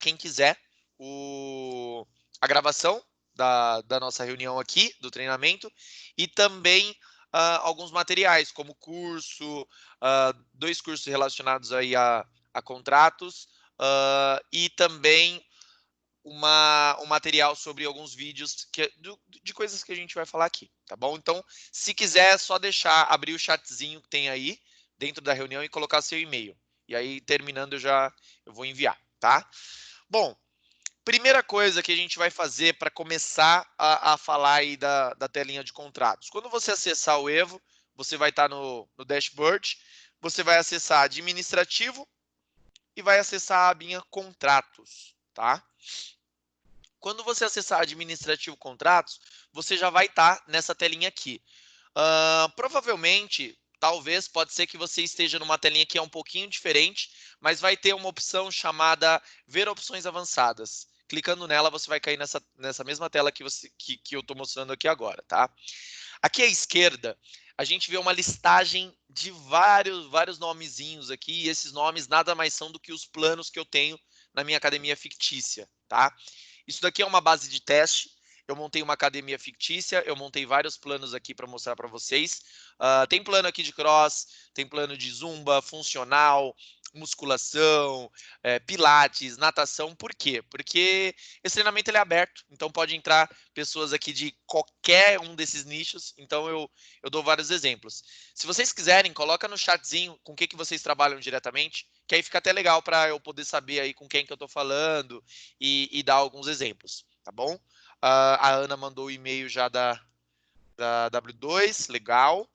quem quiser a gravação da nossa reunião aqui, do treinamento, e também alguns materiais, como curso, 2 cursos relacionados aí a contratos, e também um material sobre alguns vídeos de coisas que a gente vai falar aqui, tá bom? Então, se quiser, é só abrir o chatzinho que tem aí dentro da reunião e colocar seu e-mail. E aí, terminando, eu vou enviar, tá? Bom, primeira coisa que a gente vai fazer para começar a falar aí da telinha de contratos. Quando você acessar o Evo, você vai estar no dashboard, você vai acessar administrativo e vai acessar a abinha contratos, tá? Quando você acessar administrativo contratos, você já vai estar nessa telinha aqui. Provavelmente, talvez, pode ser que você esteja numa telinha que é um pouquinho diferente, mas vai ter uma opção chamada ver opções avançadas. Clicando nela, você vai cair nessa mesma tela que eu estou mostrando aqui agora, tá? Aqui à esquerda, a gente vê uma listagem de vários nomezinhos aqui, e esses nomes nada mais são do que os planos que eu tenho na minha academia fictícia, tá? Isso daqui é uma base de teste. Eu montei uma academia fictícia, eu montei vários planos aqui para mostrar para vocês. Tem plano aqui de cross, tem plano de zumba, funcional, musculação, pilates, natação. Por quê? Porque esse treinamento ele é aberto, então pode entrar pessoas aqui de qualquer um desses nichos, então eu dou vários exemplos. Se vocês quiserem, coloca no chatzinho com o que vocês trabalham diretamente, que aí fica até legal para eu poder saber aí com quem que eu estou falando e dar alguns exemplos, tá bom? A Ana mandou o e-mail já da W2, legal.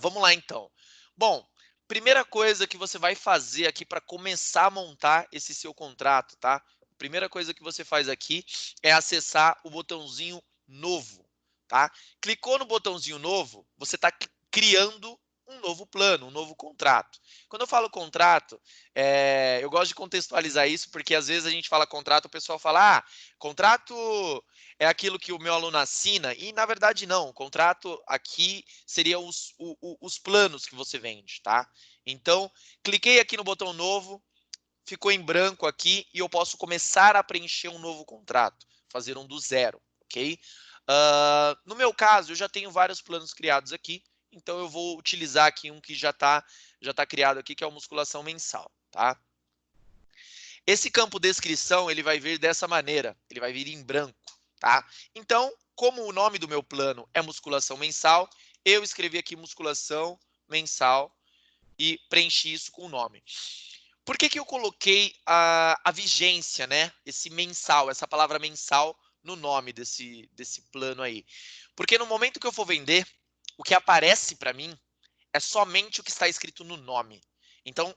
Vamos lá, então. Bom, primeira coisa que você vai fazer aqui para começar a montar esse seu contrato, tá? Primeira coisa que você faz aqui é acessar o botãozinho novo, tá? Clicou no botãozinho novo, você está criando um novo plano, um novo contrato. Quando eu falo contrato, eu gosto de contextualizar isso, porque às vezes a gente fala contrato, o pessoal fala, contrato é aquilo que o meu aluno assina, e na verdade não, o contrato aqui seria os planos que você vende, tá? Então, cliquei aqui no botão novo, ficou em branco aqui, e eu posso começar a preencher um novo contrato, fazer um do zero, ok? No meu caso, eu já tenho vários planos criados aqui, então eu vou utilizar aqui um que já tá criado aqui, que é o musculação mensal, tá? Esse campo descrição, ele vai vir dessa maneira, ele vai vir em branco, tá? Então, como o nome do meu plano é musculação mensal, eu escrevi aqui musculação mensal e preenchi isso com o nome. Por que eu coloquei a vigência, né? Esse mensal, essa palavra mensal no nome desse plano aí? Porque no momento que eu for vender, o que aparece para mim é somente o que está escrito no nome. Então,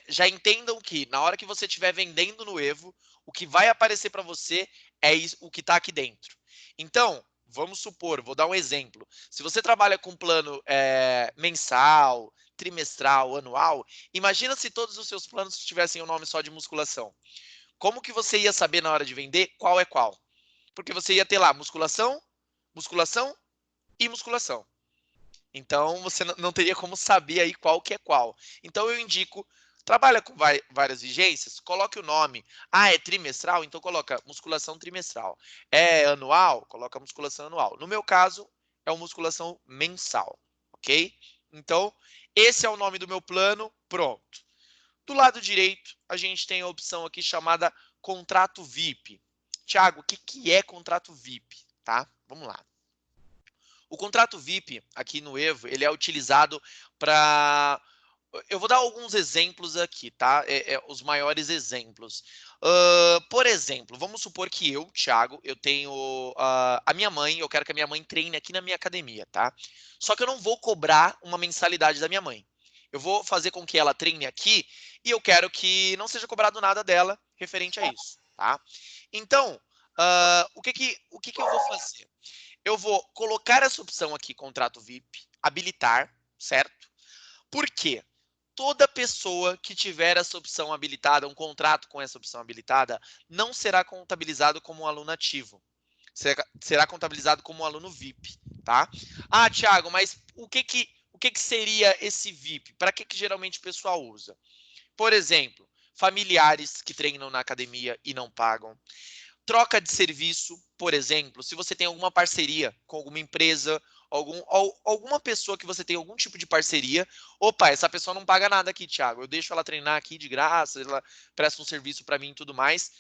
já entendam que na hora que você estiver vendendo no Evo, o que vai aparecer para você é o que está aqui dentro. Então, vamos supor, vou dar um exemplo. Se você trabalha com plano mensal, trimestral, anual, imagina se todos os seus planos tivessem o nome só de musculação. Como que você ia saber na hora de vender qual é qual? Porque você ia ter lá musculação, musculação e musculação. Então, você não teria como saber aí qual que é qual. Então, eu indico, trabalha com várias vigências, coloque o nome. É trimestral? Então, coloca musculação trimestral. É anual? Coloca musculação anual. No meu caso, é uma musculação mensal, ok? Então, esse é o nome do meu plano, pronto. Do lado direito, a gente tem a opção aqui chamada contrato VIP. Tiago, o que é contrato VIP? Tá? Vamos lá. O contrato VIP aqui no Evo, ele é utilizado para... Eu vou dar alguns exemplos aqui, tá? Os maiores exemplos. Por exemplo, vamos supor que eu, Thiago, eu tenho a minha mãe, eu quero que a minha mãe treine aqui na minha academia, tá? Só que eu não vou cobrar uma mensalidade da minha mãe. Eu vou fazer com que ela treine aqui e eu quero que não seja cobrado nada dela referente a isso, tá? Então, o que eu vou fazer? Eu vou colocar essa opção aqui, contrato VIP, habilitar, certo? Por quê? Toda pessoa que tiver essa opção habilitada, um contrato com essa opção habilitada, não será contabilizado como um aluno ativo. Será contabilizado como um aluno VIP, tá? Thiago, mas o que seria esse VIP? Para que geralmente o pessoal usa? Por exemplo, familiares que treinam na academia e não pagam. Troca de serviço, por exemplo, se você tem alguma parceria com alguma empresa, alguma pessoa que você tem algum tipo de parceria, opa, essa pessoa não paga nada aqui, Thiago, eu deixo ela treinar aqui de graça, ela presta um serviço para mim e tudo mais,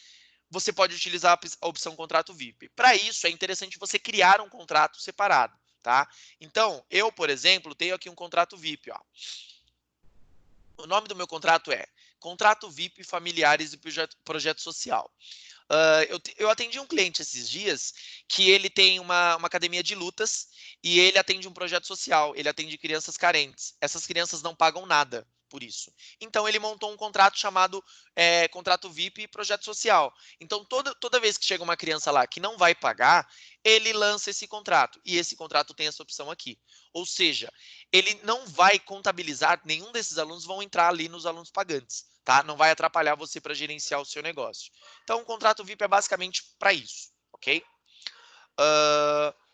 você pode utilizar a opção contrato VIP. Para isso, é interessante você criar um contrato separado, tá? Então, eu, por exemplo, tenho aqui um contrato VIP, ó. O nome do meu contrato é Contrato VIP Familiares e Projeto Social. Eu atendi um cliente esses dias que ele tem uma academia de lutas e ele atende um projeto social, ele atende crianças carentes. Essas crianças não pagam nada por isso. Então, ele montou um contrato chamado Contrato VIP e Projeto Social. Então, toda vez que chega uma criança lá que não vai pagar, ele lança esse contrato. E esse contrato tem essa opção aqui. Ou seja, ele não vai contabilizar, nenhum desses alunos vão entrar ali nos alunos pagantes. Tá? Não vai atrapalhar você para gerenciar o seu negócio. Então, o contrato VIP é basicamente para isso, ok?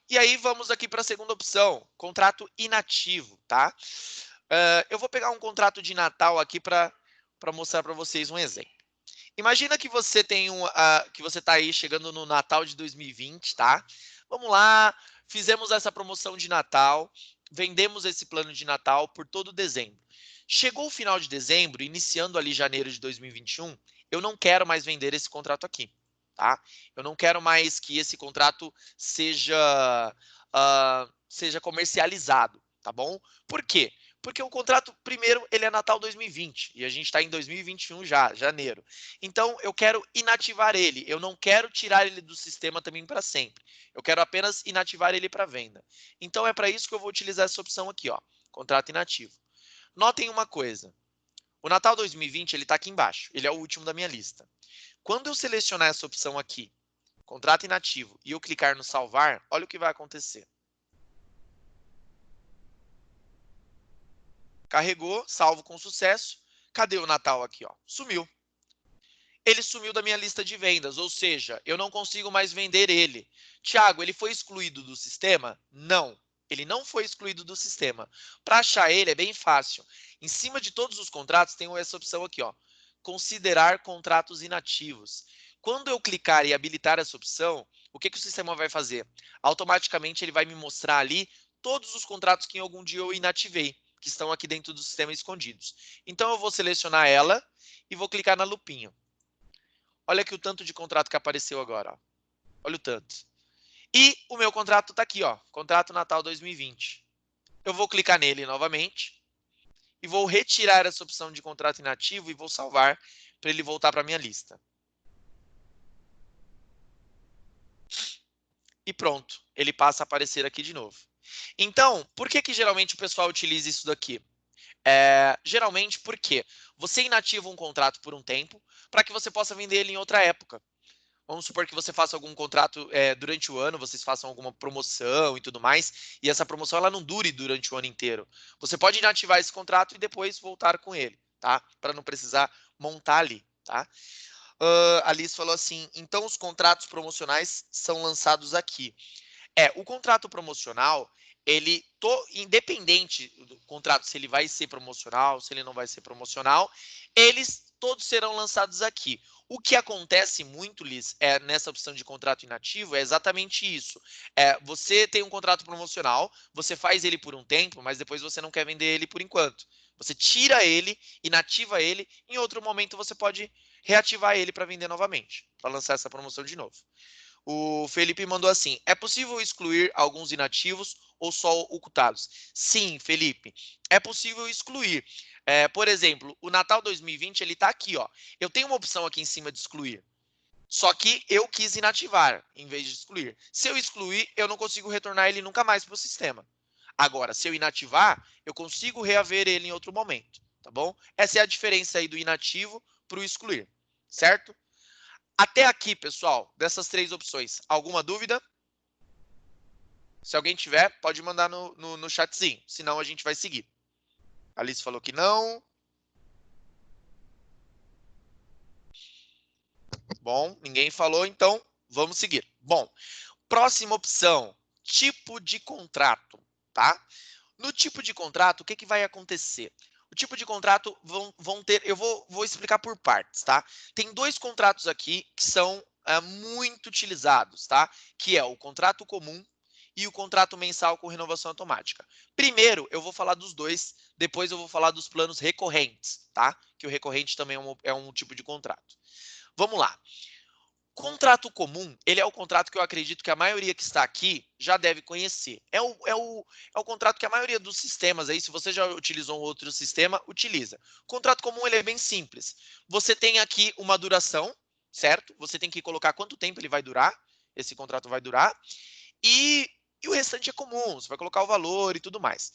E aí, vamos aqui para a segunda opção, contrato inativo, tá? Eu vou pegar um contrato de Natal aqui para mostrar para vocês um exemplo. Imagina que você tem que você está aí chegando no Natal de 2020, tá? Vamos lá, fizemos essa promoção de Natal, vendemos esse plano de Natal por todo dezembro. Chegou o final de dezembro, iniciando ali janeiro de 2021, eu não quero mais vender esse contrato aqui, tá? Eu não quero mais que esse contrato seja comercializado, tá bom? Por quê? Porque o contrato, primeiro, ele é Natal 2020 e a gente está em 2021 já, janeiro. Então, eu quero inativar ele. Eu não quero tirar ele do sistema também para sempre. Eu quero apenas inativar ele para venda. Então, é para isso que eu vou utilizar essa opção aqui, ó, contrato inativo. Notem uma coisa. O Natal 2020 ele está aqui embaixo. Ele é o último da minha lista. Quando eu selecionar essa opção aqui, contrato inativo, e eu clicar no salvar, olha o que vai acontecer. Carregou, salvo com sucesso. Cadê o Natal aqui? Ó? Sumiu. Ele sumiu da minha lista de vendas, ou seja, eu não consigo mais vender ele. Tiago, ele foi excluído do sistema? Não, ele não foi excluído do sistema. Para achar ele é bem fácil. Em cima de todos os contratos tem essa opção aqui, ó, considerar contratos inativos. Quando eu clicar e habilitar essa opção, o que o sistema vai fazer? Automaticamente ele vai me mostrar ali todos os contratos que em algum dia eu inativei, que estão aqui dentro do sistema escondidos. Então eu vou selecionar ela e vou clicar na lupinha. Olha aqui o tanto de contrato que apareceu agora. Ó. Olha o tanto. E o meu contrato está aqui, ó, contrato Natal 2020. Eu vou clicar nele novamente e vou retirar essa opção de contrato inativo e vou salvar para ele voltar para a minha lista. E pronto, ele passa a aparecer aqui de novo. Então, por que geralmente o pessoal utiliza isso daqui? Geralmente porque você inativa um contrato por um tempo para que você possa vender ele em outra época. Vamos supor que você faça algum contrato durante o ano, vocês façam alguma promoção e tudo mais, e essa promoção ela não dure durante o ano inteiro. Você pode inativar esse contrato e depois voltar com ele, tá? Para não precisar montar ali, tá? A Liz falou assim, então os contratos promocionais são lançados aqui. O contrato promocional, independente do contrato, se ele vai ser promocional, se ele não vai ser promocional, eles todos serão lançados aqui. O que acontece muito, Liz, nessa opção de contrato inativo é exatamente isso. Você tem um contrato promocional, você faz ele por um tempo, mas depois você não quer vender ele por enquanto. Você tira ele, inativa ele, em outro momento você pode reativar ele para vender novamente, para lançar essa promoção de novo. O Felipe mandou assim, é possível excluir alguns inativos ou só ocultá-los? Sim, Felipe, é possível excluir. Por exemplo, o Natal 2020, ele está aqui, ó. Eu tenho uma opção aqui em cima de excluir. Só que eu quis inativar, em vez de excluir. Se eu excluir, eu não consigo retornar ele nunca mais para o sistema. Agora, se eu inativar, eu consigo reaver ele em outro momento, tá bom? Essa é a diferença aí do inativo para o excluir, certo? Até aqui, pessoal, dessas três opções, alguma dúvida? Se alguém tiver, pode mandar no chatzinho, senão a gente vai seguir. A Alice falou que não. Bom, ninguém falou, então vamos seguir. Bom, próxima opção, tipo de contrato, tá? No tipo de contrato, o que vai acontecer? tipo de contrato vão ter, eu vou explicar por partes, tá? Tem dois contratos aqui que são muito utilizados, tá? Que é o contrato comum e o contrato mensal com renovação automática. Primeiro, eu vou falar dos dois, depois eu vou falar dos planos recorrentes, tá? Que o recorrente também é um tipo de contrato. Vamos lá. Contrato comum, ele é o contrato que eu acredito que a maioria que está aqui já deve conhecer. É o contrato que a maioria dos sistemas aí, se você já utilizou um outro sistema, utiliza. O contrato comum, ele é bem simples. Você tem aqui uma duração, certo? Você tem que colocar quanto tempo ele vai durar, esse contrato vai durar, e o restante é comum, você vai colocar o valor e tudo mais.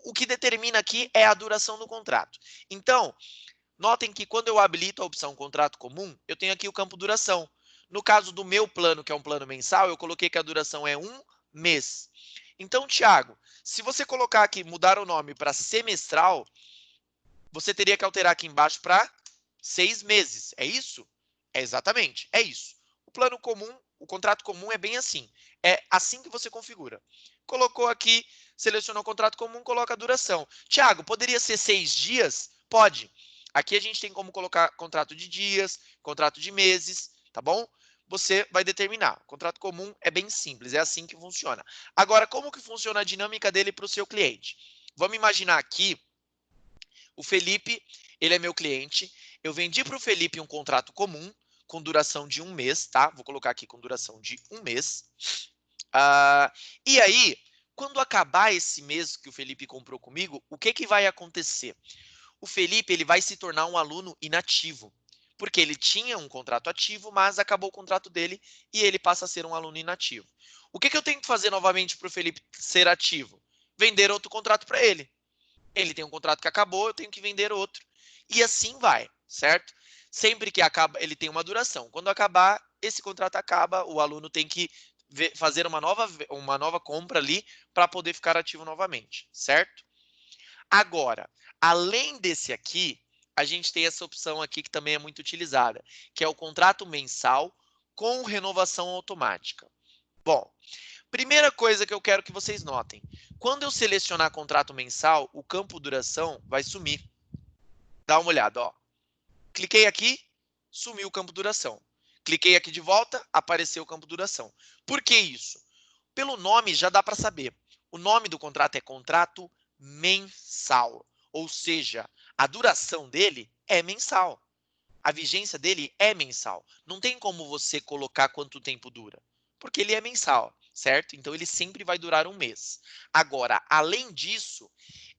O que determina aqui é a duração do contrato. Então, notem que quando eu habilito a opção contrato comum, eu tenho aqui o campo duração. No caso do meu plano, que é um plano mensal, eu coloquei que a duração é 1 mês. Então, Thiago, se você colocar aqui, mudar o nome para semestral, você teria que alterar aqui embaixo para 6 meses. É isso? É exatamente, é isso. O plano comum, o contrato comum é bem assim. É assim que você configura. Colocou aqui, selecionou o contrato comum, coloca a duração. Thiago, poderia ser 6 dias? Pode. Aqui a gente tem como colocar contrato de dias, contrato de meses, tá bom? Você vai determinar. O contrato comum é bem simples, é assim que funciona. Agora, como que funciona a dinâmica dele para o seu cliente? Vamos imaginar aqui, o Felipe, ele é meu cliente, eu vendi para o Felipe um contrato comum, com duração de 1 mês, tá? Vou colocar aqui com duração de 1 mês. E aí, quando acabar esse mês que o Felipe comprou comigo, o que vai acontecer? O Felipe, ele vai se tornar um aluno inativo, porque ele tinha um contrato ativo, mas acabou o contrato dele e ele passa a ser um aluno inativo. O que eu tenho que fazer novamente para o Felipe ser ativo? Vender outro contrato para ele. Ele tem um contrato que acabou, eu tenho que vender outro. E assim vai, certo? Sempre que acaba, ele tem uma duração. Quando acabar, esse contrato acaba, o aluno tem que fazer uma nova compra ali para poder ficar ativo novamente, certo? Agora, além desse aqui, a gente tem essa opção aqui que também é muito utilizada, que é o contrato mensal com renovação automática. Bom, primeira coisa que eu quero que vocês notem. Quando eu selecionar contrato mensal, o campo duração vai sumir. Dá uma olhada, ó. Cliquei aqui, sumiu o campo duração. Cliquei aqui de volta, apareceu o campo duração. Por que isso? Pelo nome já dá para saber. O nome do contrato é contrato mensal, ou seja, a duração dele é mensal. A vigência dele é mensal. Não tem como você colocar quanto tempo dura, porque ele é mensal, certo? Então ele sempre vai durar 1 mês. Agora, além disso,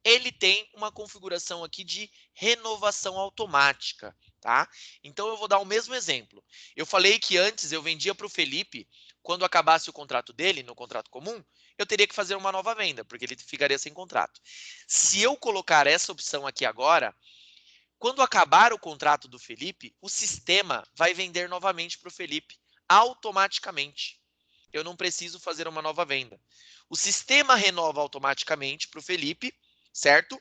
ele tem uma configuração aqui de renovação automática, tá? Então eu vou dar o mesmo exemplo. Eu falei que antes eu vendia para o Felipe, quando acabasse o contrato dele, no contrato comum, eu teria que fazer uma nova venda, porque ele ficaria sem contrato. Se eu colocar essa opção aqui agora, quando acabar o contrato do Felipe, o sistema vai vender novamente para o Felipe automaticamente. Eu não preciso fazer uma nova venda. O sistema renova automaticamente para o Felipe, certo?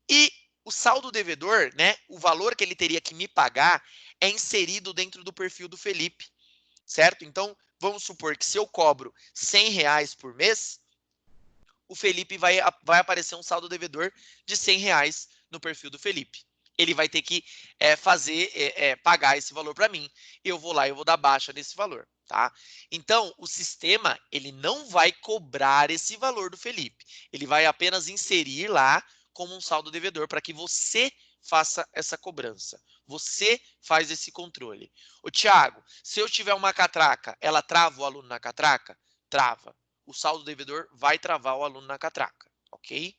E o saldo devedor, né, o valor que ele teria que me pagar, é inserido dentro do perfil do Felipe, certo? Então, vamos supor que se eu cobro R$100 por mês, o Felipe vai aparecer um saldo devedor de R$100 no perfil do Felipe. Ele vai ter que pagar esse valor para mim. Eu vou lá e eu vou dar baixa nesse valor, tá? Então, o sistema, ele não vai cobrar esse valor do Felipe. Ele vai apenas inserir lá como um saldo devedor para que você faça essa cobrança. Você faz esse controle. Ô, Thiago, se eu tiver uma catraca, ela trava o aluno na catraca? Trava. O saldo devedor vai travar o aluno na catraca, ok?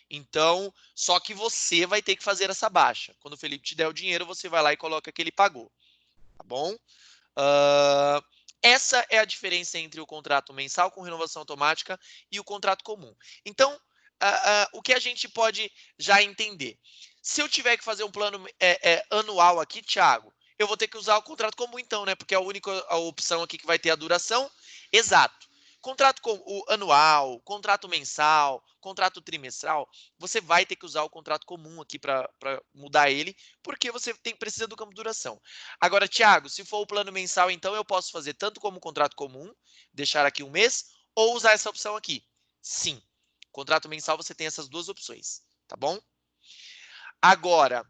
Então, só que você vai ter que fazer essa baixa. Quando o Felipe te der o dinheiro, você vai lá e coloca que ele pagou, tá bom? Essa é a diferença entre o contrato mensal com renovação automática e o contrato comum. Então, o que a gente pode já entender? Se eu tiver que fazer um plano anual aqui, Thiago, eu vou ter que usar o contrato comum então, né? Porque é a única opção aqui que vai ter a duração. Exato. Contrato anual, contrato mensal, contrato trimestral, você vai ter que usar o contrato comum aqui para mudar ele, porque você precisa do campo de duração. Agora, Thiago, se for o plano mensal, então eu posso fazer tanto como contrato comum, deixar aqui 1 mês, ou usar essa opção aqui. Sim, contrato mensal você tem essas duas opções, tá bom? Agora,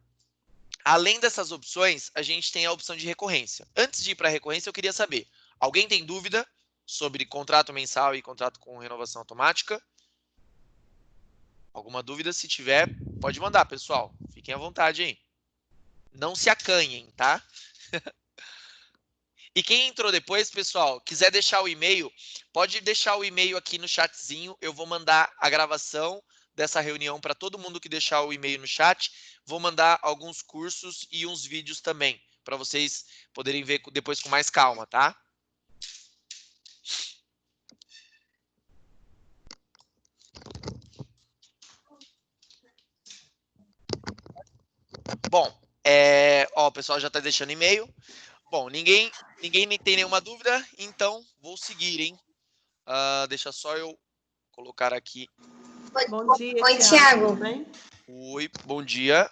além dessas opções, a gente tem a opção de recorrência. Antes de ir para a recorrência, eu queria saber, alguém tem dúvida sobre contrato mensal e contrato com renovação automática? Alguma dúvida? Se tiver, pode mandar, pessoal. Fiquem à vontade aí. Não se acanhem, tá? E quem entrou depois, pessoal, quiser deixar o e-mail, pode deixar o e-mail aqui no chatzinho. Eu vou mandar a gravação dessa reunião para todo mundo que deixar o e-mail no chat. Vou mandar alguns cursos e uns vídeos também, para vocês poderem ver depois com mais calma, tá? Bom, ó, o pessoal já está deixando e-mail. Bom, ninguém tem nenhuma dúvida, então vou seguir, hein? Deixa só eu colocar aqui. Bom dia, Oi, Thiago. Thiago. Tudo bem? Oi, bom dia.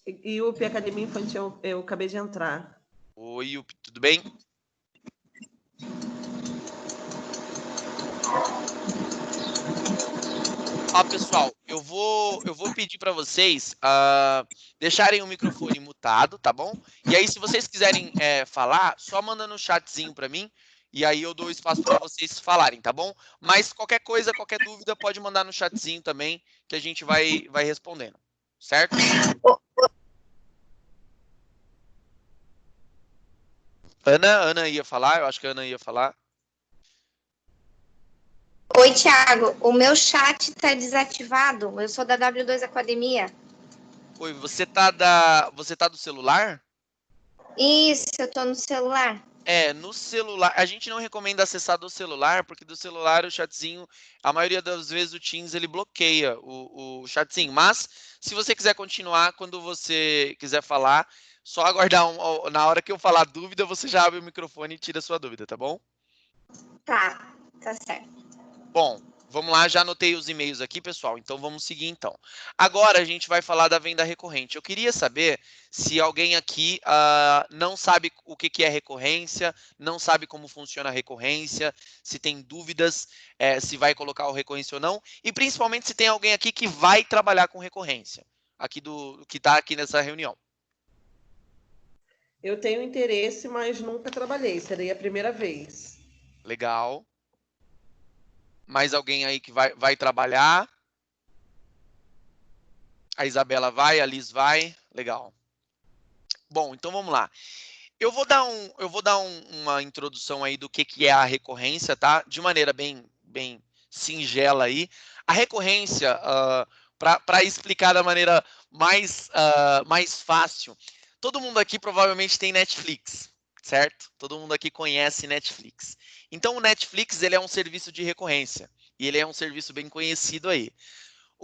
E o Academia Infantil, eu acabei de entrar. Oi, Yupi, tudo bem? Ó, pessoal, eu vou pedir para vocês deixarem o microfone mutado, tá bom? E aí, se vocês quiserem falar, só manda no chatzinho para mim, e aí eu dou espaço para vocês falarem, tá bom? Mas qualquer coisa, qualquer dúvida, pode mandar no chatzinho também, que a gente vai respondendo, certo? Ana ia falar, eu acho que a Ana ia falar. Oi, Thiago. O meu chat está desativado. Eu sou da W2 Academia. Oi, você tá do celular? Isso, eu tô no celular. No celular, a gente não recomenda acessar do celular, porque do celular o chatzinho, a maioria das vezes o Teams ele bloqueia o chatzinho, mas se você quiser continuar, quando você quiser falar, só aguardar na hora que eu falar dúvida, você já abre o microfone e tira a sua dúvida, tá bom? Tá certo. Bom, vamos lá, já anotei os e-mails aqui, pessoal, então vamos seguir então. Agora a gente vai falar da venda recorrente. Eu queria saber se alguém aqui não sabe o que é recorrência, não sabe como funciona a recorrência, se tem dúvidas, se vai colocar o recorrência ou não, e principalmente se tem alguém aqui que vai trabalhar com recorrência, que está aqui nessa reunião. Eu tenho interesse, mas nunca trabalhei. Seria a primeira vez. Legal. Mais alguém aí que vai trabalhar? A Isabela vai, a Liz vai. Legal. Bom, então vamos lá. Eu vou dar uma introdução aí do que é a recorrência, tá? De maneira bem singela aí. A recorrência, para explicar da maneira mais fácil, todo mundo aqui provavelmente tem Netflix, certo? Todo mundo aqui conhece Netflix. Então, o Netflix ele é um serviço de recorrência e ele é um serviço bem conhecido aí.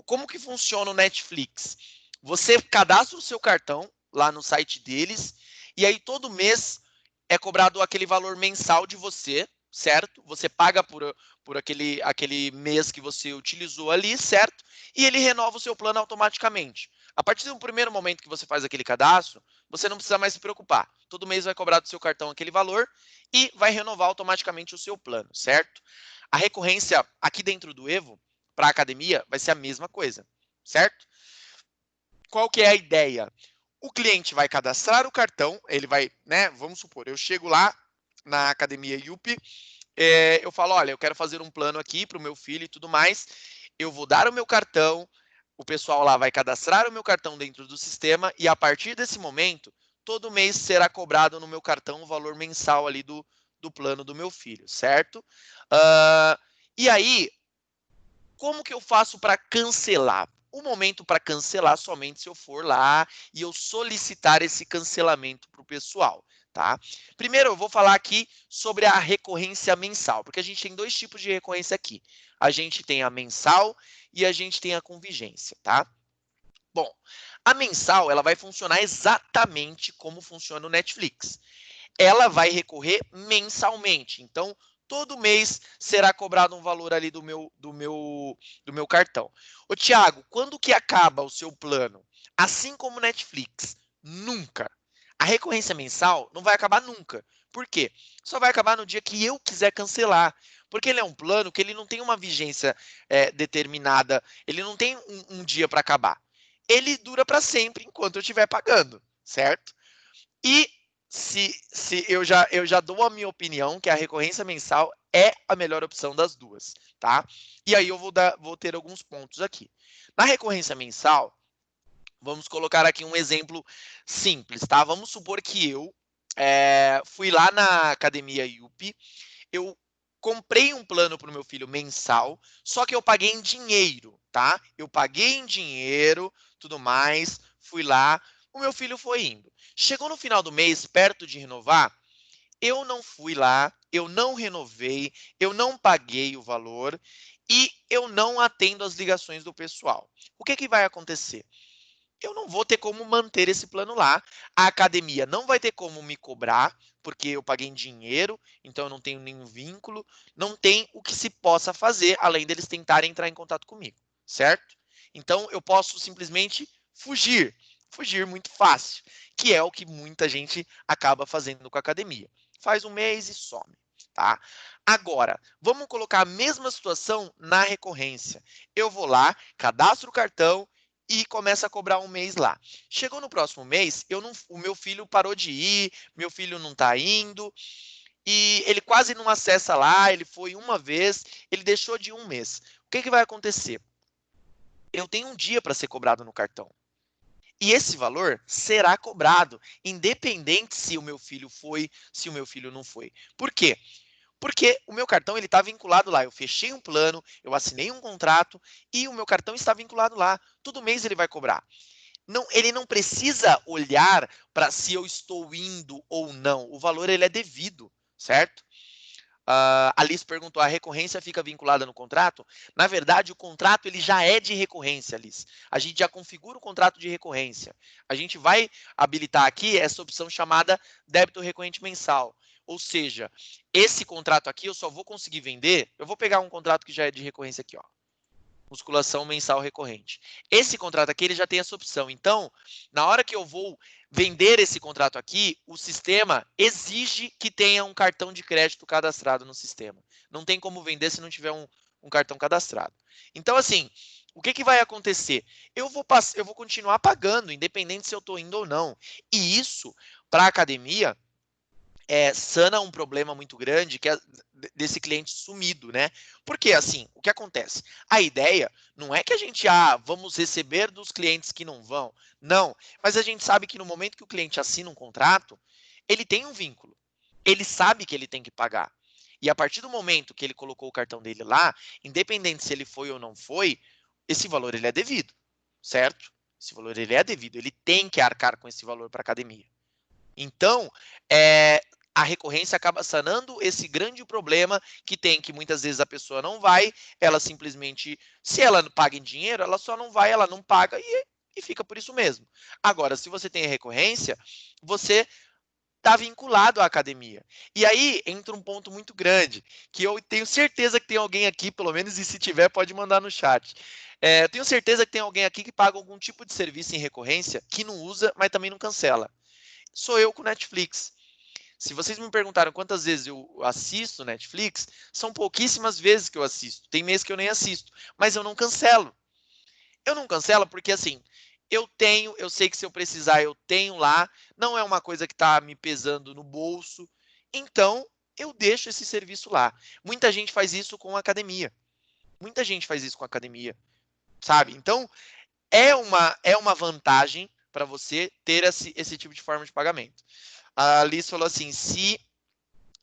Como que funciona o Netflix? Você cadastra o seu cartão lá no site deles e aí todo mês é cobrado aquele valor mensal de você, certo? Você paga por aquele mês que você utilizou ali, certo? E ele renova o seu plano automaticamente. A partir do primeiro momento que você faz aquele cadastro, você não precisa mais se preocupar. Todo mês vai cobrar do seu cartão aquele valor e vai renovar automaticamente o seu plano, certo? A recorrência aqui dentro do Evo, para a academia, vai ser a mesma coisa, certo? Qual que é a ideia? O cliente vai cadastrar o cartão, ele vai, né? Vamos supor, eu chego lá na academia Yupi, eu falo, olha, eu quero fazer um plano aqui para o meu filho e tudo mais, eu vou dar o meu cartão, o pessoal lá vai cadastrar o meu cartão dentro do sistema e a partir desse momento, todo mês será cobrado no meu cartão o valor mensal ali do plano do meu filho, certo? E aí, como que eu faço para cancelar? O momento para cancelar somente se eu for lá e eu solicitar esse cancelamento para o pessoal, tá? Primeiro eu vou falar aqui sobre a recorrência mensal, porque a gente tem dois tipos de recorrência aqui. A gente tem a mensal e a gente tem a com vigência, tá? Bom, a mensal ela vai funcionar exatamente como funciona o Netflix. Ela vai recorrer mensalmente, então todo mês será cobrado um valor ali do meu cartão. Ô, Thiago, quando que acaba o seu plano? Assim como o Netflix, nunca. A recorrência mensal não vai acabar nunca. Por quê? Só vai acabar no dia que eu quiser cancelar. Porque ele é um plano que ele não tem uma vigência determinada, ele não tem um dia para acabar. ele dura para sempre enquanto eu estiver pagando, certo? E se eu já dou a minha opinião que a recorrência mensal é a melhor opção das duas, tá? E aí eu vou ter alguns pontos aqui. Na recorrência mensal, vamos colocar aqui um exemplo simples, tá? Vamos supor que eu fui lá na academia IUP, eu comprei um plano para o meu filho mensal, só que eu paguei em dinheiro, tá? Eu paguei em dinheiro, tudo mais, fui lá, o meu filho foi indo. Chegou no final do mês, perto de renovar, eu não fui lá, eu não renovei, eu não paguei o valor e eu não atendo as ligações do pessoal. O que vai acontecer? Eu não vou ter como manter esse plano lá. A academia não vai ter como me cobrar, porque eu paguei em dinheiro, então eu não tenho nenhum vínculo. Não tem o que se possa fazer, além deles tentarem entrar em contato comigo, certo? Então eu posso simplesmente fugir. Fugir muito fácil, que é o que muita gente acaba fazendo com a academia. Faz um mês e some, tá? Agora, vamos colocar a mesma situação na recorrência. Eu vou lá, cadastro o cartão, e começa a cobrar um mês lá. Chegou no próximo mês, o meu filho parou de ir, meu filho não está indo, e ele quase não acessa lá, ele foi uma vez, ele deixou de ir um mês. O que vai acontecer? Eu tenho um dia para ser cobrado no cartão. E esse valor será cobrado, independente se o meu filho foi, se o meu filho não foi. Por quê? Porque o meu cartão está vinculado lá. Eu fechei um plano, eu assinei um contrato e o meu cartão está vinculado lá. Todo mês ele vai cobrar. Não, ele não precisa olhar para se eu estou indo ou não. O valor ele é devido, certo? A Alice perguntou, a recorrência fica vinculada no contrato? Na verdade, o contrato ele já é de recorrência, Alice. A gente já configura o contrato de recorrência. A gente vai habilitar aqui essa opção chamada débito recorrente mensal. Ou seja, esse contrato aqui eu só vou conseguir vender, eu vou pegar um contrato que já é de recorrência aqui, ó. Musculação mensal recorrente. Esse contrato aqui ele já tem essa opção. Então, na hora que eu vou vender esse contrato aqui, o sistema exige que tenha um cartão de crédito cadastrado no sistema. Não tem como vender se não tiver um cartão cadastrado. Então, assim, o que vai acontecer? Eu vou continuar pagando, independente se eu estou indo ou não. E isso, para a academia, sana um problema muito grande que é desse cliente sumido, né? Porque, assim, o que acontece? A ideia não é que a gente, vamos receber dos clientes que não vão. Não, mas a gente sabe que no momento que o cliente assina um contrato, ele tem um vínculo. Ele sabe que ele tem que pagar. E a partir do momento que ele colocou o cartão dele lá, independente se ele foi ou não foi, esse valor ele é devido, certo? Esse valor ele é devido, ele tem que arcar com esse valor para a academia. Então, a recorrência acaba sanando esse grande problema que tem, que muitas vezes a pessoa não vai, ela simplesmente, se ela paga em dinheiro, ela só não vai, ela não paga e fica por isso mesmo. Agora, se você tem a recorrência, você está vinculado à academia. E aí entra um ponto muito grande, que eu tenho certeza que tem alguém aqui, pelo menos, e se tiver, pode mandar no chat. Eu tenho certeza que tem alguém aqui que paga algum tipo de serviço em recorrência, que não usa, mas também não cancela. Sou eu com Netflix. Se vocês me perguntaram quantas vezes eu assisto Netflix, são pouquíssimas vezes que eu assisto. Tem mês que eu nem assisto, mas eu não cancelo. Eu não cancelo porque, assim, eu sei que se eu precisar, eu tenho lá, não é uma coisa que está me pesando no bolso, então eu deixo esse serviço lá. Muita gente faz isso com a academia. Muita gente faz isso com a academia, sabe? Então, é uma vantagem para você ter esse tipo de forma de pagamento. A Liz falou assim, se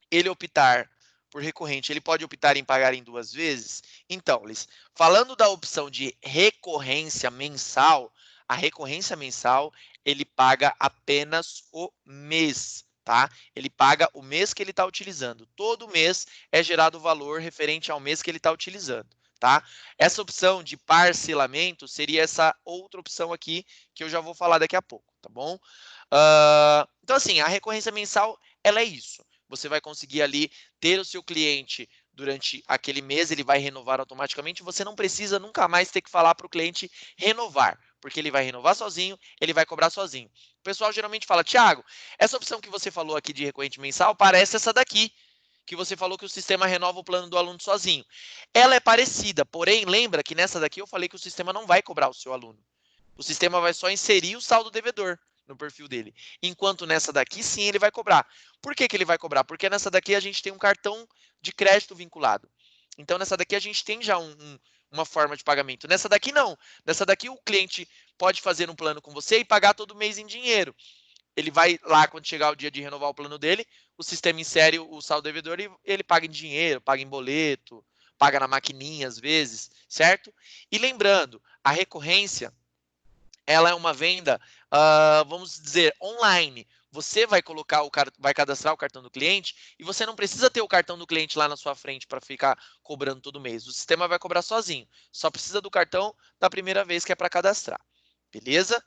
ele optar por recorrente, ele pode optar em pagar em 2 vezes? Então, Liz, falando da opção de recorrência mensal, a recorrência mensal, ele paga apenas o mês, tá? Ele paga o mês que ele está utilizando. Todo mês é gerado o valor referente ao mês que ele está utilizando, tá? Essa opção de parcelamento seria essa outra opção aqui, que eu já vou falar daqui a pouco, tá bom? Então, assim, a recorrência mensal, ela é isso. Você vai conseguir ali ter o seu cliente durante aquele mês, ele vai renovar automaticamente, você não precisa nunca mais ter que falar para o cliente renovar, porque ele vai renovar sozinho, ele vai cobrar sozinho. O pessoal geralmente fala, Thiago, essa opção que você falou aqui de recorrente mensal parece essa daqui, que você falou que o sistema renova o plano do aluno sozinho. Ela é parecida, porém, lembra que nessa daqui eu falei que o sistema não vai cobrar o seu aluno. O sistema vai só inserir o saldo devedor no perfil dele. Enquanto nessa daqui, sim, ele vai cobrar. Por que ele vai cobrar? Porque nessa daqui a gente tem um cartão de crédito vinculado. Então, nessa daqui a gente tem já uma forma de pagamento. Nessa daqui, não. Nessa daqui, o cliente pode fazer um plano com você e pagar todo mês em dinheiro. Ele vai lá, quando chegar o dia de renovar o plano dele, o sistema insere o saldo devedor e ele paga em dinheiro, paga em boleto, paga na maquininha às vezes, certo? E lembrando, a recorrência, ela é uma venda, vamos dizer, online. Você vai colocar vai cadastrar o cartão do cliente e você não precisa ter o cartão do cliente lá na sua frente para ficar cobrando todo mês. O sistema vai cobrar sozinho. Só precisa do cartão da primeira vez que é para cadastrar. Beleza?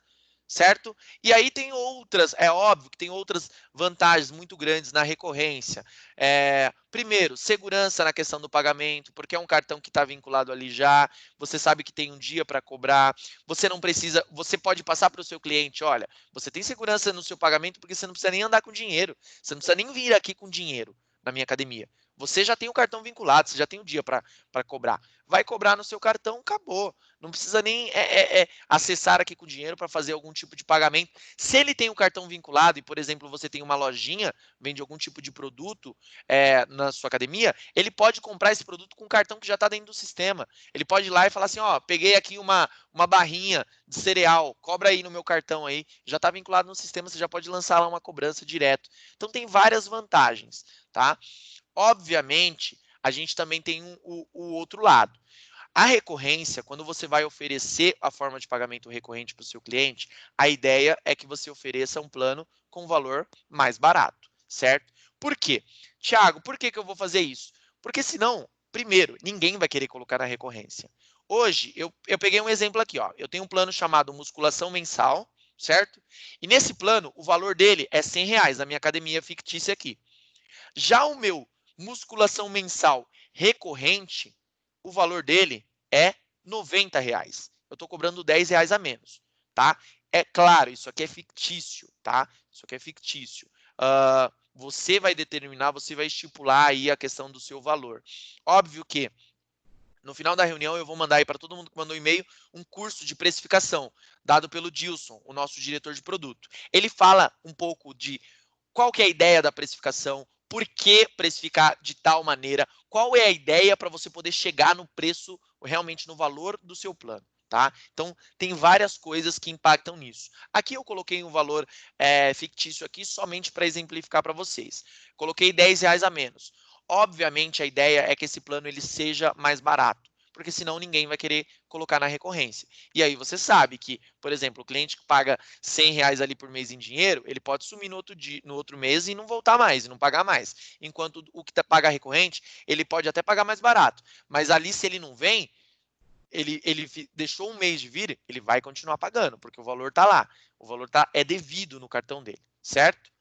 Certo? E aí tem outras, é óbvio que tem outras vantagens muito grandes na recorrência. Primeiro, segurança na questão do pagamento, porque é um cartão que está vinculado ali já, você sabe que tem um dia para cobrar, você não precisa, você pode passar para o seu cliente, olha, você tem segurança no seu pagamento porque você não precisa nem andar com dinheiro, você não precisa nem vir aqui com dinheiro na minha academia. Você já tem o cartão vinculado, você já tem o dia para cobrar. Vai cobrar no seu cartão, acabou. Não precisa nem acessar aqui com dinheiro para fazer algum tipo de pagamento. Se ele tem o cartão vinculado e, por exemplo, você tem uma lojinha, vende algum tipo de produto na sua academia, ele pode comprar esse produto com um cartão que já está dentro do sistema. Ele pode ir lá e falar assim, ó, peguei aqui uma barrinha de cereal, cobra aí no meu cartão aí, já está vinculado no sistema, você já pode lançar lá uma cobrança direto. Então tem várias vantagens, tá? Obviamente, a gente também tem o outro lado. A recorrência, quando você vai oferecer a forma de pagamento recorrente para o seu cliente, a ideia é que você ofereça um plano com valor mais barato, certo? Por quê? Tiago, por que eu vou fazer isso? Porque senão, primeiro, ninguém vai querer colocar na recorrência. Hoje, eu peguei um exemplo aqui, ó. Eu tenho um plano chamado musculação mensal, certo? E nesse plano, o valor dele é R$100 na minha academia fictícia aqui. Já o meu musculação mensal recorrente, o valor dele é R$90. Eu estou cobrando R$10 a menos, tá? É claro, isso aqui é fictício, tá? Isso aqui é fictício. Você vai determinar, você vai estipular aí a questão do seu valor. Óbvio que no final da reunião eu vou mandar aí para todo mundo que mandou e-mail um curso de precificação dado pelo Dilson, o nosso diretor de produto. Ele fala um pouco de qual que é a ideia da precificação, por que precificar de tal maneira, qual é a ideia para você poder chegar no preço, realmente no valor do seu plano, tá? Então, tem várias coisas que impactam nisso. Aqui eu coloquei um valor fictício aqui somente para exemplificar para vocês. Coloquei R$10 a menos. Obviamente, a ideia é que esse plano ele seja mais barato, porque senão ninguém vai querer colocar na recorrência. E aí você sabe que, por exemplo, o cliente que paga R$100 ali por mês em dinheiro, ele pode sumir no outro mês e não voltar mais, e não pagar mais. Enquanto o que paga recorrente, ele pode até pagar mais barato. Mas ali, se ele não vem, ele deixou um mês de vir, ele vai continuar pagando, porque o valor está lá. O valor é devido no cartão dele, certo?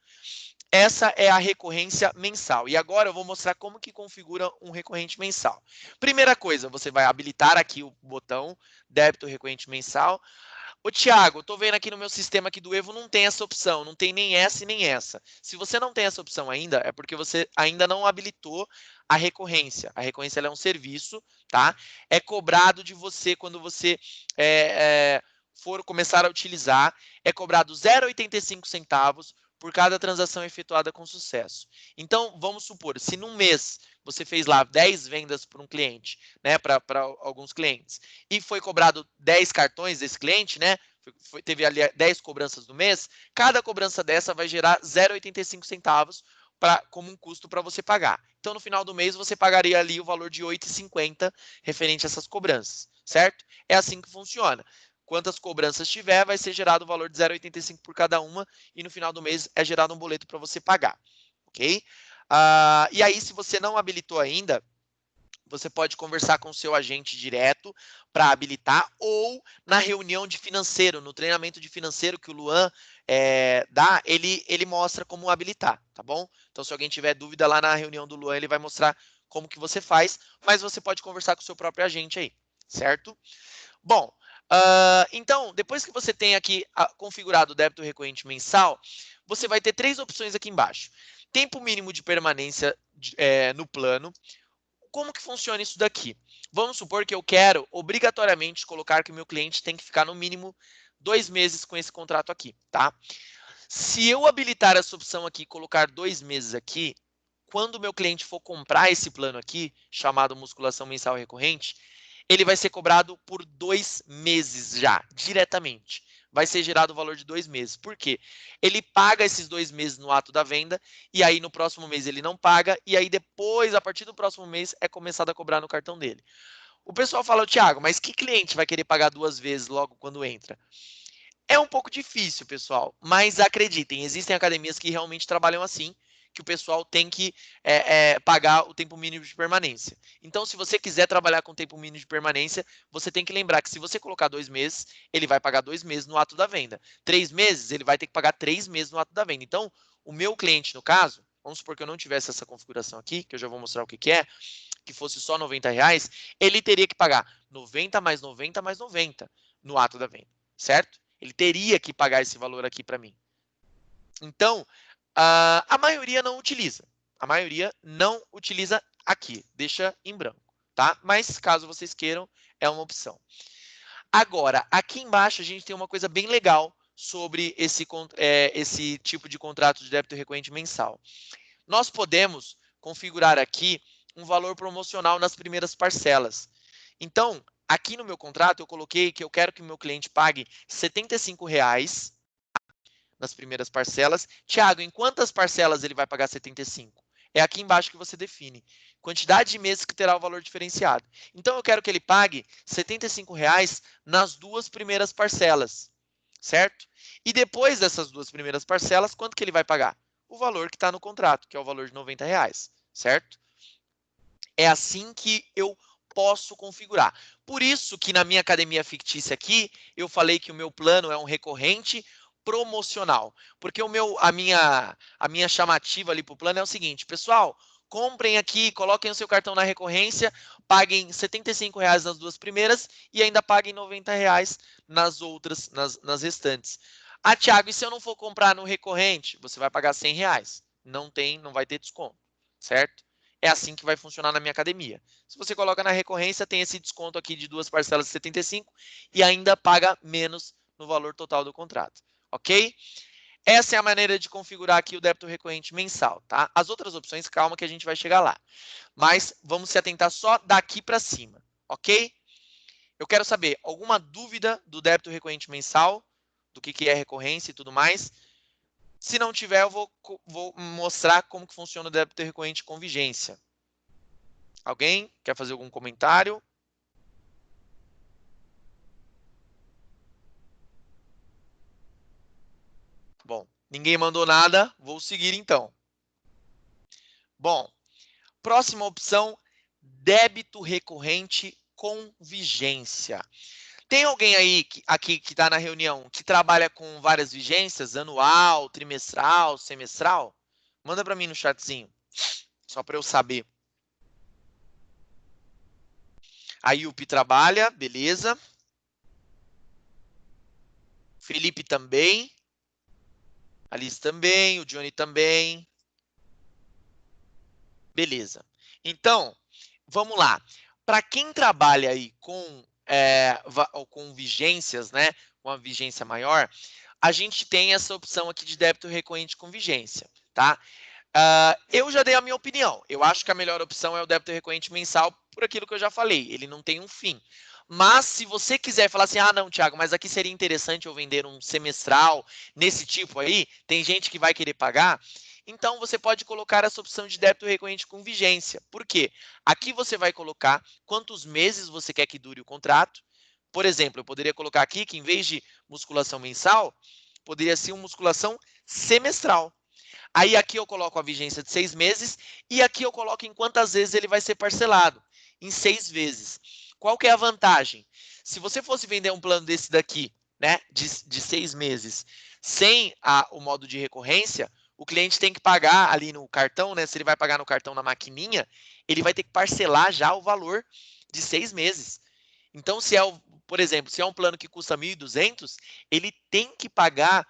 Essa é a recorrência mensal. E agora eu vou mostrar como que configura um recorrente mensal. Primeira coisa, você vai habilitar aqui o botão débito recorrente mensal. Ô, Thiago, eu estou vendo aqui no meu sistema aqui do Evo, não tem essa opção, não tem nem essa e nem essa. Se você não tem essa opção ainda, é porque você ainda não habilitou a recorrência. A recorrência ela é um serviço, tá? É cobrado de você quando você for começar a utilizar, é cobrado 0,85 centavos por cada transação efetuada com sucesso. Então, vamos supor, se num mês você fez lá 10 vendas para um cliente, né, para alguns clientes, e foi cobrado 10 cartões desse cliente, né, teve ali 10 cobranças no mês, cada cobrança dessa vai gerar 0,85 centavos como um custo para você pagar. Então, no final do mês, você pagaria ali o valor de R$ 8,50 referente a essas cobranças, certo? É assim que funciona. Quantas cobranças tiver, vai ser gerado o valor de 0,85 por cada uma e no final do mês é gerado um boleto para você pagar, ok? E aí, se você não habilitou ainda, você pode conversar com o seu agente direto para habilitar ou na reunião de financeiro, no treinamento de financeiro que o Luan dá, ele mostra como habilitar, tá bom? Então, se alguém tiver dúvida lá na reunião do Luan, ele vai mostrar como que você faz, mas você pode conversar com o seu próprio agente aí, certo? Bom, então, depois que você tem aqui configurado o débito recorrente mensal, você vai ter 3 opções aqui embaixo. Tempo mínimo de permanência no plano. Como que funciona isso daqui? Vamos supor que eu quero obrigatoriamente colocar que o meu cliente tem que ficar no mínimo 2 meses com esse contrato aqui, tá? Se eu habilitar essa opção aqui e colocar 2 meses aqui, quando o meu cliente for comprar esse plano aqui, chamado musculação mensal recorrente, ele vai ser cobrado por 2 meses já, diretamente. Vai ser gerado o valor de 2 meses. Por quê? Ele paga esses 2 meses no ato da venda, e aí no próximo mês ele não paga, e aí depois, a partir do próximo mês, é começado a cobrar no cartão dele. O pessoal fala, Thiago, mas que cliente vai querer pagar 2 vezes logo quando entra? É um pouco difícil, pessoal, mas acreditem, existem academias que realmente trabalham assim, que o pessoal tem que pagar o tempo mínimo de permanência. Então, se você quiser trabalhar com tempo mínimo de permanência, você tem que lembrar que se você colocar 2 meses, ele vai pagar 2 meses no ato da venda. 3 meses, ele vai ter que pagar 3 meses no ato da venda. Então, o meu cliente, no caso, vamos supor que eu não tivesse essa configuração aqui, que eu já vou mostrar o que é, que fosse só R$90, ele teria que pagar 90 mais 90 mais 90 no ato da venda, certo? Ele teria que pagar esse valor aqui para mim. Então, a maioria não utiliza. A maioria não utiliza aqui, deixa em branco, tá? Mas caso vocês queiram, é uma opção. Agora, aqui embaixo a gente tem uma coisa bem legal sobre esse tipo de contrato de débito recorrente mensal. Nós podemos configurar aqui um valor promocional nas primeiras parcelas. Então, aqui no meu contrato, eu coloquei que eu quero que o meu cliente pague R$75 nas primeiras parcelas. Tiago, em quantas parcelas ele vai pagar 75? É aqui embaixo que você define. Quantidade de meses que terá o valor diferenciado. Então, eu quero que ele pague R$75 nas 2 primeiras parcelas, certo? E depois dessas 2 primeiras parcelas, quanto que ele vai pagar? O valor que está no contrato, que é o valor de R$90, certo? É assim que eu posso configurar. Por isso que na minha academia fictícia aqui, eu falei que o meu plano é um recorrente promocional. Porque a minha chamativa ali para o plano é o seguinte, pessoal, comprem aqui, coloquem o seu cartão na recorrência, paguem R$75 nas 2 primeiras e ainda paguem R$90 nas outras, nas restantes. Ah, Thiago, e se eu não for comprar no recorrente? Você vai pagar R$100. Não vai ter desconto, certo? É assim que vai funcionar na minha academia. Se você coloca na recorrência, tem esse desconto aqui de 2 parcelas de 75 e ainda paga menos no valor total do contrato, ok? Essa é a maneira de configurar aqui o débito recorrente mensal, tá? As outras opções, calma que a gente vai chegar lá. Mas vamos se atentar só daqui para cima, ok? Eu quero saber, alguma dúvida do débito recorrente mensal, do que é recorrência e tudo mais? Se não tiver, eu vou mostrar como que funciona o débito recorrente com vigência. Alguém quer fazer algum comentário? Bom, ninguém mandou nada, vou seguir então. Bom, próxima opção, débito recorrente com vigência. Tem alguém aí aqui que está na reunião que trabalha com várias vigências, anual, trimestral, semestral? Manda para mim no chatzinho, só para eu saber. A Yupi trabalha, beleza. Felipe também. Alice também, o Johnny também. Beleza. Então, vamos lá. Para quem trabalha aí com vigências, né, com a vigência maior, a gente tem essa opção aqui de débito recorrente com vigência, tá? Eu já dei a minha opinião. Eu acho que a melhor opção é o débito recorrente mensal, por aquilo que eu já falei. Ele não tem um fim. Mas se você quiser falar assim, ah, não, Thiago, mas aqui seria interessante eu vender um semestral nesse tipo aí, tem gente que vai querer pagar, então você pode colocar essa opção de débito recorrente com vigência. Por quê? Aqui você vai colocar quantos meses você quer que dure o contrato. Por exemplo, eu poderia colocar aqui que em vez de musculação mensal, poderia ser uma musculação semestral. Aí aqui eu coloco a vigência de 6 meses e aqui eu coloco em quantas vezes ele vai ser parcelado. Em 6 vezes. Qual que é a vantagem? Se você fosse vender um plano desse daqui, né, de 6 meses, sem o modo de recorrência, o cliente tem que pagar ali no cartão, né? Se ele vai pagar no cartão na maquininha, ele vai ter que parcelar já o valor de 6 meses. Então, por exemplo, se é um plano que custa 1.200, ele tem que pagar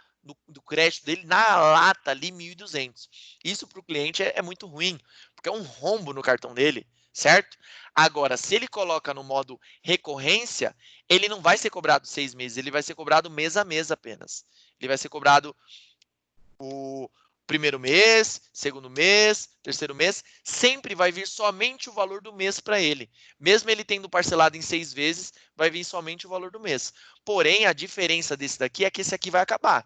do crédito dele na lata ali 1.200. Isso para o cliente é muito ruim, porque é um rombo no cartão dele. certo? Agora, se ele coloca no modo recorrência, ele não vai ser cobrado 6 meses, ele vai ser cobrado mês a mês apenas. Ele vai ser cobrado o primeiro mês, segundo mês, terceiro mês, sempre vai vir somente o valor do mês para ele. Mesmo ele tendo parcelado em 6 vezes, vai vir somente o valor do mês. Porém, a diferença desse daqui é que esse aqui vai acabar.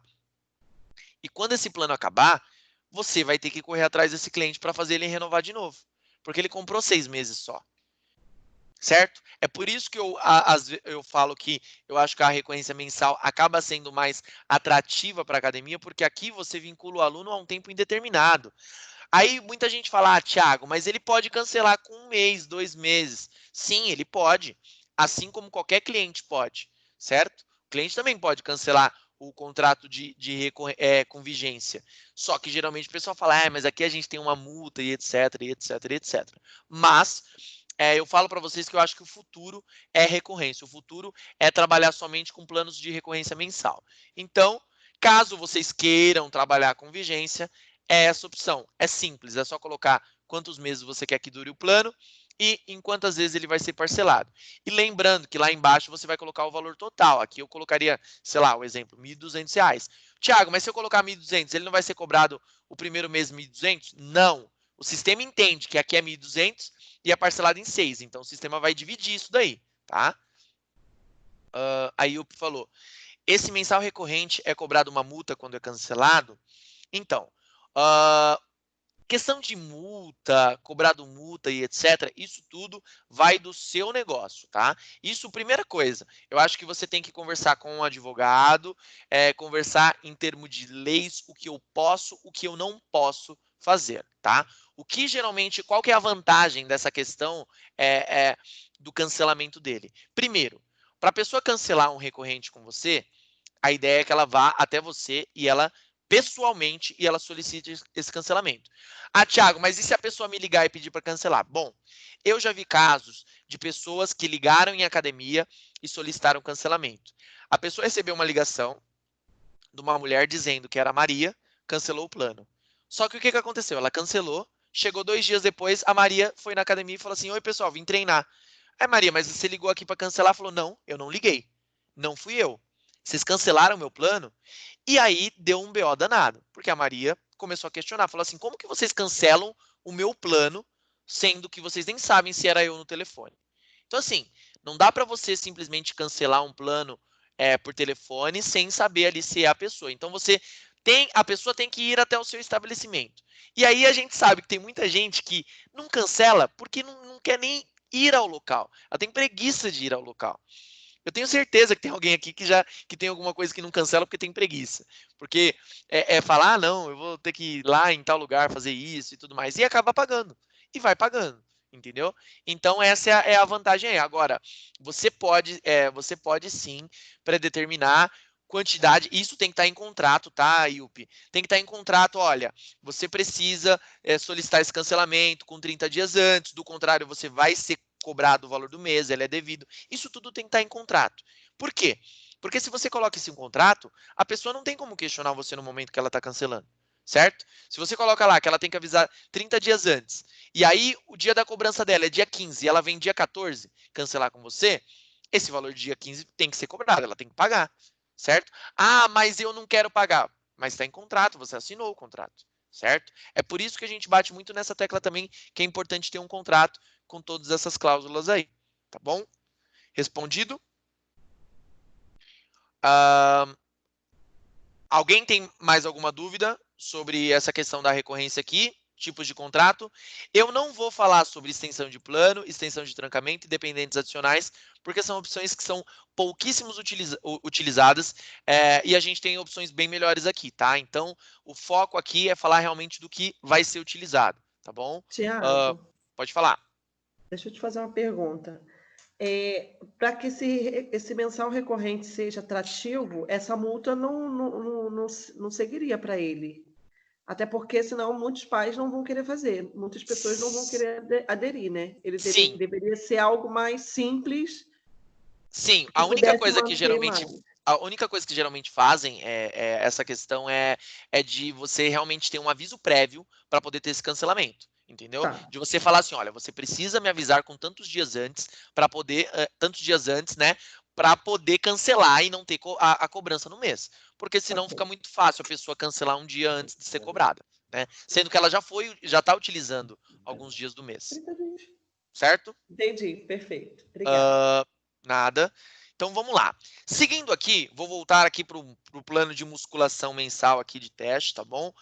E quando esse plano acabar, você vai ter que correr atrás desse cliente para fazer ele renovar de novo. Porque ele comprou 6 meses só. Certo? É por isso que eu falo que eu acho que a recorrência mensal acaba sendo mais atrativa para a academia, porque aqui você vincula o aluno a um tempo indeterminado. Aí muita gente fala, Thiago, mas ele pode cancelar com 1 mês, 2 meses. Sim, ele pode. Assim como qualquer cliente pode, certo? O cliente também pode cancelar o contrato com vigência. Só que geralmente o pessoal fala, mas aqui a gente tem uma multa e etc, e etc, e etc. Mas eu falo para vocês que eu acho que o futuro é recorrência. O futuro é trabalhar somente com planos de recorrência mensal. Então, caso vocês queiram trabalhar com vigência, é essa opção. É simples, é só colocar quantos meses você quer que dure o plano e em quantas vezes ele vai ser parcelado. E lembrando que lá embaixo você vai colocar o valor total. Aqui eu colocaria, sei lá, o exemplo, R$ 1.200. Thiago, mas se eu colocar 1.200, ele não vai ser cobrado o primeiro mês 1.200? Não. O sistema entende que aqui é 1.200 e é parcelado em 6. Então, o sistema vai dividir isso daí, tá? Aí o falou, esse mensal recorrente é cobrado uma multa quando é cancelado? Então, questão de multa, cobrado multa e etc., isso tudo vai do seu negócio, tá? Isso, primeira coisa, eu acho que você tem que conversar com um advogado, conversar em termos de leis, o que eu posso, o que eu não posso fazer, tá? O que geralmente, qual que é a vantagem dessa questão do cancelamento dele? Primeiro, para a pessoa cancelar um recorrente com você, a ideia é que ela vá até você e ela pessoalmente e ela solicite esse cancelamento. Thiago, mas e se a pessoa me ligar e pedir para cancelar? Bom, eu já vi casos de pessoas que ligaram em academia e solicitaram cancelamento. A pessoa recebeu uma ligação de uma mulher dizendo que era a Maria, cancelou o plano. Só que o que aconteceu? Ela cancelou, chegou 2 dias depois, a Maria foi na academia e falou assim, oi pessoal, vim treinar. Aí Maria, mas você ligou aqui para cancelar? Falou, não, eu não liguei, não fui eu. Vocês cancelaram meu plano? E aí deu um BO danado, porque a Maria começou a questionar, falou assim, como que vocês cancelam o meu plano, sendo que vocês nem sabem se era eu no telefone? Então assim, não dá para você simplesmente cancelar um plano por telefone sem saber ali se é a pessoa. Então a pessoa tem que ir até o seu estabelecimento. E aí a gente sabe que tem muita gente que não cancela porque não quer nem ir ao local. Ela tem preguiça de ir ao local. Eu tenho certeza que tem alguém aqui que tem alguma coisa que não cancela porque tem preguiça. Porque falar, não, eu vou ter que ir lá em tal lugar fazer isso e tudo mais. E acaba pagando. E vai pagando. Entendeu? Então, essa é a vantagem aí. Agora, você pode sim predeterminar quantidade. Isso tem que estar em contrato, tá, Yupi? Tem que estar em contrato, olha, você precisa solicitar esse cancelamento com 30 dias antes, do contrário, você vai ser cobrado o valor do mês, ele é devido. Isso tudo tem que estar em contrato. Por quê? Porque se você coloca isso em contrato, a pessoa não tem como questionar você no momento que ela está cancelando, certo? Se você coloca lá que ela tem que avisar 30 dias antes, e aí o dia da cobrança dela é dia 15 e ela vem dia 14 cancelar com você, esse valor de dia 15 tem que ser cobrado, ela tem que pagar, certo? Mas eu não quero pagar. Mas está em contrato, você assinou o contrato, certo? É por isso que a gente bate muito nessa tecla também, que é importante ter um contrato com todas essas cláusulas aí, tá bom? Respondido? Alguém tem mais alguma dúvida sobre essa questão da recorrência aqui? Tipos de contrato? Eu não vou falar sobre extensão de plano, extensão de trancamento e dependentes adicionais, porque são opções que são pouquíssimos utilizadas e a gente tem opções bem melhores aqui, tá? Então, o foco aqui é falar realmente do que vai ser utilizado, tá bom? Tiago, Pode falar. deixa eu te fazer uma pergunta. Para que esse mensal recorrente seja atrativo, essa multa não seguiria para ele. Até porque, senão, muitos pais não vão querer fazer. Muitas pessoas não vão querer aderir, né? Ele Sim. deveria ser algo mais simples. Sim, Que a única pudesse coisa que manter geralmente mais. a única coisa que geralmente fazem essa questão é de você realmente ter um aviso prévio para poder ter esse cancelamento. entendeu? Tá. De você falar assim, olha, você precisa me avisar com tantos dias antes para poder, né, para poder cancelar e não ter a cobrança no mês, porque senão Ok. fica muito fácil a pessoa cancelar um dia antes de ser cobrada, né? Sendo que ela já está utilizando alguns dias do mês, 30 dias. certo? Entendi, perfeito. Obrigada. Nada. Então vamos lá. Seguindo aqui, vou voltar aqui para o plano de musculação mensal aqui de teste, tá bom?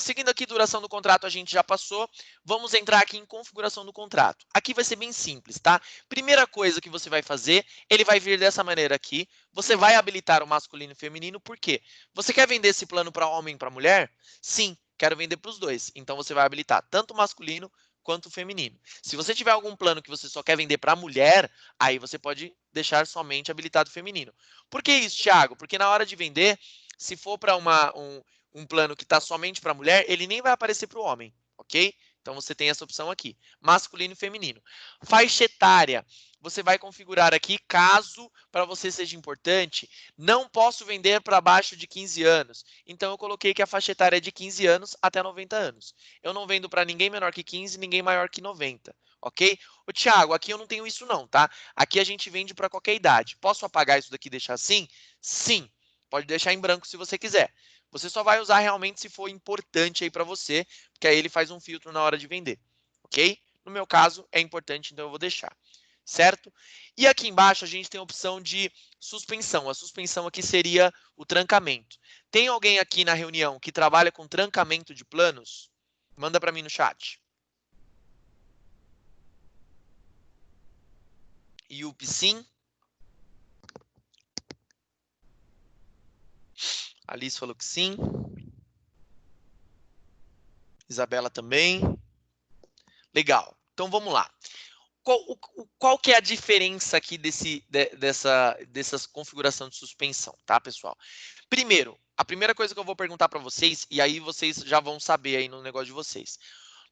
Seguindo aqui, duração do contrato a gente já passou. Vamos entrar aqui em configuração do contrato. Aqui vai ser bem simples, tá? Primeira coisa que você vai fazer, ele vai vir dessa maneira aqui. Você vai habilitar o masculino e feminino, por quê? Você quer vender esse plano para homem e para mulher? Sim, quero vender para os dois. Então você vai habilitar tanto o masculino quanto o feminino. Se você tiver algum plano que você só quer vender para mulher, aí você pode deixar somente habilitado feminino. Por que isso, Thiago? Porque na hora de vender, se for para um plano que está somente para mulher, ele nem vai aparecer para o homem, ok? Então você tem essa opção aqui, masculino e feminino. Faixa etária, você vai configurar aqui, caso para você seja importante, não posso vender para abaixo de 15 anos. Então eu coloquei que a faixa etária é de 15 anos até 90 anos. Eu não vendo para ninguém menor que 15, ninguém maior que 90, ok? Ô, Thiago, aqui eu não tenho isso não, tá? Aqui a gente vende para qualquer idade. Posso apagar isso daqui e deixar assim? Sim. Pode deixar em branco se você quiser. Você só vai usar realmente se for importante aí para você, porque aí ele faz um filtro na hora de vender, ok? No meu caso, é importante, então eu vou deixar, certo? E aqui embaixo a gente tem a opção de suspensão. A suspensão aqui seria o trancamento. Tem alguém aqui na reunião que trabalha com trancamento de planos? Manda para mim no chat. Yup, sim. Alice falou que sim. Isabela também. Legal. Então vamos lá. Qual que é a diferença aqui dessa configuração de suspensão, tá, pessoal? Primeiro, a primeira coisa que eu vou perguntar para vocês, e aí vocês já vão saber aí no negócio de vocês.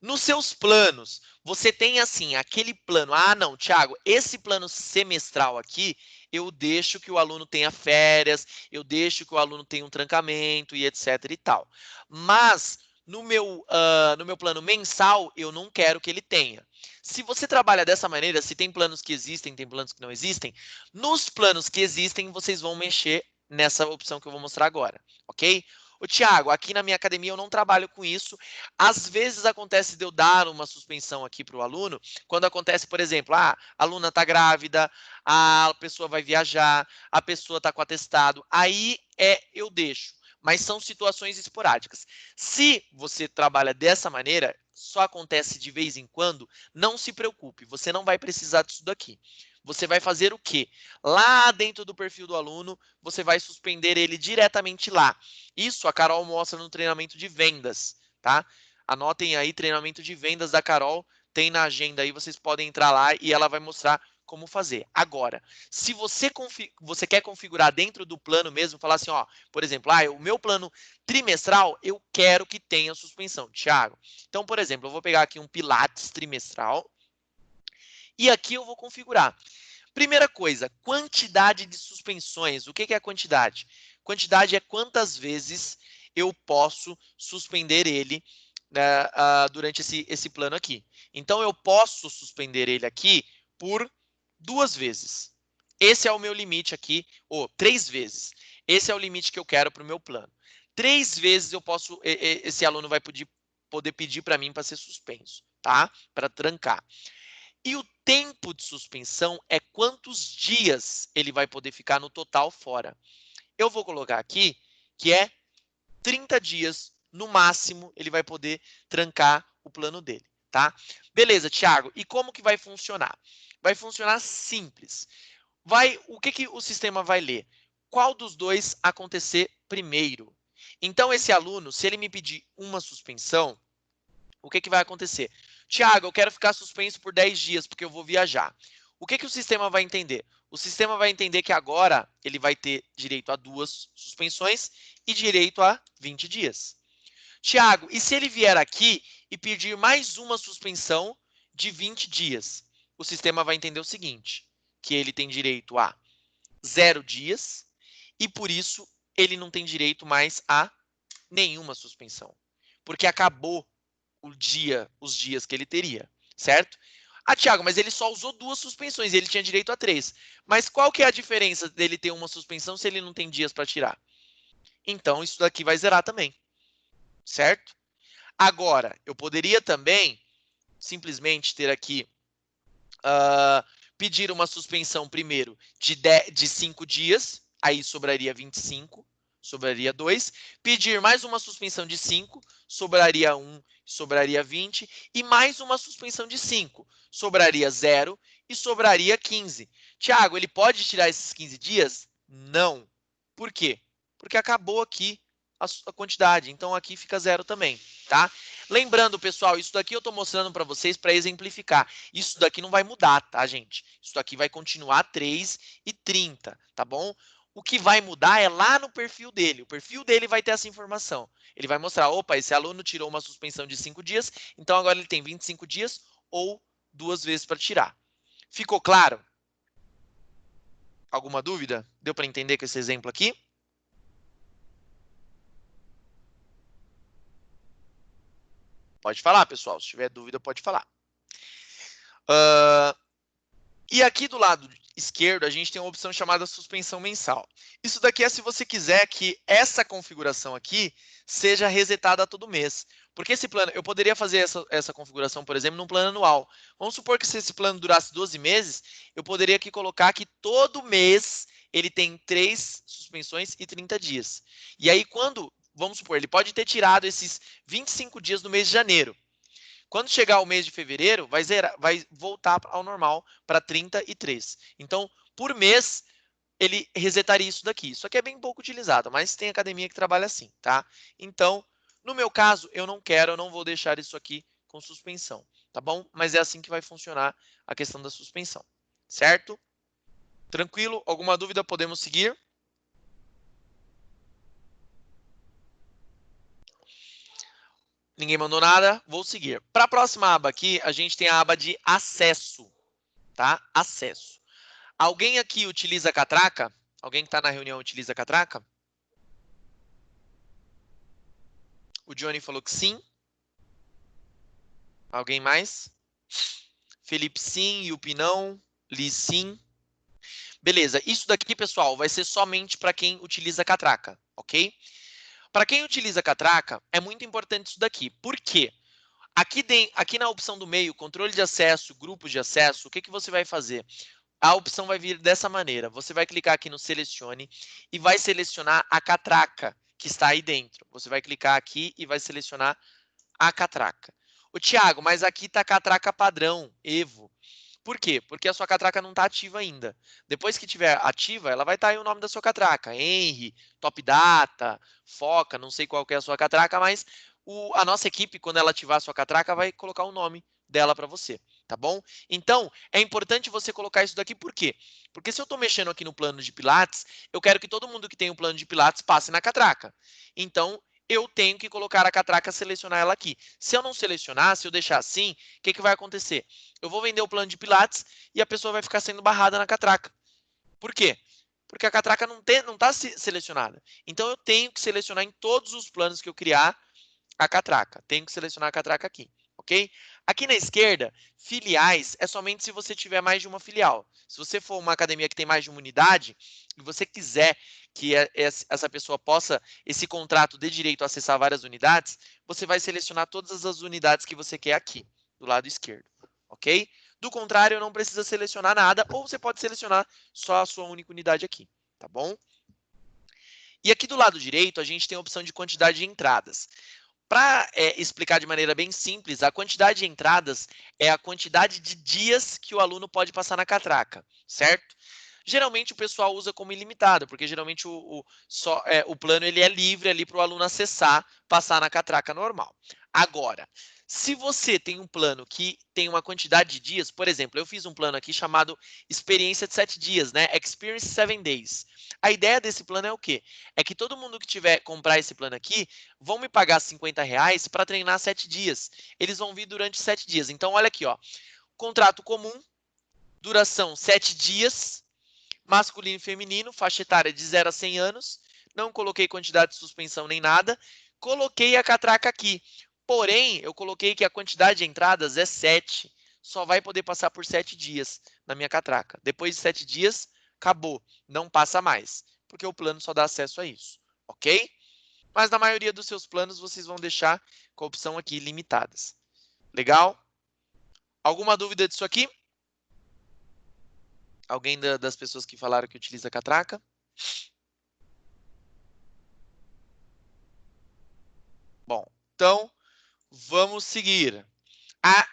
Nos seus planos, você tem assim, aquele plano, não, Thiago, esse plano semestral aqui, eu deixo que o aluno tenha férias, eu deixo que o aluno tenha um trancamento e etc e tal. Mas no meu plano mensal, eu não quero que ele tenha. Se você trabalha dessa maneira, se tem planos que existem, tem planos que não existem, nos planos que existem, vocês vão mexer nessa opção que eu vou mostrar agora, ok? Ô, Thiago, aqui na minha academia eu não trabalho com isso. Às vezes acontece de eu dar uma suspensão aqui para o aluno, quando acontece, por exemplo, a aluna está grávida, a pessoa vai viajar, a pessoa está com atestado, aí eu deixo. Mas são situações esporádicas. Se você trabalha dessa maneira, só acontece de vez em quando, não se preocupe, você não vai precisar disso daqui. Você vai fazer o quê? Lá dentro do perfil do aluno, você vai suspender ele diretamente lá. Isso a Carol mostra no treinamento de vendas, tá? Anotem aí, treinamento de vendas da Carol, tem na agenda aí, vocês podem entrar lá e ela vai mostrar como fazer. Agora, se você quer configurar dentro do plano mesmo, falar assim, ó, por exemplo, o meu plano trimestral, eu quero que tenha suspensão, Thiago. Então, por exemplo, eu vou pegar aqui um Pilates trimestral e aqui eu vou configurar. Primeira coisa, quantidade de suspensões. O que é a quantidade? Quantidade é quantas vezes eu posso suspender ele, né, durante esse plano aqui. Então, eu posso suspender ele aqui por 2 vezes. Esse é o meu limite aqui, ou 3 vezes. Esse é o limite que eu quero para o meu plano. 3 vezes eu posso, esse aluno vai poder pedir para mim para ser suspenso, tá? Para trancar. E o tempo de suspensão é quantos dias ele vai poder ficar no total fora. Eu vou colocar aqui que é 30 dias, no máximo, ele vai poder trancar o plano dele, tá? Beleza, Thiago, e como que vai funcionar? Vai funcionar simples. O que o sistema vai ler? Qual dos dois acontecer primeiro? Então, esse aluno, se ele me pedir uma suspensão, o que vai acontecer? Thiago, eu quero ficar suspenso por 10 dias, porque eu vou viajar. O que o sistema vai entender? O sistema vai entender que agora ele vai ter direito a 2 suspensões e direito a 20 dias. Thiago, e se ele vier aqui e pedir mais uma suspensão de 20 dias? O sistema vai entender o seguinte, que ele tem direito a 0 dias e, por isso, ele não tem direito mais a nenhuma suspensão. Porque acabou os dias que ele teria, certo? Ah, Thiago, mas ele só usou 2 suspensões, ele tinha direito a 3. Mas qual que é a diferença dele ter uma suspensão se ele não tem dias para tirar? Então, isso daqui vai zerar também, certo? Agora, eu poderia também simplesmente ter aqui, pedir uma suspensão primeiro de 5 dias, aí sobraria 25, sobraria 2. Pedir mais uma suspensão de 5, sobraria 1, sobraria 20. E mais uma suspensão de 5, sobraria 0 e sobraria 15. Tiago, ele pode tirar esses 15 dias? Não. Por quê? Porque acabou aqui a quantidade, então aqui fica 0 também, tá? Lembrando, pessoal, isso daqui eu estou mostrando para vocês para exemplificar. Isso daqui não vai mudar, tá, gente? Isso daqui vai continuar 3,30, tá bom? O que vai mudar é lá no perfil dele. O perfil dele vai ter essa informação. Ele vai mostrar, opa, esse aluno tirou uma suspensão de 5 dias, então agora ele tem 25 dias ou 2 vezes para tirar. Ficou claro? Alguma dúvida? Deu para entender com esse exemplo aqui? Pode falar, pessoal. Se tiver dúvida, pode falar. E aqui do lado esquerdo, a gente tem uma opção chamada suspensão mensal. Isso daqui é se você quiser que essa configuração aqui seja resetada todo mês. Porque esse plano, eu poderia fazer essa configuração, por exemplo, num plano anual. Vamos supor que se esse plano durasse 12 meses, eu poderia aqui colocar que todo mês ele tem 3 suspensões e 30 dias. E aí, vamos supor, ele pode ter tirado esses 25 dias do mês de janeiro. Quando chegar o mês de fevereiro, vai voltar ao normal para 33. Então, por mês, ele resetaria isso daqui. Isso aqui é bem pouco utilizado, mas tem academia que trabalha assim, tá? Então, no meu caso, eu não vou deixar isso aqui com suspensão, tá bom? Mas é assim que vai funcionar a questão da suspensão, certo? Tranquilo? Alguma dúvida? Podemos seguir? Ninguém mandou nada? Vou seguir. Para a próxima aba aqui, a gente tem a aba de acesso, tá? Acesso. Alguém aqui utiliza catraca? Alguém que está na reunião utiliza catraca? O Johnny falou que sim. Alguém mais? Felipe sim, Yupi não, Liz sim. Beleza, isso daqui, pessoal, vai ser somente para quem utiliza catraca, ok? Para quem utiliza catraca, é muito importante isso daqui. Por quê? Aqui na opção do meio, controle de acesso, grupos de acesso, o que você vai fazer? A opção vai vir dessa maneira. Você vai clicar aqui no selecione e vai selecionar a catraca que está aí dentro. Você vai clicar aqui e vai selecionar a catraca. Ô, Thiago, mas aqui está a catraca padrão, Evo. Por quê? Porque a sua catraca não está ativa ainda. Depois que estiver ativa, ela vai estar aí o nome da sua catraca. Henry, Top Data, Foca, não sei qual que é a sua catraca, mas a nossa equipe, quando ela ativar a sua catraca, vai colocar o nome dela para você, tá bom? Então, é importante você colocar isso daqui, por quê? Porque se eu estou mexendo aqui no plano de Pilates, eu quero que todo mundo que tem um plano de Pilates passe na catraca. Então, eu tenho que colocar a catraca, selecionar ela aqui. Se eu não selecionar, se eu deixar assim, o que vai acontecer? Eu vou vender o plano de Pilates e a pessoa vai ficar sendo barrada na catraca. Por quê? Porque a catraca não está selecionada. Então, eu tenho que selecionar em todos os planos que eu criar a catraca. Tenho que selecionar a catraca aqui, ok? Aqui na esquerda, filiais é somente se você tiver mais de uma filial. Se você for uma academia que tem mais de uma unidade e você quiser que essa pessoa possa, esse contrato dê direito a acessar várias unidades, você vai selecionar todas as unidades que você quer aqui, do lado esquerdo, ok? Do contrário, não precisa selecionar nada, ou você pode selecionar só a sua única unidade aqui, tá bom? E aqui do lado direito, a gente tem a opção de quantidade de entradas. Para explicar de maneira bem simples, a quantidade de entradas é a quantidade de dias que o aluno pode passar na catraca, certo? Geralmente o pessoal usa como ilimitado, porque geralmente o plano ele é livre ali para o aluno acessar, passar na catraca normal. Agora, se você tem um plano que tem uma quantidade de dias, por exemplo, eu fiz um plano aqui chamado Experiência de 7 dias, né? Experience 7 Days. A ideia desse plano é o quê? É que todo mundo que tiver comprar esse plano aqui, vão me pagar R$50 para treinar 7 dias. Eles vão vir durante 7 dias. Então, olha aqui, ó. Contrato comum, duração 7 dias, masculino e feminino, faixa etária de 0 a 100 anos. Não coloquei quantidade de suspensão nem nada. Coloquei a catraca aqui. Porém, eu coloquei que a quantidade de entradas é 7. Só vai poder passar por 7 dias na minha catraca. Depois de 7 dias, acabou. Não passa mais, porque o plano só dá acesso a isso, ok? Mas na maioria dos seus planos, vocês vão deixar com a opção aqui limitadas. Legal? Alguma dúvida disso aqui? Alguém das pessoas que falaram que utiliza a catraca? Bom, então vamos seguir.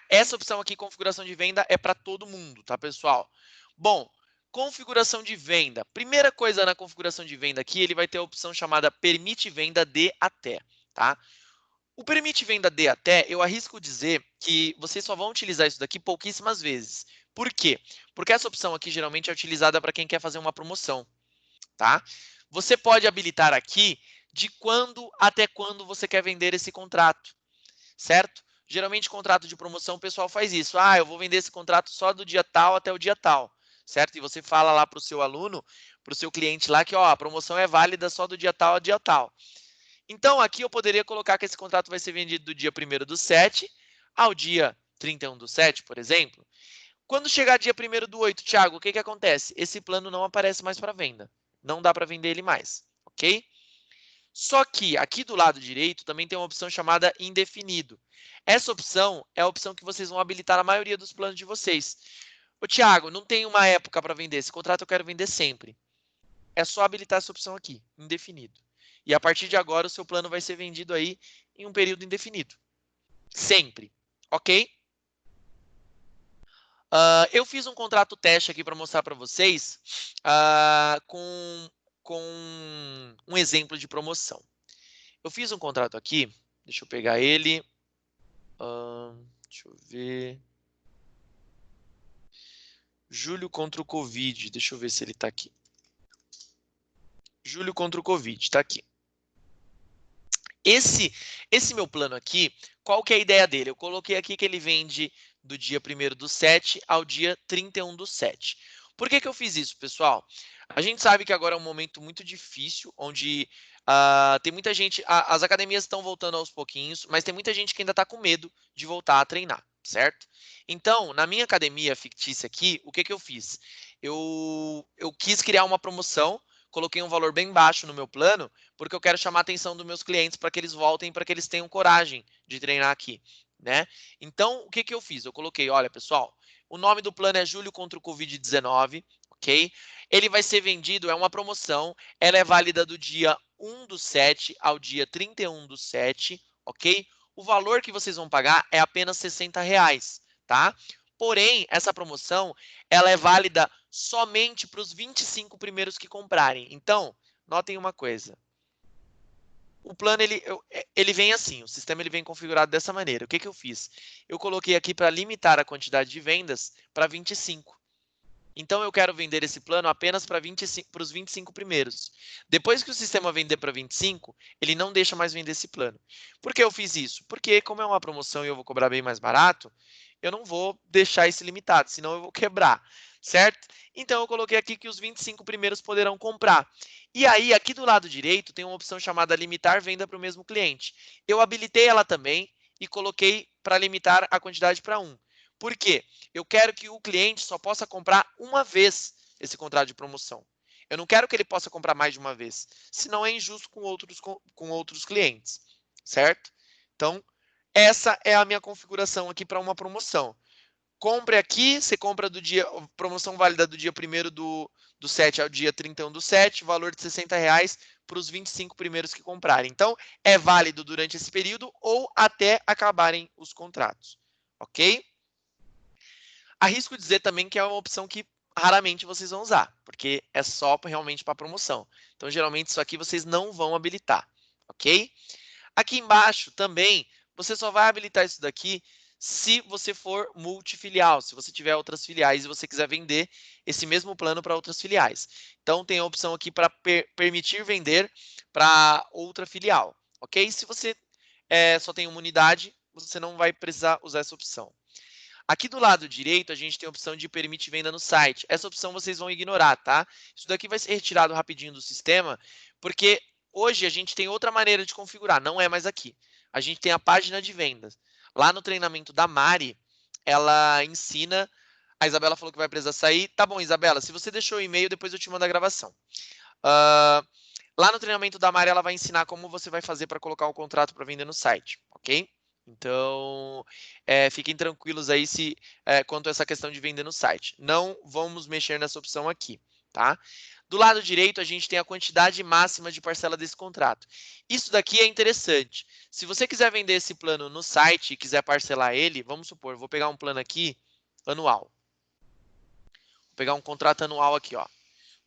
Essa opção aqui, configuração de venda, é para todo mundo, tá, pessoal? Bom, configuração de venda. Primeira coisa na configuração de venda aqui, ele vai ter a opção chamada permite venda de até, tá? O permite venda de até, eu arrisco dizer que vocês só vão utilizar isso daqui pouquíssimas vezes. Por quê? Porque essa opção aqui geralmente é utilizada para quem quer fazer uma promoção, tá? Você pode habilitar aqui de quando até quando você quer vender esse contrato, certo? Geralmente, contrato de promoção, o pessoal faz isso. Ah, eu vou vender esse contrato só do dia tal até o dia tal, certo? E você fala lá para o seu aluno, para o seu cliente lá, que ó, a promoção é válida só do dia tal ao dia tal. Então, aqui eu poderia colocar que esse contrato vai ser vendido do dia 1º/7 ao dia 31/7, por exemplo. Quando chegar dia 1º/8, Thiago, o que acontece? Esse plano não aparece mais para venda. Não dá para vender ele mais, ok? Só que aqui do lado direito também tem uma opção chamada indefinido. Essa opção é a opção que vocês vão habilitar na maioria dos planos de vocês. Ô, Thiago, não tem uma época para vender. Esse contrato eu quero vender sempre. É só habilitar essa opção aqui, indefinido. E a partir de agora, o seu plano vai ser vendido aí em um período indefinido. Sempre. Ok? Eu fiz um contrato teste aqui para mostrar para vocês com um exemplo de promoção. Eu fiz um contrato aqui, deixa eu pegar ele. Deixa eu ver. Julho contra o Covid, deixa eu ver se ele está aqui. Julho contra o Covid, está aqui. Esse meu plano aqui, qual que é a ideia dele? Eu coloquei aqui que ele vende do dia 1º/7 ao dia 31/7. Por que eu fiz isso, pessoal? A gente sabe que agora é um momento muito difícil, onde tem muita gente, as academias estão voltando aos pouquinhos, mas tem muita gente que ainda está com medo de voltar a treinar, certo? Então, na minha academia fictícia aqui, o que eu fiz? Eu quis criar uma promoção, coloquei um valor bem baixo no meu plano, porque eu quero chamar a atenção dos meus clientes para que eles voltem, para que eles tenham coragem de treinar aqui, né? Então, o que eu fiz? Eu coloquei, olha, pessoal, o nome do plano é Julho contra o Covid-19, ok? Ele vai ser vendido, é uma promoção, ela é válida do dia 1/7 ao dia 31/7, ok? O valor que vocês vão pagar é apenas R$60, tá? Porém, essa promoção, ela é válida somente para os 25 primeiros que comprarem. Então, notem uma coisa. O plano, ele vem assim, o sistema ele vem configurado dessa maneira. O que eu fiz? Eu coloquei aqui para limitar a quantidade de vendas para 25. Então, eu quero vender esse plano apenas para os 25 primeiros. Depois que o sistema vender para 25, ele não deixa mais vender esse plano. Por que eu fiz isso? Porque, como é uma promoção e eu vou cobrar bem mais barato, eu não vou deixar esse limitado, senão eu vou quebrar, certo? Então, eu coloquei aqui que os 25 primeiros poderão comprar. E aí, aqui do lado direito, tem uma opção chamada limitar venda para o mesmo cliente. Eu habilitei ela também e coloquei para limitar a quantidade para 1. Por quê? Eu quero que o cliente só possa comprar uma vez esse contrato de promoção. Eu não quero que ele possa comprar mais de uma vez, senão é injusto com outros clientes, certo? Então, essa é a minha configuração aqui para uma promoção. Compre aqui, você compra promoção válida do dia 1º/7 ao dia 31/7, valor de R$60 para os 25 primeiros que comprarem. Então, é válido durante esse período ou até acabarem os contratos, ok? Arrisco dizer também que é uma opção que raramente vocês vão usar, porque é só realmente para promoção. Então, geralmente, isso aqui vocês não vão habilitar, ok? Aqui embaixo também, você só vai habilitar isso daqui se você for multifilial, se você tiver outras filiais e você quiser vender esse mesmo plano para outras filiais. Então, tem a opção aqui para permitir vender para outra filial, ok? Se você só tem uma unidade, você não vai precisar usar essa opção. Aqui do lado direito, a gente tem a opção de permite venda no site. Essa opção vocês vão ignorar, tá? Isso daqui vai ser retirado rapidinho do sistema, porque hoje a gente tem outra maneira de configurar, não é mais aqui. a gente tem a página de vendas. Lá no treinamento da Mari, ela ensina... A Isabela falou que vai precisar sair. Tá bom, Isabela, se você deixou o e-mail, depois eu te mando a gravação. Lá no treinamento da Mari, ela vai ensinar como você vai fazer para colocar o contrato para vender no site, ok? Então, fiquem tranquilos aí quanto a essa questão de vender no site. Não vamos mexer nessa opção aqui, tá? Do lado direito, a gente tem a quantidade máxima de parcela desse contrato. Isso daqui é interessante. Se você quiser vender esse plano no site e quiser parcelar ele, vamos supor, vou pegar um plano aqui, anual. Vou pegar um contrato anual aqui, ó.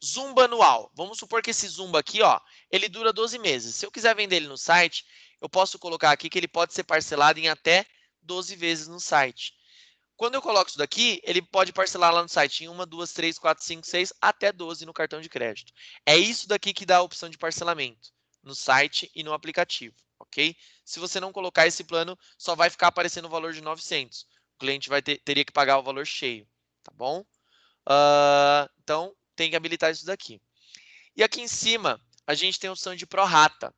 Zumba anual. Vamos supor que esse Zumba aqui, ó, ele dura 12 meses. Se eu quiser vender ele no site, eu posso colocar aqui que ele pode ser parcelado em até 12 vezes no site. Quando eu coloco isso daqui, ele pode parcelar lá no site em 1, 2, 3, 4, 5, 6, até 12 no cartão de crédito. É isso daqui que dá a opção de parcelamento no site e no aplicativo, ok? Se você não colocar esse plano, só vai ficar aparecendo o valor de 900. O cliente teria que pagar o valor cheio, tá bom? Então, tem que habilitar isso daqui. E aqui em cima, a gente tem a opção de prorata.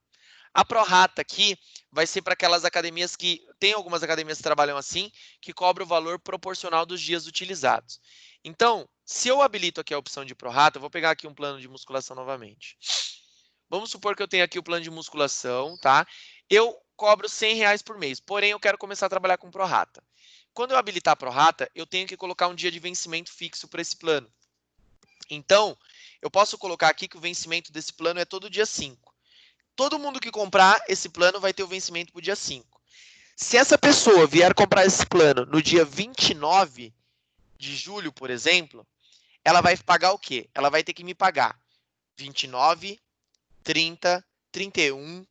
A prorata aqui vai ser para aquelas academias que... Tem algumas academias que trabalham assim, que cobram o valor proporcional dos dias utilizados. Então, se eu habilito aqui a opção de prorata, eu vou pegar aqui um plano de musculação novamente. Vamos supor que eu tenho aqui o plano de musculação, tá? Eu cobro R$100 por mês, porém eu quero começar a trabalhar com prorata. Quando eu habilitar a prorata, eu tenho que colocar um dia de vencimento fixo para esse plano. Então, eu posso colocar aqui que o vencimento desse plano é todo dia 5. Todo mundo que comprar esse plano vai ter o vencimento para o dia 5. Se essa pessoa vier comprar esse plano no dia 29 de julho, por exemplo, ela vai pagar o quê? Ela vai ter que me pagar 29, 30, 31,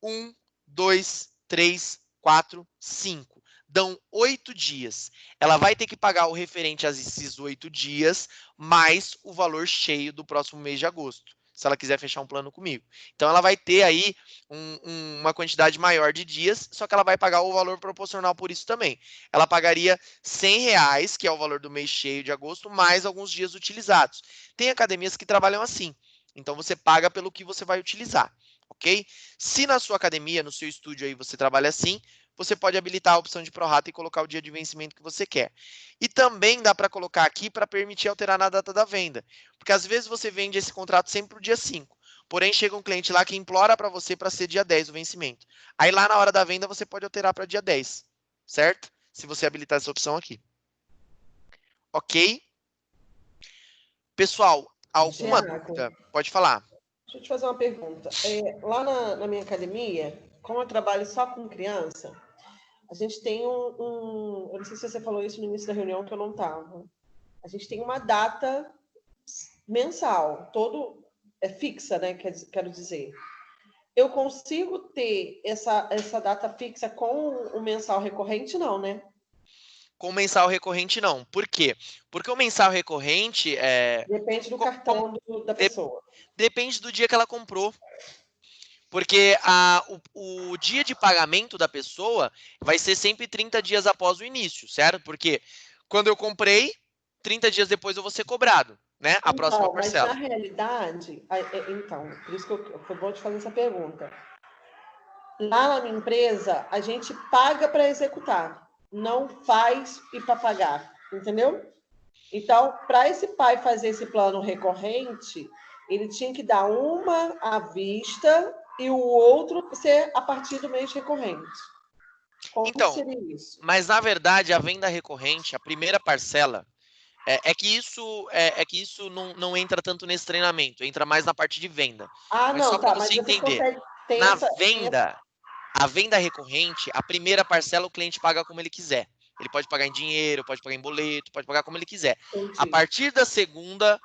1, 2, 3, 4, 5. Dão 8 dias. Ela vai ter que pagar o referente a esses 8 dias, mais o valor cheio do próximo mês de agosto, se ela quiser fechar um plano comigo. Então, ela vai ter aí uma quantidade maior de dias, só que ela vai pagar o valor proporcional por isso também. Ela pagaria R$100, que é o valor do mês cheio de agosto, mais alguns dias utilizados. Tem academias que trabalham assim. Então, você paga pelo que você vai utilizar, ok? Se na sua academia, no seu estúdio aí, você trabalha assim, você pode habilitar a opção de prorata e colocar o dia de vencimento que você quer. E também dá para colocar aqui para permitir alterar na data da venda. Porque às vezes você vende esse contrato sempre para o dia 5. Porém, chega um cliente lá que implora para você para ser dia 10 o vencimento. Aí lá na hora da venda você pode alterar para dia 10, certo? Se você habilitar essa opção aqui. Ok? Pessoal, alguma dúvida? Pode falar. Deixa eu te fazer uma pergunta. Lá na minha academia, como eu trabalho só com criança, a gente tem eu não sei se você falou isso no início da reunião, que eu não estava. A gente tem uma data mensal, fixa, né? Quero dizer. Eu consigo ter essa data fixa com o mensal recorrente, não, né? Com o mensal recorrente, não. Por quê? Porque o mensal recorrente... Depende do cartão da pessoa. Depende do dia que ela comprou. Porque o dia de pagamento da pessoa vai ser sempre 30 dias após o início, certo? Porque quando eu comprei, 30 dias depois eu vou ser cobrado, né? A próxima parcela. Mas na realidade, por isso que foi bom te fazer essa pergunta. Lá na minha empresa, a gente paga para executar, não faz e para pagar, entendeu? Então, para esse pai fazer esse plano recorrente, ele tinha que dar uma à vista e o outro ser a partir do mês recorrente. Como seria isso? Mas na verdade, a venda recorrente, a primeira parcela, é que isso não entra tanto nesse treinamento, entra mais na parte de venda. Mas só para você entender, a venda recorrente, a primeira parcela o cliente paga como ele quiser. Ele pode pagar em dinheiro, pode pagar em boleto, pode pagar como ele quiser. Entendi. A partir da segunda,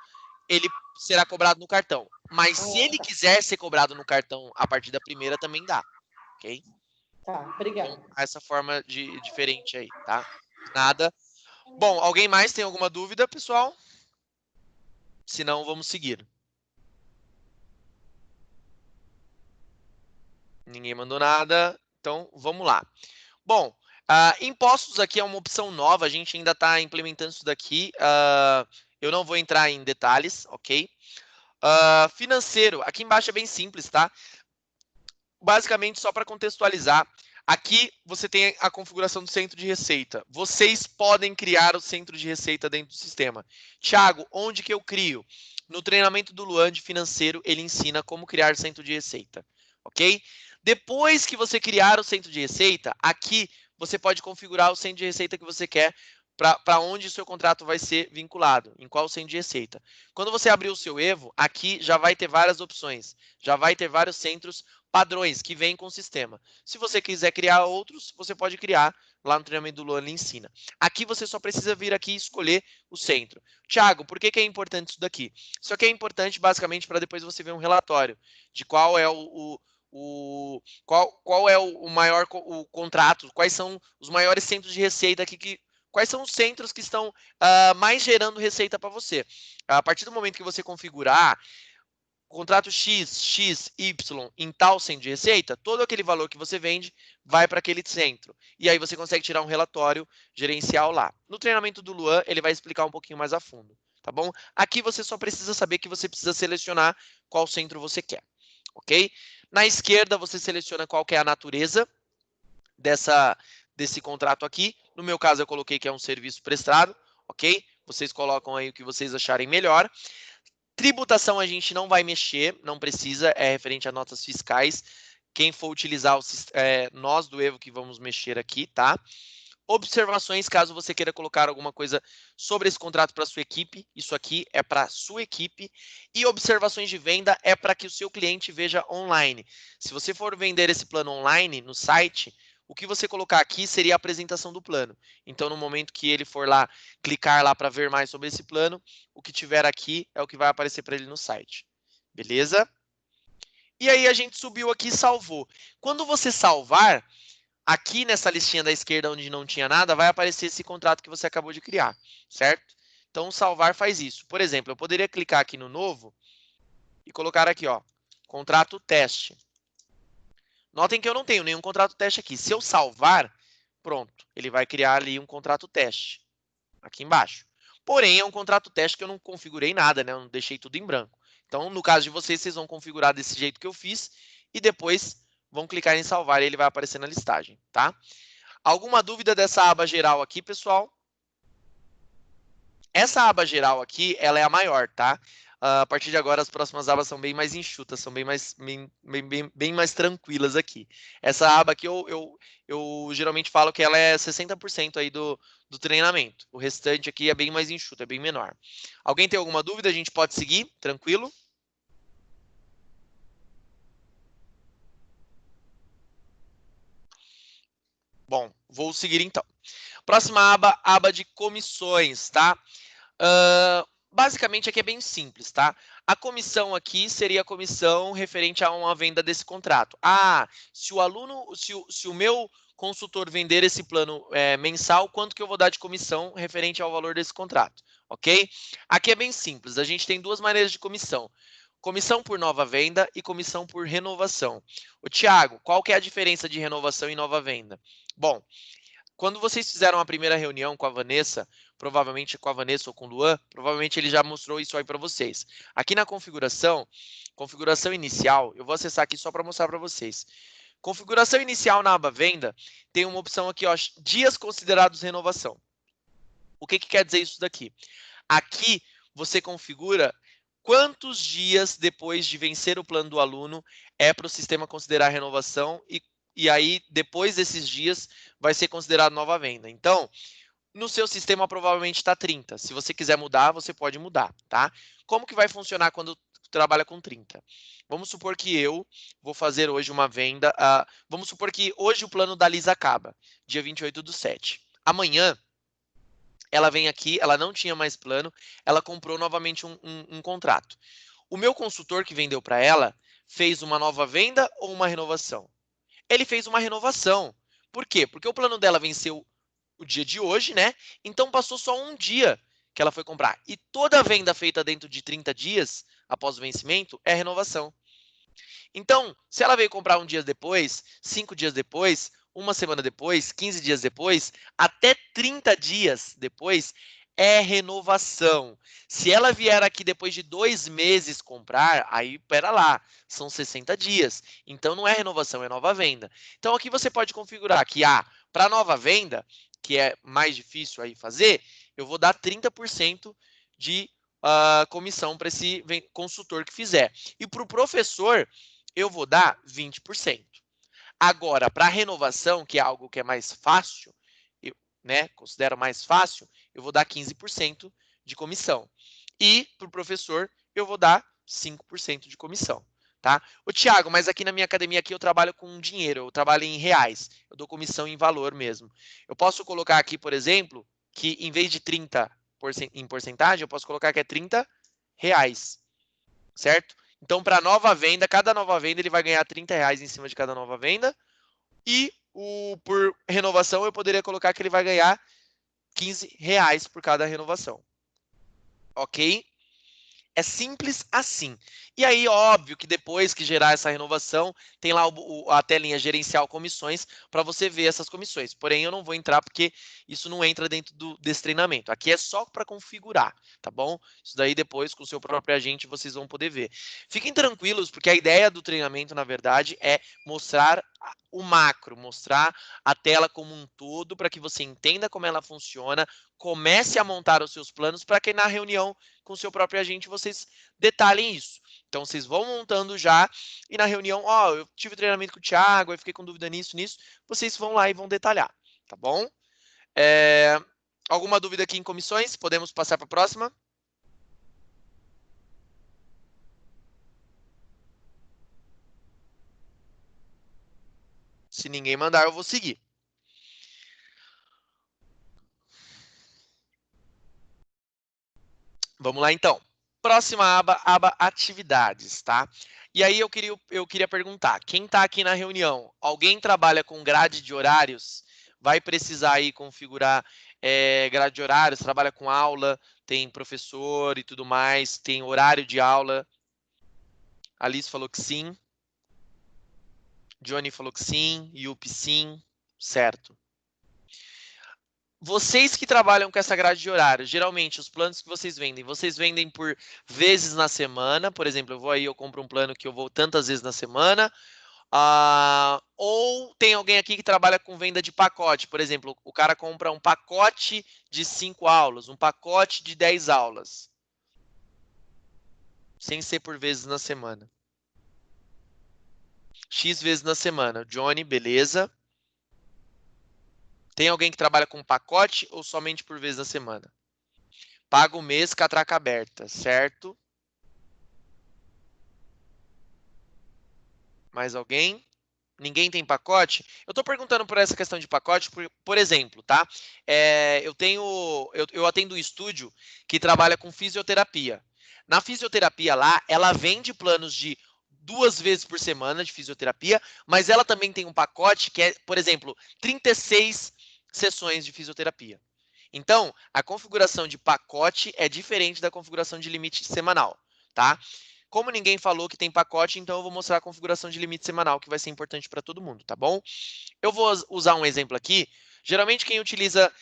ele será cobrado no cartão. Mas se ele quiser ser cobrado no cartão a partir da primeira, também dá. Ok? Tá, obrigada. Então, essa forma diferente aí, tá? Nada. Bom, alguém mais tem alguma dúvida, pessoal? Se não, vamos seguir. Ninguém mandou nada, então vamos lá. Bom, impostos aqui é uma opção nova, a gente ainda está implementando isso daqui. Eu não vou entrar em detalhes, ok? Financeiro, aqui embaixo é bem simples, tá? Basicamente, só para contextualizar, Aqui você tem a configuração do centro de receita. Vocês podem criar o centro de receita dentro do sistema. Thiago, onde que eu crio? No treinamento do Luan de financeiro, ele ensina como criar centro de receita, ok? Depois que você criar o centro de receita, aqui você pode configurar o centro de receita que você quer para onde o seu contrato vai ser vinculado, em qual centro de receita. Quando você abrir o seu Evo, aqui já vai ter várias opções, já vai ter vários centros padrões que vêm com o sistema. Se você quiser criar outros, você pode criar lá no treinamento do Luan, ele ensina. Aqui você só precisa vir aqui e escolher o centro. Thiago, por que é importante isso daqui? Isso aqui é importante basicamente para depois você ver um relatório de qual é qual é o maior contrato, quais são os maiores centros de receita aqui, quais são os centros que estão mais gerando receita para você. A partir do momento que você configurar contrato X, Y em tal centro de receita, todo aquele valor que você vende vai para aquele centro. E aí você consegue tirar um relatório gerencial lá. No treinamento do Luan, ele vai explicar um pouquinho mais a fundo, tá bom? Aqui você só precisa saber que você precisa selecionar qual centro você quer, ok? Na esquerda, você seleciona qual que é a natureza desse contrato aqui. No meu caso, eu coloquei que é um serviço prestado, ok? Vocês colocam aí o que vocês acharem melhor. Tributação a gente não vai mexer, não precisa, é referente a notas fiscais. Quem for utilizar, nós do Evo que vamos mexer aqui, tá? Observações, caso você queira colocar alguma coisa sobre esse contrato para sua equipe, isso aqui é para sua equipe. E observações de venda é para que o seu cliente veja online. Se você for vender esse plano online no site, o que você colocar aqui seria a apresentação do plano. Então, no momento que ele for lá, clicar lá para ver mais sobre esse plano, o que tiver aqui é o que vai aparecer para ele no site. Beleza? E aí a gente subiu aqui e salvou. Quando você salvar, aqui nessa listinha da esquerda onde não tinha nada, vai aparecer esse contrato que você acabou de criar, certo? Então, salvar faz isso. Por exemplo, eu poderia clicar aqui no novo e colocar aqui, ó, contrato teste. Notem que eu não tenho nenhum contrato teste aqui. Se eu salvar, pronto, ele vai criar ali um contrato teste aqui embaixo. Porém, é um contrato teste que eu não configurei nada, né? Eu não deixei tudo em branco. Então, no caso de vocês, vocês vão configurar desse jeito que eu fiz e depois vão clicar em salvar e ele vai aparecer na listagem, tá? Alguma dúvida dessa aba geral aqui, pessoal? Essa aba geral aqui, ela é a maior, tá? A partir de agora, as próximas abas são bem mais enxutas, são bem mais tranquilas aqui. Essa aba aqui, eu geralmente falo que ela é 60% aí do treinamento. O restante aqui é bem mais enxuto, é bem menor. Alguém tem alguma dúvida? A gente pode seguir, tranquilo? Bom, vou seguir então. Próxima aba, aba de comissões, tá? Basicamente aqui é bem simples, tá? A comissão aqui seria a comissão referente a uma venda desse contrato. Se o aluno, se o meu consultor vender esse plano mensal, quanto que eu vou dar de comissão referente ao valor desse contrato, ok? Aqui é bem simples, a gente tem duas maneiras de comissão. Comissão por nova venda e comissão por renovação. Thiago, qual que é a diferença de renovação e nova venda? Bom, quando vocês fizeram a primeira reunião com a Vanessa, provavelmente com a Vanessa ou com o Luan, provavelmente ele já mostrou isso aí para vocês. Aqui na configuração inicial, eu vou acessar aqui só para mostrar para vocês. Configuração inicial na aba venda, tem uma opção aqui, ó, dias considerados renovação. O que quer dizer isso daqui? Aqui você configura quantos dias depois de vencer o plano do aluno é para o sistema considerar a renovação e aí, depois desses dias, vai ser considerado nova venda. Então, no seu sistema provavelmente está 30. Se você quiser mudar, você pode mudar, tá? Como que vai funcionar quando trabalha com 30? Vamos supor que eu vou fazer hoje uma venda. Vamos supor que hoje o plano da Lisa acaba, dia 28/7. Amanhã, ela vem aqui, ela não tinha mais plano, ela comprou novamente um contrato. O meu consultor que vendeu para ela fez uma nova venda ou uma renovação? Ele fez uma renovação. Por quê? Porque o plano dela venceu o dia de hoje, né? Então passou só um dia que ela foi comprar. E toda venda feita dentro de 30 dias após o vencimento é renovação. Então, se ela veio comprar um dia depois, 5 dias depois, uma semana depois, 15 dias depois, até 30 dias depois, é renovação. Se ela vier aqui depois de 2 meses comprar, aí, pera lá, são 60 dias. Então, não é renovação, é nova venda. Então, aqui você pode configurar que, para nova venda, que é mais difícil aí fazer, eu vou dar 30% de comissão para esse consultor que fizer. E para o professor, eu vou dar 20%. Agora, para renovação, que é algo que é mais fácil, eu considero mais fácil, eu vou dar 15% de comissão. E para o professor, eu vou dar 5% de comissão. Tá? Ô, Thiago, mas aqui na minha academia aqui eu trabalho com dinheiro, eu trabalho em reais, eu dou comissão em valor mesmo. Eu posso colocar aqui, por exemplo, que em vez de 30 em porcentagem, eu posso colocar que é 30 reais, certo? Então, para nova venda, cada nova venda ele vai ganhar 30 reais em cima de cada nova venda. E por renovação, eu poderia colocar que ele vai ganhar 15 reais por cada renovação. Ok? É simples assim. E aí, óbvio que depois que gerar essa renovação, tem lá a telinha gerencial comissões para você ver essas comissões. Porém, eu não vou entrar porque isso não entra dentro desse treinamento. Aqui é só para configurar, tá bom? Isso daí depois, com o seu próprio agente, vocês vão poder ver. Fiquem tranquilos, porque a ideia do treinamento, na verdade, é mostrar o macro, mostrar a tela como um todo, para que você entenda como ela funciona, comece a montar os seus planos, para que na reunião com o seu próprio agente vocês detalhem isso. Então, vocês vão montando já, e na reunião, eu tive treinamento com o Thiago, eu fiquei com dúvida nisso, vocês vão lá e vão detalhar, tá bom? Alguma dúvida aqui em comissões? Podemos passar para a próxima? Se ninguém mandar, eu vou seguir. Vamos lá, então. Próxima aba atividades, tá? E aí eu queria perguntar, quem está aqui na reunião, alguém trabalha com grade de horários? Vai precisar aí configurar grade de horários, trabalha com aula, tem professor e tudo mais, tem horário de aula. A Liz falou que sim. Johnny falou que sim, Yupi sim, certo. Vocês que trabalham com essa grade de horário, geralmente os planos que vocês vendem por vezes na semana, por exemplo, eu compro um plano que eu vou tantas vezes na semana, ou tem alguém aqui que trabalha com venda de pacote, por exemplo, o cara compra um pacote de 5 aulas, um pacote de 10 aulas, sem ser por vezes na semana. X vezes na semana. Johnny, beleza. Tem alguém que trabalha com pacote ou somente por vez na semana? Paga o mês, catraca aberta, certo? Mais alguém? Ninguém tem pacote? Eu estou perguntando por essa questão de pacote, por exemplo, tá? Eu atendo um estúdio que trabalha com fisioterapia. Na fisioterapia lá, ela vende planos de 2 vezes por semana de fisioterapia, mas ela também tem um pacote que é, por exemplo, 36 sessões de fisioterapia. Então, a configuração de pacote é diferente da configuração de limite semanal, tá? Como ninguém falou que tem pacote, então eu vou mostrar a configuração de limite semanal, que vai ser importante para todo mundo, tá bom? Eu vou usar um exemplo aqui. Geralmente quem utiliza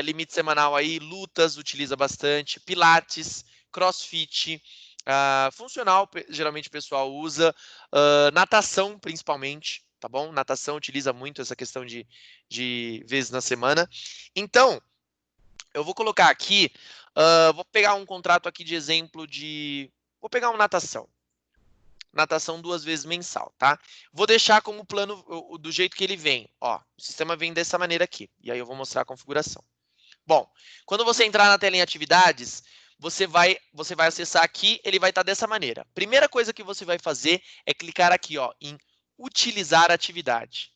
limite semanal aí, lutas utiliza bastante, pilates, crossfit, funcional, geralmente o pessoal usa, natação principalmente, tá bom? Natação utiliza muito essa questão de vezes na semana. Então, eu vou colocar aqui, vou pegar um contrato aqui de exemplo vou pegar uma natação. Natação 2 vezes mensal, tá? Vou deixar como plano do jeito que ele vem. Ó, o sistema vem dessa maneira aqui. E aí eu vou mostrar a configuração. Bom, quando você entrar na tela em atividades, você vai acessar aqui, ele vai estar dessa maneira. Primeira coisa que você vai fazer é clicar aqui, ó, em utilizar atividade.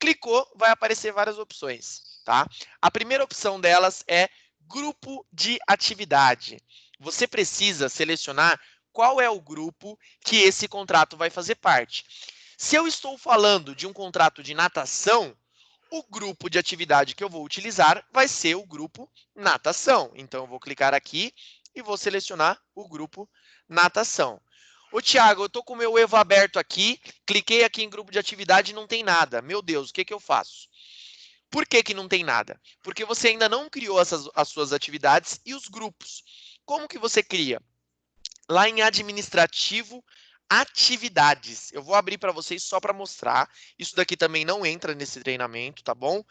Clicou, vai aparecer várias opções, tá? A primeira opção delas é grupo de atividade. Você precisa selecionar qual é o grupo que esse contrato vai fazer parte. Se eu estou falando de um contrato de natação, o grupo de atividade que eu vou utilizar vai ser o grupo natação. Então, eu vou clicar aqui e vou selecionar o grupo natação. Ô, Thiago, eu estou com o meu Evo aberto aqui, cliquei aqui em grupo de atividade e não tem nada. Meu Deus, o que eu faço? Por que que não tem nada? Porque você ainda não criou as suas atividades e os grupos. Como que você cria? Lá em administrativo, atividades. Eu vou abrir para vocês só para mostrar. Isso daqui também não entra nesse treinamento, tá bom?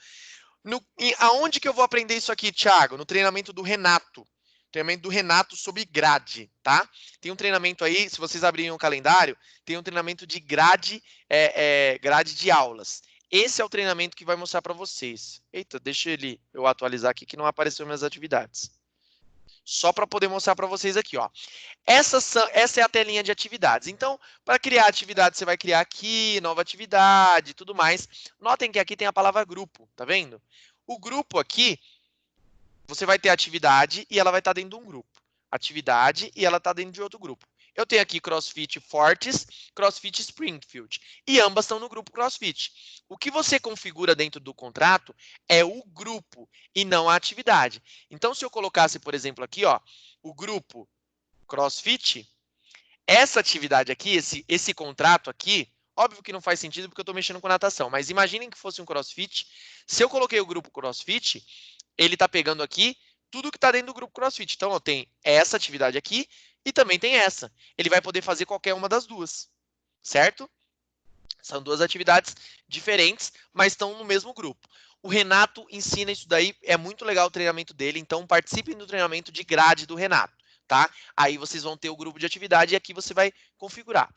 Aonde que eu vou aprender isso aqui, Thiago? No treinamento do Renato. Treinamento do Renato sobre grade, tá? Tem um treinamento aí, se vocês abrirem o calendário, tem um treinamento de grade, grade de aulas. Esse é o treinamento que vai mostrar para vocês. Eita, deixa eu atualizar aqui que não apareceu minhas atividades. Só para poder mostrar para vocês aqui, ó. Essa é a telinha de atividades. Então, para criar atividade, você vai criar aqui, nova atividade e tudo mais. Notem que aqui tem a palavra grupo, tá vendo? O grupo aqui, você vai ter atividade e ela vai estar dentro de um grupo. Atividade e ela está dentro de outro grupo. Eu tenho aqui CrossFit Fortes, CrossFit Springfield. E ambas estão no grupo CrossFit. O que você configura dentro do contrato é o grupo e não a atividade. Então, se eu colocasse, por exemplo, aqui, ó, o grupo CrossFit, essa atividade aqui, esse contrato aqui, óbvio que não faz sentido porque eu estou mexendo com natação, mas imaginem que fosse um CrossFit. Se eu coloquei o grupo CrossFit, ele está pegando aqui tudo que está dentro do grupo CrossFit. Então, eu tenho essa atividade aqui e também tem essa. Ele vai poder fazer qualquer uma das duas, certo? São duas atividades diferentes, mas estão no mesmo grupo. O Renato ensina isso daí, é muito legal o treinamento dele, então participem do treinamento de grade do Renato, tá? Aí vocês vão ter o grupo de atividade e aqui você vai configurar.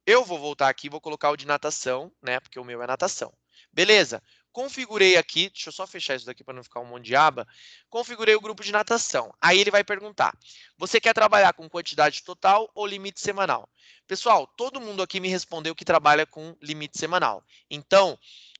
Eu vou voltar aqui, vou colocar o de natação, né? Porque o meu é natação. Beleza. Configurei aqui, deixa eu só fechar isso daqui para não ficar um monte de aba. Configurei o grupo de natação. Aí ele vai perguntar, você quer trabalhar com quantidade total ou limite semanal? Pessoal, todo mundo aqui me respondeu que trabalha com limite semanal. Então,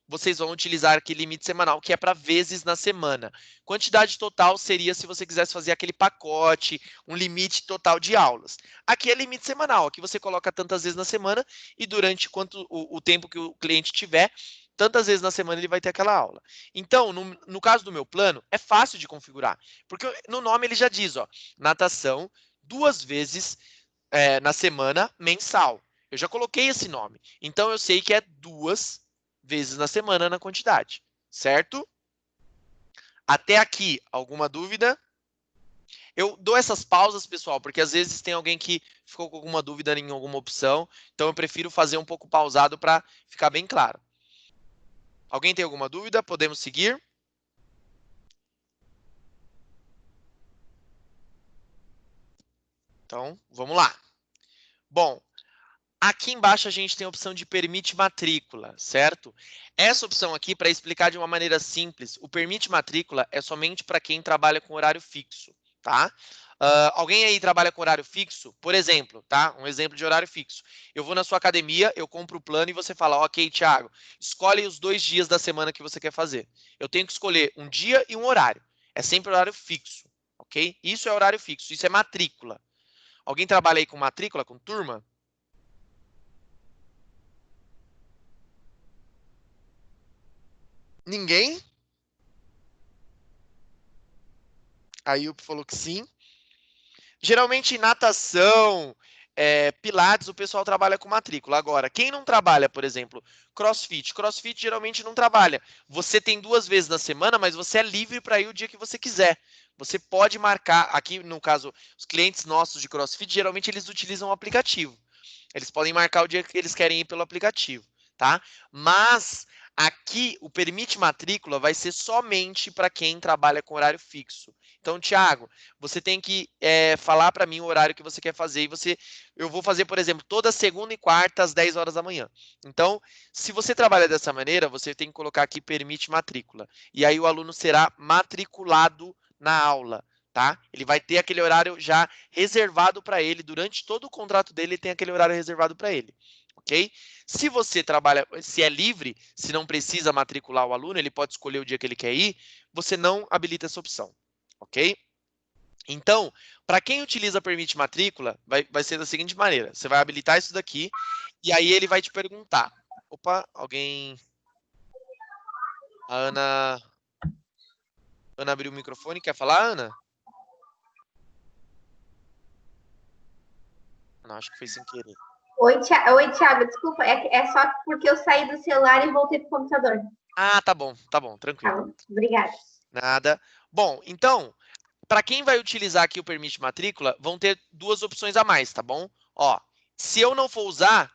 vocês vão utilizar aqui limite semanal, que é para vezes na semana. Quantidade total seria se você quisesse fazer aquele pacote, um limite total de aulas. Aqui é limite semanal, aqui você coloca tantas vezes na semana e durante o tempo que o cliente tiver, tantas vezes na semana ele vai ter aquela aula. Então, no caso do meu plano, é fácil de configurar, porque no nome ele já diz, ó, natação 2 vezes na semana mensal. Eu já coloquei esse nome, então eu sei que é 2 vezes na semana na quantidade, certo? Até aqui, alguma dúvida? Eu dou essas pausas, pessoal, porque às vezes tem alguém que ficou com alguma dúvida em alguma opção, então eu prefiro fazer um pouco pausado para ficar bem claro. Alguém tem alguma dúvida? Podemos seguir? Então, vamos lá. Bom, aqui embaixo a gente tem a opção de permite matrícula, certo? Essa opção aqui, para explicar de uma maneira simples, o permite matrícula é somente para quem trabalha com horário fixo, tá? Alguém aí trabalha com horário fixo? Por exemplo, tá? Um exemplo de horário fixo. Eu vou na sua academia, eu compro o plano e você fala, ok, Thiago, escolhe os 2 dias da semana que você quer fazer. Eu tenho que escolher um dia e um horário. É sempre horário fixo, ok? Isso é horário fixo, isso é matrícula. Alguém trabalha aí com matrícula, com turma? Ninguém? Aí o falou que sim. Geralmente em natação, pilates, o pessoal trabalha com matrícula. Agora, quem não trabalha, por exemplo, CrossFit. CrossFit geralmente não trabalha. Você tem 2 vezes na semana, mas você é livre para ir o dia que você quiser. Você pode marcar, aqui no caso, os clientes nossos de CrossFit, geralmente eles utilizam o aplicativo. Eles podem marcar o dia que eles querem ir pelo aplicativo, tá? Mas aqui o permite matrícula vai ser somente para quem trabalha com horário fixo. Então, Thiago, você tem que falar para mim o horário que você quer fazer e eu vou fazer, por exemplo, toda segunda e quarta às 10 horas da manhã. Então, se você trabalha dessa maneira, você tem que colocar aqui permite matrícula. E aí o aluno será matriculado na aula. Tá? Ele vai ter aquele horário já reservado para ele, durante todo o contrato dele, ele tem aquele horário reservado para ele, ok? Se você trabalha, se é livre, se não precisa matricular o aluno, ele pode escolher o dia que ele quer ir, você não habilita essa opção, ok? Então, para quem utiliza permite matrícula, vai ser da seguinte maneira, você vai habilitar isso daqui, e aí ele vai te perguntar, opa, alguém... A Ana abriu o microfone, quer falar, Ana? Não, acho que foi sem querer. Oi, Thiago, desculpa, é só porque eu saí do celular e voltei pro computador. Ah, tá bom, Tá tranquilo. bom? Obrigada. Nada. Bom, então, para quem vai utilizar aqui o permite matrícula, vão ter duas opções a mais, tá bom? Ó, se eu não for usar,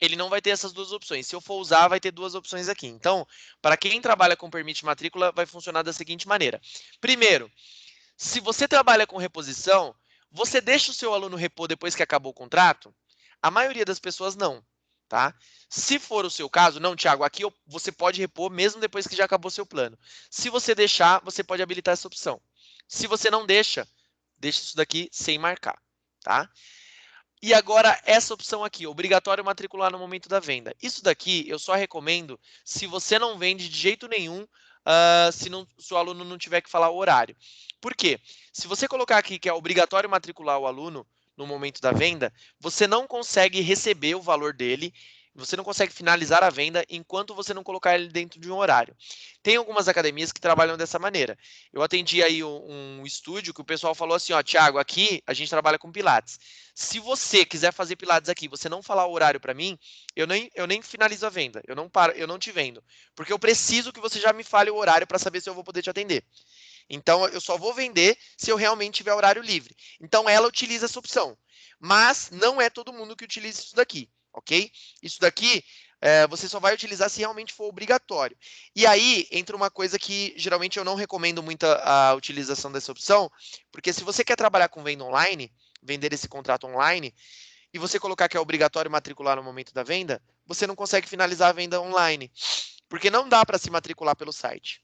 ele não vai ter essas duas opções. Se eu for usar, vai ter duas opções aqui. Então, para quem trabalha com permite matrícula, vai funcionar da seguinte maneira. Primeiro, se você trabalha com reposição, você deixa o seu aluno repor depois que acabou o contrato? A maioria das pessoas não, tá? Se for o seu caso, não, Thiago, aqui você pode repor mesmo depois que já acabou seu plano. Se você deixar, você pode habilitar essa opção. Se você não deixa, deixa isso daqui sem marcar, tá? E agora, essa opção aqui, obrigatório matricular no momento da venda. Isso daqui eu só recomendo se você não vende de jeito nenhum, se o aluno não tiver que falar o horário. Por quê? Se você colocar aqui que é obrigatório matricular o aluno no momento da venda, você não consegue receber o valor dele, você não consegue finalizar a venda enquanto você não colocar ele dentro de um horário. Tem algumas academias que trabalham dessa maneira. Eu atendi aí um estúdio que o pessoal falou assim, ó, Thiago, aqui a gente trabalha com Pilates. Se você quiser fazer Pilates aqui, você não falar o horário para mim, eu nem finalizo a venda, eu não te vendo, porque eu preciso que você já me fale o horário para saber se eu vou poder te atender. Então, eu só vou vender se eu realmente tiver horário livre. Então, ela utiliza essa opção, mas não é todo mundo que utiliza isso daqui, ok? Isso daqui você só vai utilizar se realmente for obrigatório. E aí entra uma coisa que geralmente eu não recomendo muito a utilização dessa opção, porque se você quer trabalhar com venda online, vender esse contrato online, e você colocar que é obrigatório matricular no momento da venda, você não consegue finalizar a venda online, porque não dá para se matricular pelo site.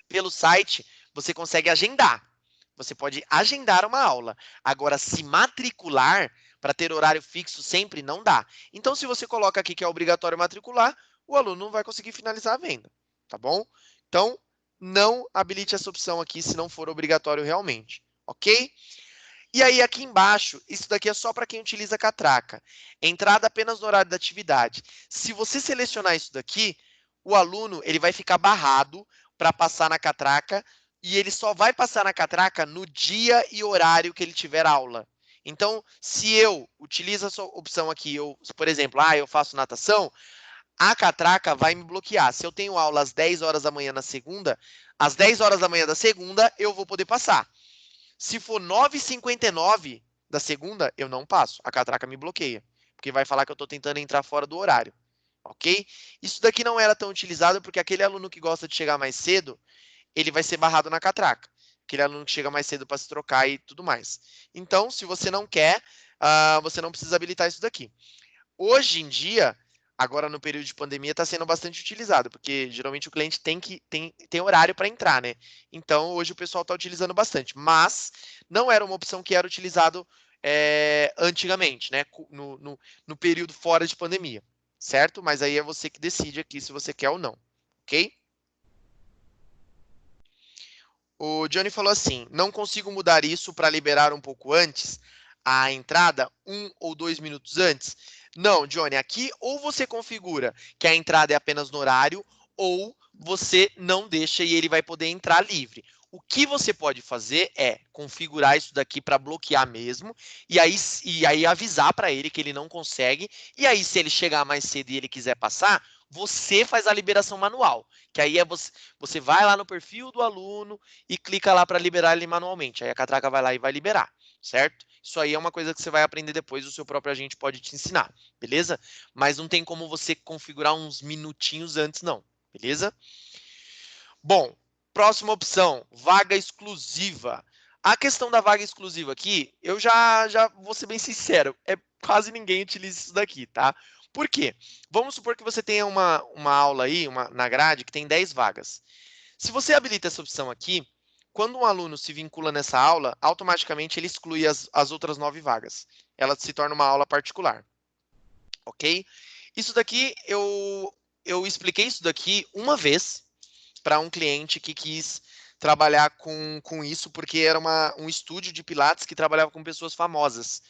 Pelo site, você consegue agendar. Você pode agendar uma aula. Agora, se matricular para ter horário fixo sempre, não dá. Então, se você coloca aqui que é obrigatório matricular, o aluno não vai conseguir finalizar a venda, tá bom? Então, não habilite essa opção aqui se não for obrigatório realmente, ok? E aí, aqui embaixo, isso daqui é só para quem utiliza catraca. Entrada apenas no horário da atividade. Se você selecionar isso daqui, o aluno ele vai ficar barrado para passar na catraca e ele só vai passar na catraca no dia e horário que ele tiver aula. Então, se eu utilizo essa opção aqui, por exemplo, eu faço natação, a catraca vai me bloquear. Se eu tenho aula às 10 horas da manhã na segunda, às 10 horas da manhã da segunda, eu vou poder passar. Se for 9h59 da segunda, eu não passo. A catraca me bloqueia, porque vai falar que eu estou tentando entrar fora do horário, ok? Isso daqui não era tão utilizado porque aquele aluno que gosta de chegar mais cedo, ele vai ser barrado na catraca. Aquele aluno que chega mais cedo para se trocar e tudo mais. Então, se você não quer, você não precisa habilitar isso daqui. Hoje em dia, agora no período de pandemia, está sendo bastante utilizado, porque geralmente o cliente tem horário para entrar, né? Então, hoje o pessoal está utilizando bastante, mas não era uma opção que era utilizado antigamente, né? No período fora de pandemia, certo? Mas aí é você que decide aqui se você quer ou não, ok? O Johnny falou assim, não consigo mudar isso para liberar um pouco antes a entrada, 1 ou 2 minutos antes? Não, Johnny, aqui ou você configura que a entrada é apenas no horário, ou você não deixa e ele vai poder entrar livre. O que você pode fazer é configurar isso daqui para bloquear mesmo, e aí avisar para ele que ele não consegue, e aí se ele chegar mais cedo e ele quiser passar, você faz a liberação manual, que aí você vai lá no perfil do aluno e clica lá para liberar ele manualmente. Aí a catraca vai lá e vai liberar, certo? Isso aí é uma coisa que você vai aprender depois, o seu próprio agente pode te ensinar, beleza? Mas não tem como você configurar uns minutinhos antes, não, beleza? Bom, próxima opção, vaga exclusiva. A questão da vaga exclusiva aqui, eu já vou ser bem sincero, quase ninguém utiliza isso daqui, tá? Por quê? Vamos supor que você tenha uma aula aí, na grade, que tem 10 vagas. Se você habilita essa opção aqui, quando um aluno se vincula nessa aula, automaticamente ele exclui as outras 9 vagas. Ela se torna uma aula particular, ok? Isso daqui, eu expliquei isso daqui uma vez para um cliente que quis trabalhar com isso, porque era um estúdio de Pilates que trabalhava com pessoas famosas.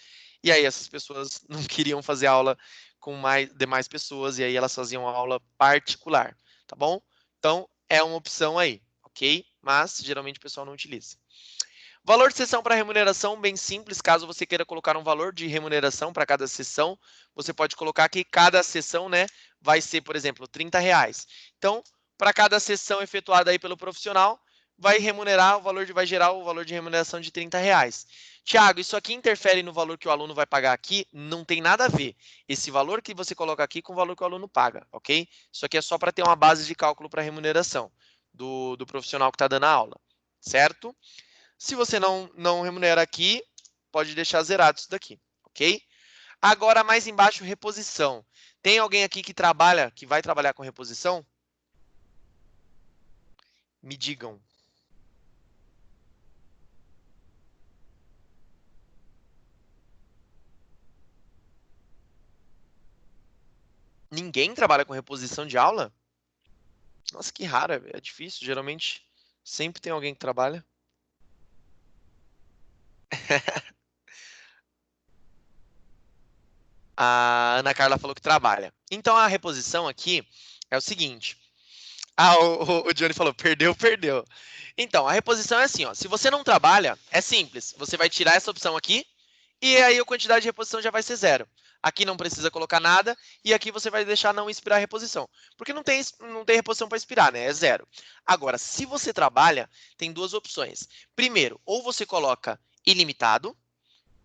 E aí essas pessoas não queriam fazer aula com demais pessoas, e aí elas faziam aula particular, tá bom? Então, é uma opção aí, ok? Mas, geralmente, o pessoal não utiliza. Valor de sessão para remuneração, bem simples. Caso você queira colocar um valor de remuneração para cada sessão, você pode colocar que cada sessão, né, vai ser, por exemplo, R$30. Então, para cada sessão efetuada aí pelo profissional, vai remunerar o valor vai gerar o valor de remuneração de R$30. Tiago, isso aqui interfere no valor que o aluno vai pagar aqui? Não tem nada a ver. Esse valor que você coloca aqui com o valor que o aluno paga, ok? Isso aqui é só para ter uma base de cálculo para remuneração do profissional que está dando a aula, certo? Se você não remunera aqui, pode deixar zerado isso daqui, ok? Agora, mais embaixo, reposição. Tem alguém aqui que vai trabalhar com reposição? Me digam. Ninguém trabalha com reposição de aula? Nossa, que raro, é difícil. Geralmente, sempre tem alguém que trabalha. A Ana Carla falou que trabalha. Então, a reposição aqui é o seguinte. O Johnny falou, perdeu. Então, a reposição é assim, ó. Se você não trabalha, é simples. Você vai tirar essa opção aqui e aí a quantidade de reposição já vai ser 0. Aqui não precisa colocar nada e aqui você vai deixar não expirar a reposição. Porque não tem reposição para expirar, né? É 0. Agora, se você trabalha, tem duas opções. Primeiro, ou você coloca ilimitado,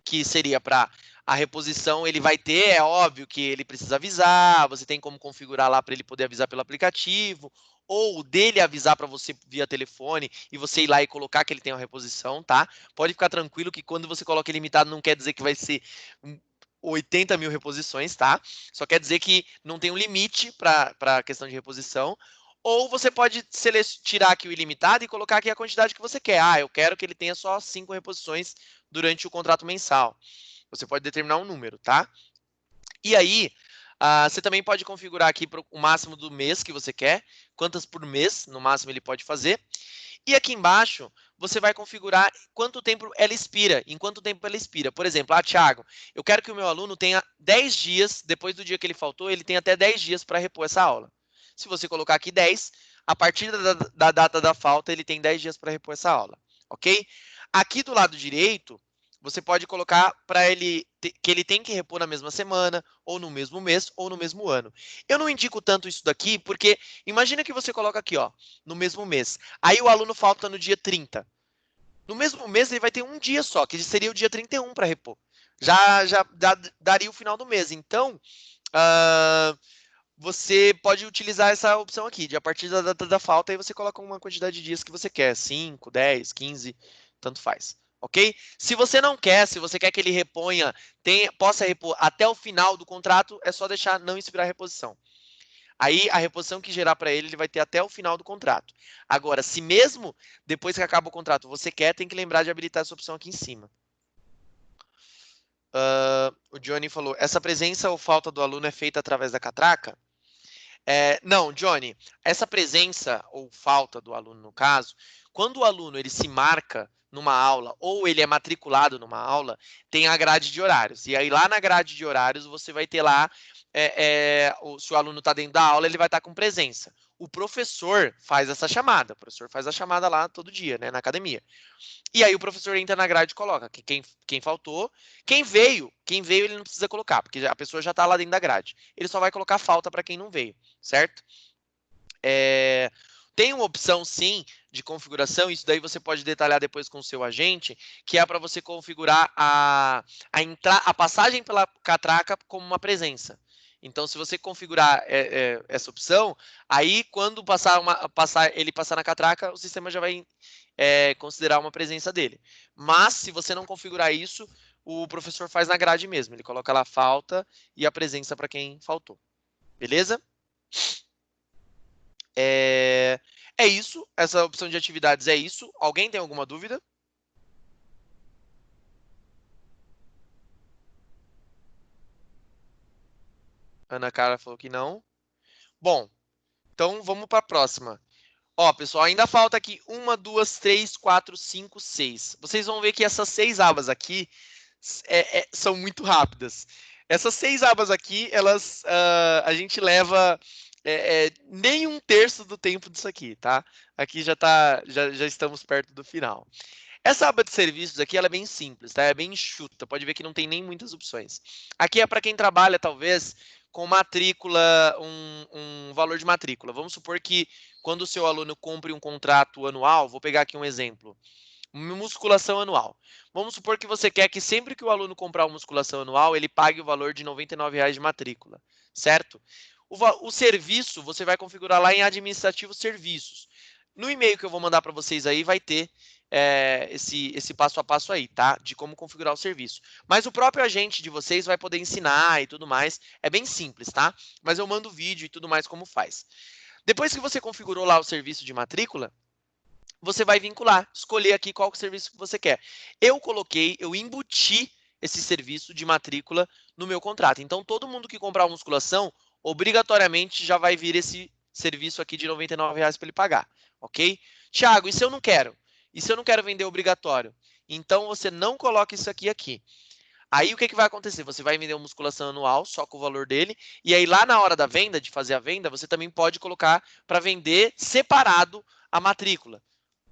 que seria para a reposição, ele vai ter, é óbvio que ele precisa avisar, você tem como configurar lá para ele poder avisar pelo aplicativo, ou dele avisar para você via telefone e você ir lá e colocar que ele tem uma reposição, tá? Pode ficar tranquilo que quando você coloca ilimitado não quer dizer que vai ser 80 mil reposições, tá? Só quer dizer que não tem um limite para a questão de reposição. Ou você pode tirar aqui o ilimitado e colocar aqui a quantidade que você quer. Ah, eu quero que ele tenha só 5 reposições durante o contrato mensal. Você pode determinar um número, tá? E aí, você também pode configurar aqui o máximo do mês que você quer, quantas por mês, no máximo ele pode fazer. E aqui embaixo, você vai configurar quanto tempo ela expira, em quanto tempo ela expira. Por exemplo, Thiago, eu quero que o meu aluno tenha 10 dias, depois do dia que ele faltou, ele tem até 10 dias para repor essa aula. Se você colocar aqui 10, a partir da data da falta, ele tem 10 dias para repor essa aula, ok? Aqui do lado direito, você pode colocar para ele que ele tem que repor na mesma semana, ou no mesmo mês, ou no mesmo ano. Eu não indico tanto isso daqui, porque imagina que você coloca aqui, ó, no mesmo mês. Aí o aluno falta no dia 30. No mesmo mês, ele vai ter um dia só, que seria o dia 31 para repor. Já daria o final do mês. Então, você pode utilizar essa opção aqui, de a partir da data da falta, aí você coloca uma quantidade de dias que você quer, 5, 10, 15, tanto faz, ok? Se você não quer, se você quer que ele reponha, possa repor até o final do contrato, é só deixar não expirar a reposição. Aí, a reposição que gerar para ele, ele vai ter até o final do contrato. Agora, se mesmo depois que acaba o contrato você quer, tem que lembrar de habilitar essa opção aqui em cima. O Johnny falou, essa presença ou falta do aluno é feita através da catraca? Não, Johnny, essa presença ou falta do aluno, no caso, quando o aluno ele se marca numa aula ou ele é matriculado numa aula, tem a grade de horários. E aí lá na grade de horários você vai ter lá, se o aluno está dentro da aula, ele vai estar com presença. O professor faz essa chamada, o professor faz a chamada lá todo dia, né, na academia. E aí o professor entra na grade e coloca que quem faltou, quem veio ele não precisa colocar, porque a pessoa já está lá dentro da grade. Ele só vai colocar falta para quem não veio, certo? Tem uma opção, sim, de configuração, isso daí você pode detalhar depois com o seu agente, que é para você configurar a passagem pela catraca como uma presença. Então, se você configurar essa opção, aí quando ele passar na catraca, o sistema já vai considerar uma presença dele. Mas, se você não configurar isso, o professor faz na grade mesmo. Ele coloca lá falta e a presença para quem faltou. Beleza? É isso. Essa opção de atividades é isso. Alguém tem alguma dúvida? Ana Cara falou que não. Bom, então vamos para a próxima. Ó, pessoal, ainda falta aqui 1, 2, 3, 4, 5, 6. Vocês vão ver que essas 6 abas aqui são muito rápidas. Essas 6 abas aqui, elas a gente leva nem 1/3 do tempo disso aqui, tá? Aqui já estamos perto do final. Essa aba de serviços aqui, ela é bem simples, tá? É bem enxuta, pode ver que não tem nem muitas opções. Aqui é para quem trabalha, talvez, com matrícula, um valor de matrícula. Vamos supor que quando o seu aluno compre um contrato anual, vou pegar aqui um exemplo, musculação anual. Vamos supor que você quer que sempre que o aluno comprar uma musculação anual, ele pague o valor de R$ 99,00 de matrícula, certo? O serviço, você vai configurar lá em administrativos serviços. No e-mail que eu vou mandar para vocês aí, vai ter esse passo a passo aí, tá? De como configurar o serviço. Mas o próprio agente de vocês vai poder ensinar e tudo mais. É bem simples, tá? Mas eu mando vídeo e tudo mais como faz. Depois que você configurou lá o serviço de matrícula, você vai vincular, escolher aqui qual que é o serviço que você quer. Eu embuti esse serviço de matrícula no meu contrato. Então, todo mundo que comprar uma musculação, obrigatoriamente já vai vir esse serviço aqui de R$ 99,00 para ele pagar, ok? Thiago, e se eu não quero? E se eu não quero vender obrigatório? Então, você não coloca isso aqui. Aí, o que vai acontecer? Você vai vender uma musculação anual, só com o valor dele, e aí lá na hora da venda, de fazer a venda, você também pode colocar para vender separado a matrícula,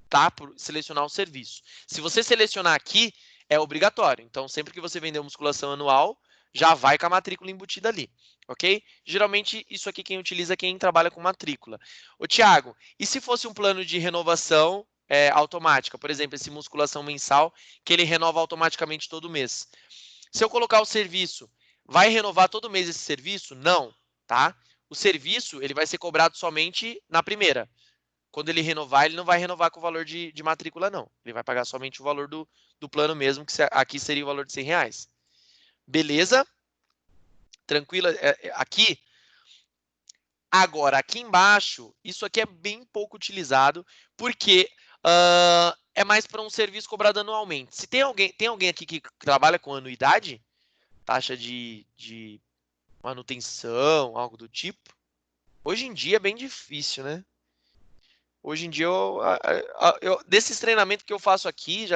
tá? Por selecionar o serviço. Se você selecionar aqui, é obrigatório. Então, sempre que você vender uma musculação anual, já vai com a matrícula embutida ali, ok? Geralmente, isso aqui quem utiliza é quem trabalha com matrícula. Ô, Thiago, e se fosse um plano de renovação automática? Por exemplo, esse musculação mensal, que ele renova automaticamente todo mês. Se eu colocar o serviço, vai renovar todo mês esse serviço? Não, tá? O serviço, ele vai ser cobrado somente na primeira. Quando ele renovar, ele não vai renovar com o valor de matrícula, não. Ele vai pagar somente o valor do plano mesmo, que aqui seria o valor de R$ 100. Beleza? Tranquilo? Aqui. Agora, aqui embaixo, isso aqui é bem pouco utilizado, porque é mais para um serviço cobrado anualmente. Se tem alguém aqui que trabalha com anuidade, taxa de manutenção, algo do tipo, hoje em dia é bem difícil, né? Hoje em dia, desses treinamentos que eu faço aqui,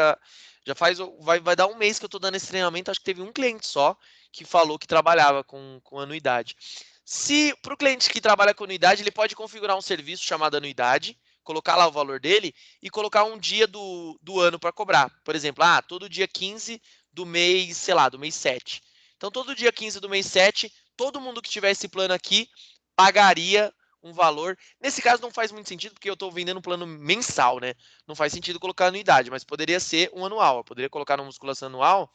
vai dar um mês que eu estou dando esse treinamento, acho que teve um cliente só que falou que trabalhava com anuidade. Se para o cliente que trabalha com anuidade, ele pode configurar um serviço chamado anuidade, colocar lá o valor dele e colocar um dia do ano para cobrar. Por exemplo, todo dia 15 do mês, sei lá, do mês 7. Então, todo dia 15 do mês 7, todo mundo que tiver esse plano aqui pagaria um valor. Nesse caso não faz muito sentido, porque eu estou vendendo um plano mensal, né? Não faz sentido colocar anuidade, mas poderia ser um anual. Eu poderia colocar na musculação anual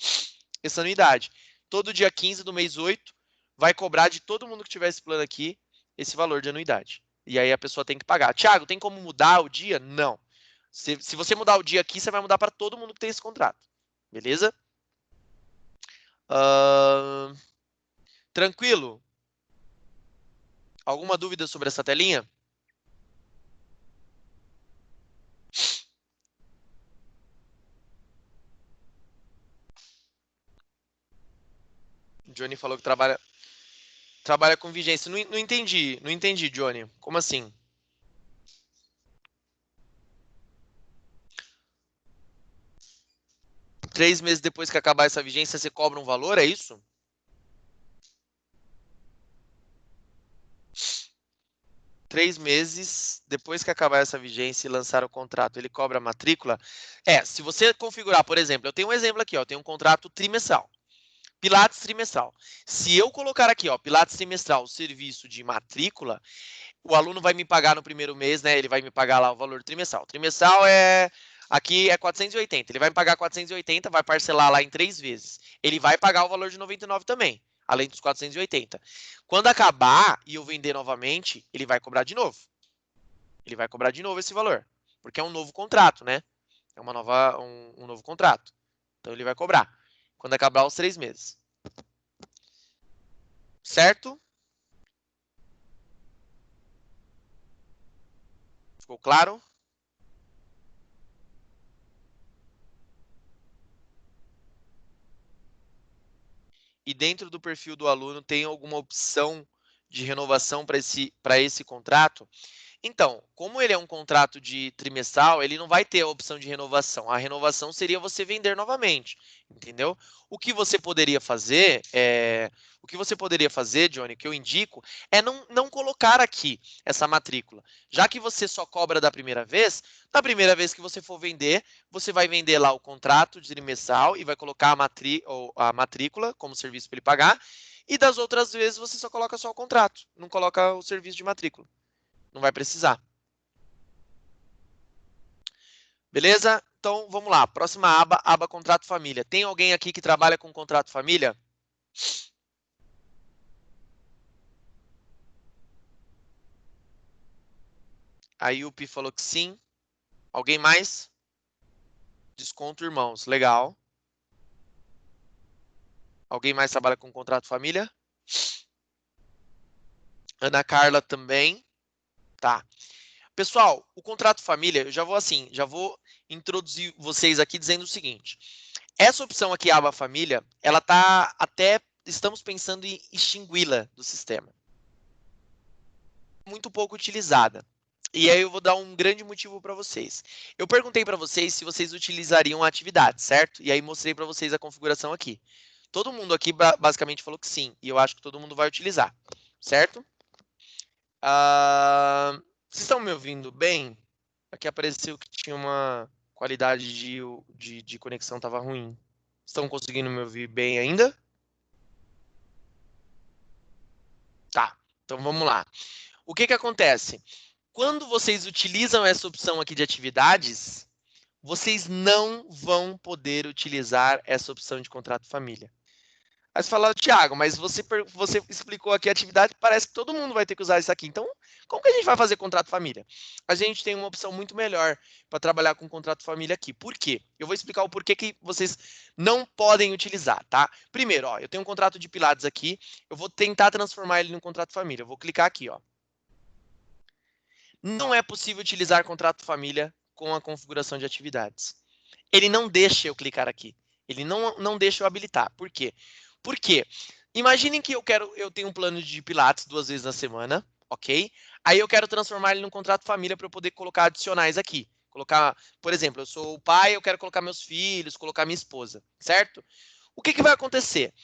essa anuidade. Todo dia 15 do mês 8 vai cobrar de todo mundo que tiver esse plano aqui esse valor de anuidade. E aí a pessoa tem que pagar. Thiago, tem como mudar o dia? Não. Se você mudar o dia aqui, você vai mudar para todo mundo que tem esse contrato. Beleza? Tranquilo? Alguma dúvida sobre essa telinha? Johnny falou que trabalha com vigência. Não entendi, Johnny. Como assim? Três meses depois que acabar essa vigência, você cobra um valor, é isso? Três meses depois que acabar essa vigência e lançar o contrato, ele cobra a matrícula? Se você configurar, por exemplo, eu tenho um exemplo aqui, ó, tenho um contrato trimestral. Pilates trimestral. Se eu colocar aqui, ó, Pilates trimestral, serviço de matrícula, o aluno vai me pagar no primeiro mês, né? Ele vai me pagar lá o valor trimestral. Trimestral aqui é 480. Ele vai me pagar 480, vai parcelar lá em 3 vezes. Ele vai pagar o valor de 99 também, além dos 480. Quando acabar e eu vender novamente, ele vai cobrar de novo. Ele vai cobrar de novo esse valor, porque é um novo contrato, né? É um novo contrato. Então ele vai cobrar quando acabar os 3 meses. Certo? Ficou claro? E dentro do perfil do aluno tem alguma opção de renovação para esse contrato? Então, como ele é um contrato de trimestral, ele não vai ter a opção de renovação. A renovação seria você vender novamente, entendeu? O que você poderia fazer, Johnny, que eu indico, é não colocar aqui essa matrícula. Já que você só cobra da primeira vez, na primeira vez que você for vender, você vai vender lá o contrato de trimestral e vai colocar a matrícula como serviço para ele pagar. E das outras vezes você só coloca só o contrato, não coloca o serviço de matrícula. Não vai precisar. Beleza? Então, vamos lá. Próxima aba, aba contrato família. Tem alguém aqui que trabalha com contrato família? A Yupi falou que sim. Alguém mais? Desconto, irmãos. Legal. Alguém mais trabalha com contrato família? Ana Carla também. Tá. Pessoal, o contrato família, eu já vou introduzir vocês aqui dizendo o seguinte. Essa opção aqui, aba família, ela tá até, estamos pensando em extingui-la do sistema. Muito pouco utilizada. E aí eu vou dar um grande motivo para vocês. Eu perguntei para vocês se vocês utilizariam a atividade, certo? E aí mostrei para vocês a configuração aqui. Todo mundo aqui basicamente falou que sim, e eu acho que todo mundo vai utilizar, certo? Vocês estão me ouvindo bem? Aqui apareceu que tinha uma qualidade de conexão estava ruim. Estão conseguindo me ouvir bem ainda? Tá, então vamos lá. O que acontece? Quando vocês utilizam essa opção aqui de atividades, vocês não vão poder utilizar essa opção de contrato família. Aí você fala, Thiago, mas você explicou aqui a atividade, parece que todo mundo vai ter que usar isso aqui. Então, como que a gente vai fazer contrato família? A gente tem uma opção muito melhor para trabalhar com contrato família aqui. Por quê? Eu vou explicar o porquê que vocês não podem utilizar, tá? Primeiro, ó, eu tenho um contrato de Pilates aqui, eu vou tentar transformar ele num contrato família. Eu vou clicar aqui, ó. Não é possível utilizar contrato família com a configuração de atividades. Ele não deixa eu clicar aqui. Ele não deixa eu habilitar. Por quê? Porque imaginem que eu tenho um plano de Pilates 2 vezes na semana, ok? Aí eu quero transformar ele num contrato família para eu poder colocar adicionais aqui. Colocar, por exemplo, eu sou o pai, eu quero colocar meus filhos, colocar minha esposa, certo? O que vai acontecer?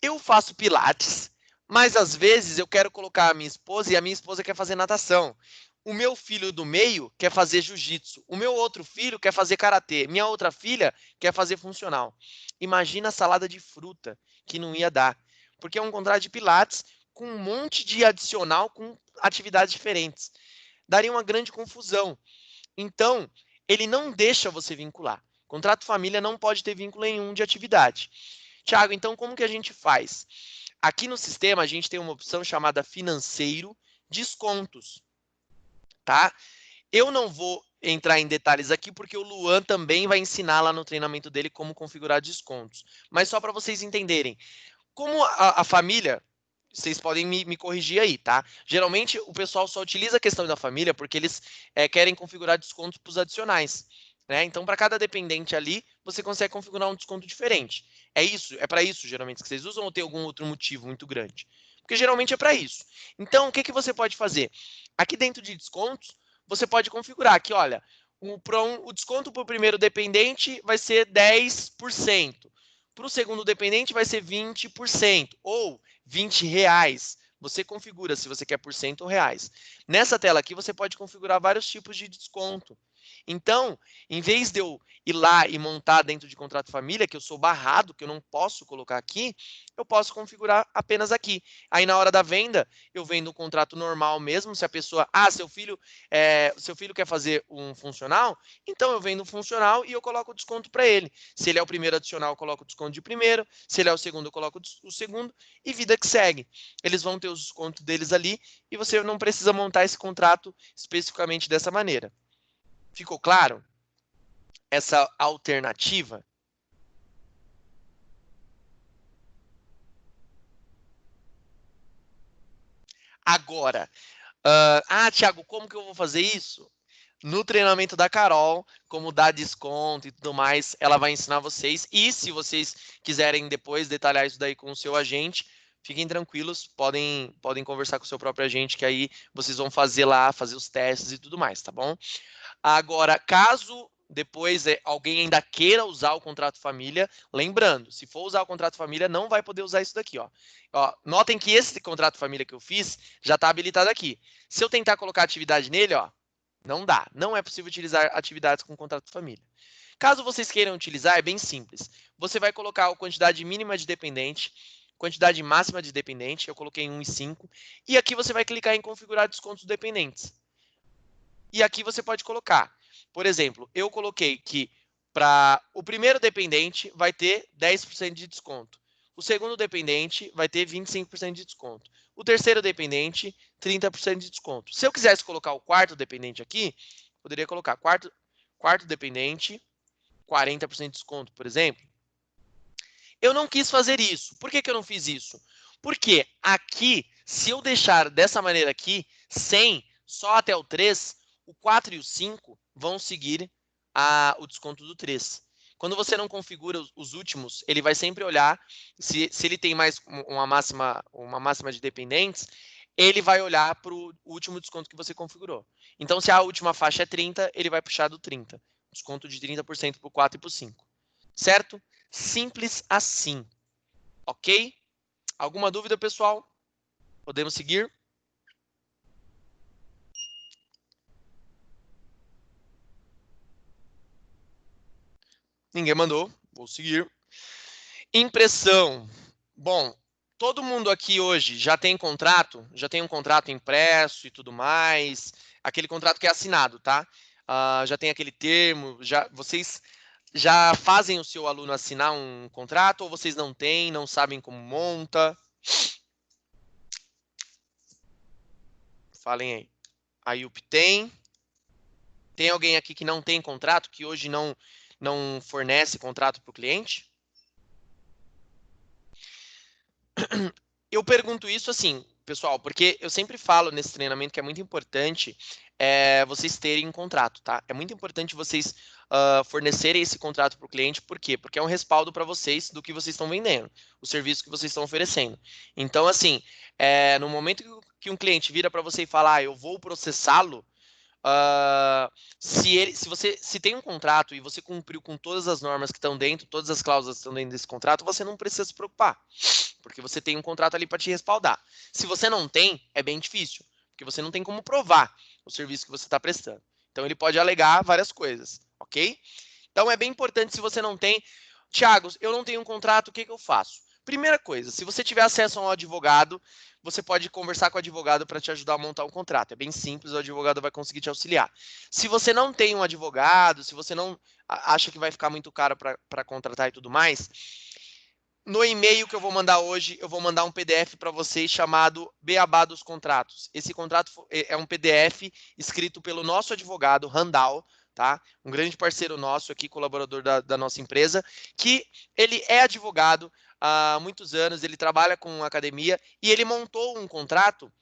Eu faço Pilates, mas às vezes eu quero colocar a minha esposa e a minha esposa quer fazer natação. O meu filho do meio quer fazer jiu-jitsu. O meu outro filho quer fazer karatê. Minha outra filha quer fazer funcional. Imagina a salada de fruta que não ia dar. Porque é um contrato de Pilates com um monte de adicional com atividades diferentes. Daria uma grande confusão. Então, ele não deixa você vincular. Contrato família não pode ter vínculo nenhum de atividade. Tiago, então como que a gente faz? Aqui no sistema, a gente tem uma opção chamada financeiro descontos. Tá? Eu não vou entrar em detalhes aqui, porque o Luan também vai ensinar lá no treinamento dele como configurar descontos. Mas só para vocês entenderem. Como a família, vocês podem me corrigir aí, tá? Geralmente, o pessoal só utiliza a questão da família porque eles querem configurar descontos para os adicionais. Né? Então, para cada dependente ali, você consegue configurar um desconto diferente. É para isso, geralmente, que vocês usam ou tem algum outro motivo muito grande? Porque geralmente é para isso. Então, o que você pode fazer? Aqui dentro de descontos, você pode configurar aqui, olha, o desconto para o primeiro dependente vai ser 10%. Para o segundo dependente vai ser 20% ou R$20. Você configura se você quer por cento ou reais. Nessa tela aqui, você pode configurar vários tipos de desconto. Então, em vez de eu ir lá e montar dentro de contrato família, que eu sou barrado, que eu não posso colocar aqui, eu posso configurar apenas aqui. Aí, na hora da venda, eu vendo um contrato normal mesmo. Se a pessoa, seu filho quer fazer um funcional, então eu vendo um funcional e eu coloco o desconto para ele. Se ele é o primeiro adicional, eu coloco o desconto de primeiro. Se ele é o segundo, eu coloco o segundo. E vida que segue. Eles vão ter os descontos deles ali e você não precisa montar esse contrato especificamente dessa maneira. Ficou claro? Essa alternativa? Agora, Thiago, como que eu vou fazer isso? No treinamento da Carol, como dar desconto e tudo mais, ela vai ensinar vocês. E se vocês quiserem depois detalhar isso daí com o seu agente, fiquem tranquilos, podem conversar com o seu próprio agente, que aí vocês vão fazer os testes e tudo mais, tá bom? Agora, caso depois alguém ainda queira usar o contrato família, lembrando, se for usar o contrato família, não vai poder usar isso daqui, ó. Notem que esse contrato família que eu fiz já está habilitado aqui. Se eu tentar colocar atividade nele, ó, não dá. Não é possível utilizar atividades com contrato família. Caso vocês queiram utilizar, é bem simples. Você vai colocar a quantidade mínima de dependente, quantidade máxima de dependente, eu coloquei 1,5, e aqui você vai clicar em configurar descontos dependentes. E aqui você pode colocar, por exemplo, eu coloquei que para o primeiro dependente vai ter 10% de desconto. O segundo dependente vai ter 25% de desconto. O terceiro dependente, 30% de desconto. Se eu quisesse colocar o quarto dependente aqui, poderia colocar quarto dependente, 40% de desconto, por exemplo. Eu não quis fazer isso. Por que eu não fiz isso? Porque aqui, se eu deixar dessa maneira aqui, 100, só até o 3, o 4 e o 5 vão seguir o desconto do 3. Quando você não configura os últimos, ele vai sempre olhar se ele tem mais uma máxima de dependentes, ele vai olhar para o último desconto que você configurou. Então, se a última faixa é 30, ele vai puxar do 30. Desconto de 30% para o 4 e para o 5. Certo? Simples assim. Ok? Alguma dúvida, pessoal? Podemos seguir? Ninguém mandou. Vou seguir. Impressão. Bom, todo mundo aqui hoje já tem contrato? Já tem um contrato impresso e tudo mais? Aquele contrato que é assinado, tá? Já tem aquele termo? Vocês já fazem o seu aluno assinar um contrato ou vocês não têm, não sabem como monta? Falem aí. A IUP tem. Tem alguém aqui que não tem contrato, que hoje não fornece contrato para o cliente? Eu pergunto isso assim, pessoal, porque eu sempre falo nesse treinamento que é muito importante vocês terem um contrato, tá? É muito importante vocês fornecerem esse contrato para o cliente, por quê? Porque é um respaldo para vocês do que vocês estão vendendo, o serviço que vocês estão oferecendo. Então, assim, no momento que um cliente vira para você e fala, eu vou processá-lo, se tem um contrato e você cumpriu com todas as normas que estão dentro, todas as cláusulas que estão dentro desse contrato, você não precisa se preocupar, porque você tem um contrato ali para te respaldar. Se você não tem, é bem difícil, porque você não tem como provar o serviço que você está prestando. Então, ele pode alegar várias coisas, ok? Então, é bem importante, se você não tem, Thiago, eu não tenho um contrato, o que eu faço? Primeira coisa, se você tiver acesso a um advogado, você pode conversar com o advogado para te ajudar a montar um contrato. É bem simples, o advogado vai conseguir te auxiliar. Se você não tem um advogado, se você não acha que vai ficar muito caro para contratar e tudo mais, no e-mail que eu vou mandar hoje, eu vou mandar um PDF para vocês chamado Beabá dos Contratos. Esse contrato é um PDF escrito pelo nosso advogado, Randall, tá? Um grande parceiro nosso aqui, colaborador da nossa empresa, que ele é advogado há muitos anos, ele trabalha com academia e ele montou um contrato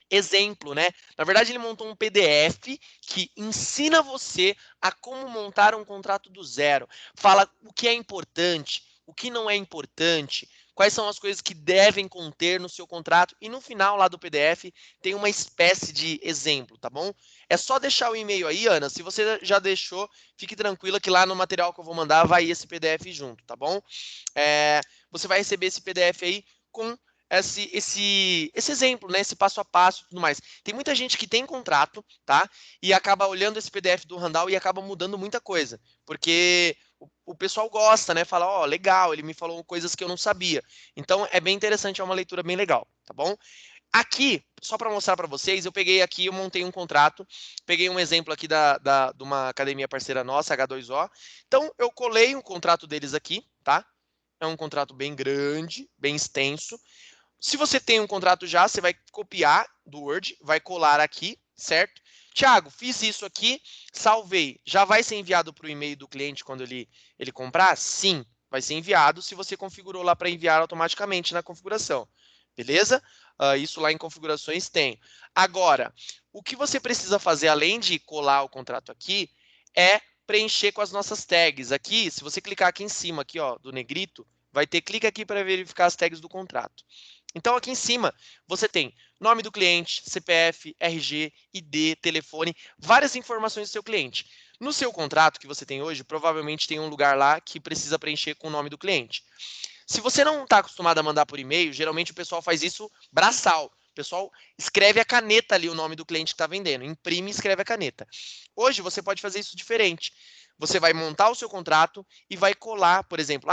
exemplo, né? Na verdade, ele montou um PDF que ensina você a como montar um contrato do zero. Fala o que é importante, o que não é importante, quais são as coisas que devem conter no seu contrato. E no final lá do PDF tem uma espécie de exemplo, tá bom? É só deixar o e-mail aí, Ana. Se você já deixou, fique tranquila que lá no material que eu vou mandar vai esse PDF junto, tá bom? Você vai receber esse PDF aí com esse exemplo, né? Esse passo a passo e tudo mais. Tem muita gente que tem contrato, tá? E acaba olhando esse PDF do Randall e acaba mudando muita coisa. Porque o pessoal gosta, né? Fala, legal, ele me falou coisas que eu não sabia. Então, é bem interessante, é uma leitura bem legal, tá bom? Aqui, só para mostrar para vocês, eu montei um contrato, peguei um exemplo aqui de uma academia parceira nossa, H2O. Então, eu colei um contrato deles aqui, tá? É um contrato bem grande, bem extenso. Se você tem um contrato já, você vai copiar do Word, vai colar aqui, certo? Thiago, fiz isso aqui, salvei. Já vai ser enviado para o e-mail do cliente quando ele comprar? Sim, vai ser enviado se você configurou lá para enviar automaticamente na configuração. Beleza? Isso lá em configurações tem. Agora, o que você precisa fazer, além de colar o contrato aqui, é preencher com as nossas tags. Aqui, se você clicar aqui em cima, aqui, ó, do negrito, vai ter clique aqui para verificar as tags do contrato. Então, aqui em cima, você tem nome do cliente, CPF, RG, ID, telefone, várias informações do seu cliente. No seu contrato que você tem hoje, provavelmente tem um lugar lá que precisa preencher com o nome do cliente. Se você não está acostumado a mandar por e-mail, geralmente o pessoal faz isso braçal. O pessoal escreve a caneta ali o nome do cliente que está vendendo, imprime e escreve a caneta. Hoje você pode fazer isso diferente. você vai montar o seu contrato e vai colar, por exemplo,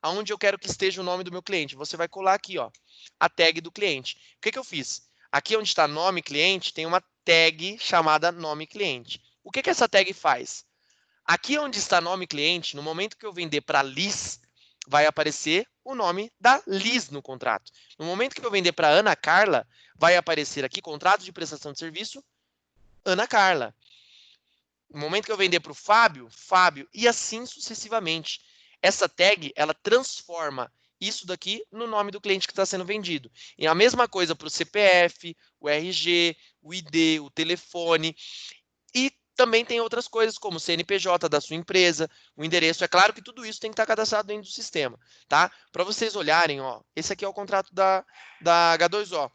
aonde eu quero que esteja o nome do meu cliente. Você vai colar aqui, ó, a tag do cliente. O que eu fiz? Aqui onde está nome cliente, tem uma tag chamada nome cliente. O que essa tag faz? Aqui onde está nome cliente, no momento que eu vender para Liz, vai aparecer o nome da Liz no contrato. No momento que eu vender para Ana Carla, vai aparecer aqui contrato de prestação de serviço, Ana Carla. No momento que eu vender para o Fábio, Fábio, e assim sucessivamente. Essa tag, ela transforma isso daqui no nome do cliente que está sendo vendido. E a mesma coisa para o CPF, o RG, o ID, o telefone. E também tem outras coisas, como o CNPJ da sua empresa, o endereço. É claro que tudo isso tem que estar cadastrado dentro do sistema, tá? Para vocês olharem, ó, esse aqui é o contrato da H2O.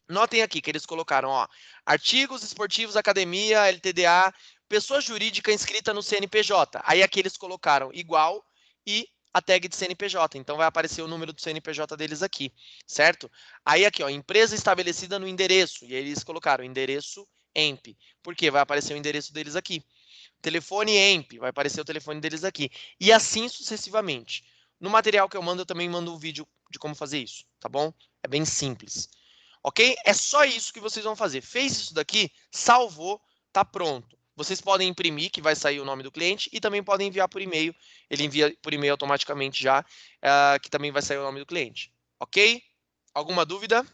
Notem aqui que eles colocaram, ó, artigos esportivos, academia, LTDA, pessoa jurídica inscrita no CNPJ. Aí aqui eles colocaram igual e a tag de CNPJ. Então vai aparecer o número do CNPJ deles aqui, certo? Aí aqui, ó, empresa estabelecida no endereço. E aí eles colocaram endereço EMP. Por quê? Vai aparecer o endereço deles aqui. Telefone EMP, vai aparecer o telefone deles aqui. E assim sucessivamente. No material que eu mando, eu também mando um vídeo de como fazer isso, tá bom? É bem simples. Ok? É só isso que vocês vão fazer. Fez isso daqui, salvou, tá pronto. Vocês podem imprimir, que vai sair o nome do cliente, e também podem enviar por e-mail. Ele envia por e-mail automaticamente já, que também vai sair o nome do cliente. Ok? Alguma dúvida?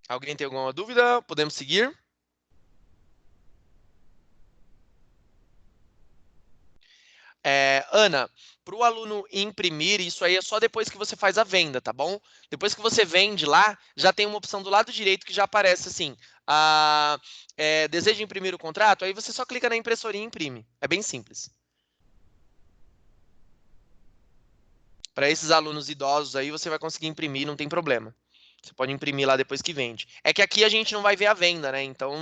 Alguém tem alguma dúvida? Podemos seguir? Ana, para o aluno imprimir, isso aí é só depois que você faz a venda, tá bom? Depois que você vende lá, já tem uma opção do lado direito que já aparece assim, deseja imprimir o contrato? Aí você só clica na impressorinha e imprime. É bem simples. Para esses alunos idosos aí, você vai conseguir imprimir, não tem problema. Você pode imprimir lá depois que vende. É que aqui a gente não vai ver a venda, né? Então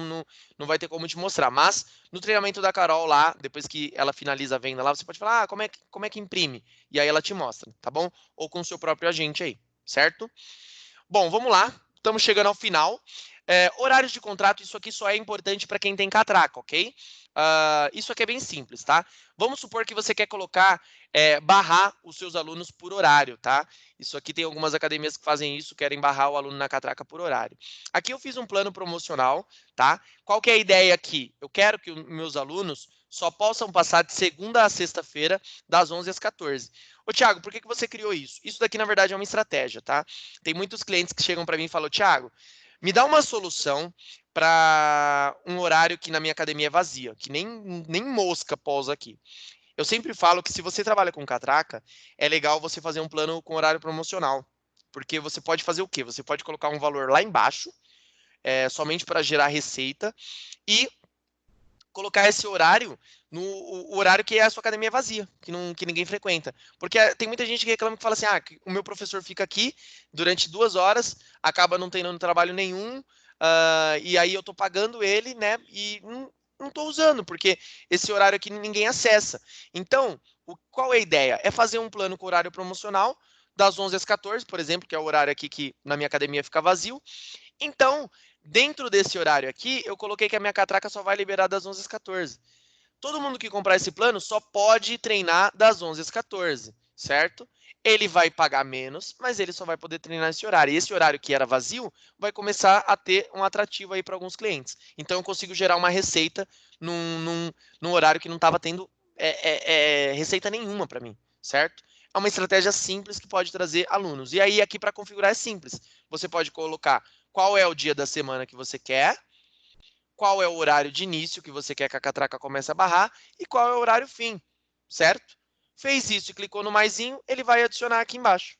não vai ter como te mostrar. Mas no treinamento da Carol lá, depois que ela finaliza a venda lá, você pode falar, como é que imprime? E aí ela te mostra, tá bom? Ou com o seu próprio agente aí, certo? Bom, vamos lá. Estamos chegando ao final. Horários de contrato, isso aqui só é importante para quem tem catraca, ok? Isso aqui é bem simples, tá? Vamos supor que você quer colocar, barrar os seus alunos por horário, tá? Isso aqui tem algumas academias que fazem isso, querem barrar o aluno na catraca por horário. Aqui eu fiz um plano promocional, tá? Qual que é a ideia aqui? Eu quero que os meus alunos só possam passar de segunda a sexta-feira, das 11 às 14. Ô, Thiago, por que você criou isso? Isso daqui, na verdade, é uma estratégia, tá? Tem muitos clientes que chegam para mim e falam, Thiago, me dá uma solução para um horário que na minha academia é vazia, que nem mosca pousa aqui. Eu sempre falo que se você trabalha com catraca, é legal você fazer um plano com horário promocional. Porque você pode fazer o quê? Você pode colocar um valor lá embaixo, somente para gerar receita, e colocar esse horário no o horário que a sua academia é vazia, que ninguém frequenta. Porque tem muita gente que reclama que fala assim, que o meu professor fica aqui durante 2 horas, acaba não tendo trabalho nenhum, e aí eu estou pagando ele, né, e não estou usando, porque esse horário aqui ninguém acessa. Então, qual é a ideia? É fazer um plano com horário promocional, das 11 às 14, por exemplo, que é o horário aqui que na minha academia fica vazio. Então, dentro desse horário aqui, eu coloquei que a minha catraca só vai liberar das 11 às 14. Todo mundo que comprar esse plano só pode treinar das 11 às 14, certo? Ele vai pagar menos, mas ele só vai poder treinar esse horário. E esse horário que era vazio vai começar a ter um atrativo aí para alguns clientes. Então, eu consigo gerar uma receita num horário que não estava tendo receita nenhuma para mim, certo? É uma estratégia simples que pode trazer alunos. E aí, aqui para configurar é simples. Você pode colocar qual é o dia da semana que você quer, qual é o horário de início que você quer que a catraca comece a barrar e qual é o horário fim, certo? Fez isso e clicou no maisinho, ele vai adicionar aqui embaixo.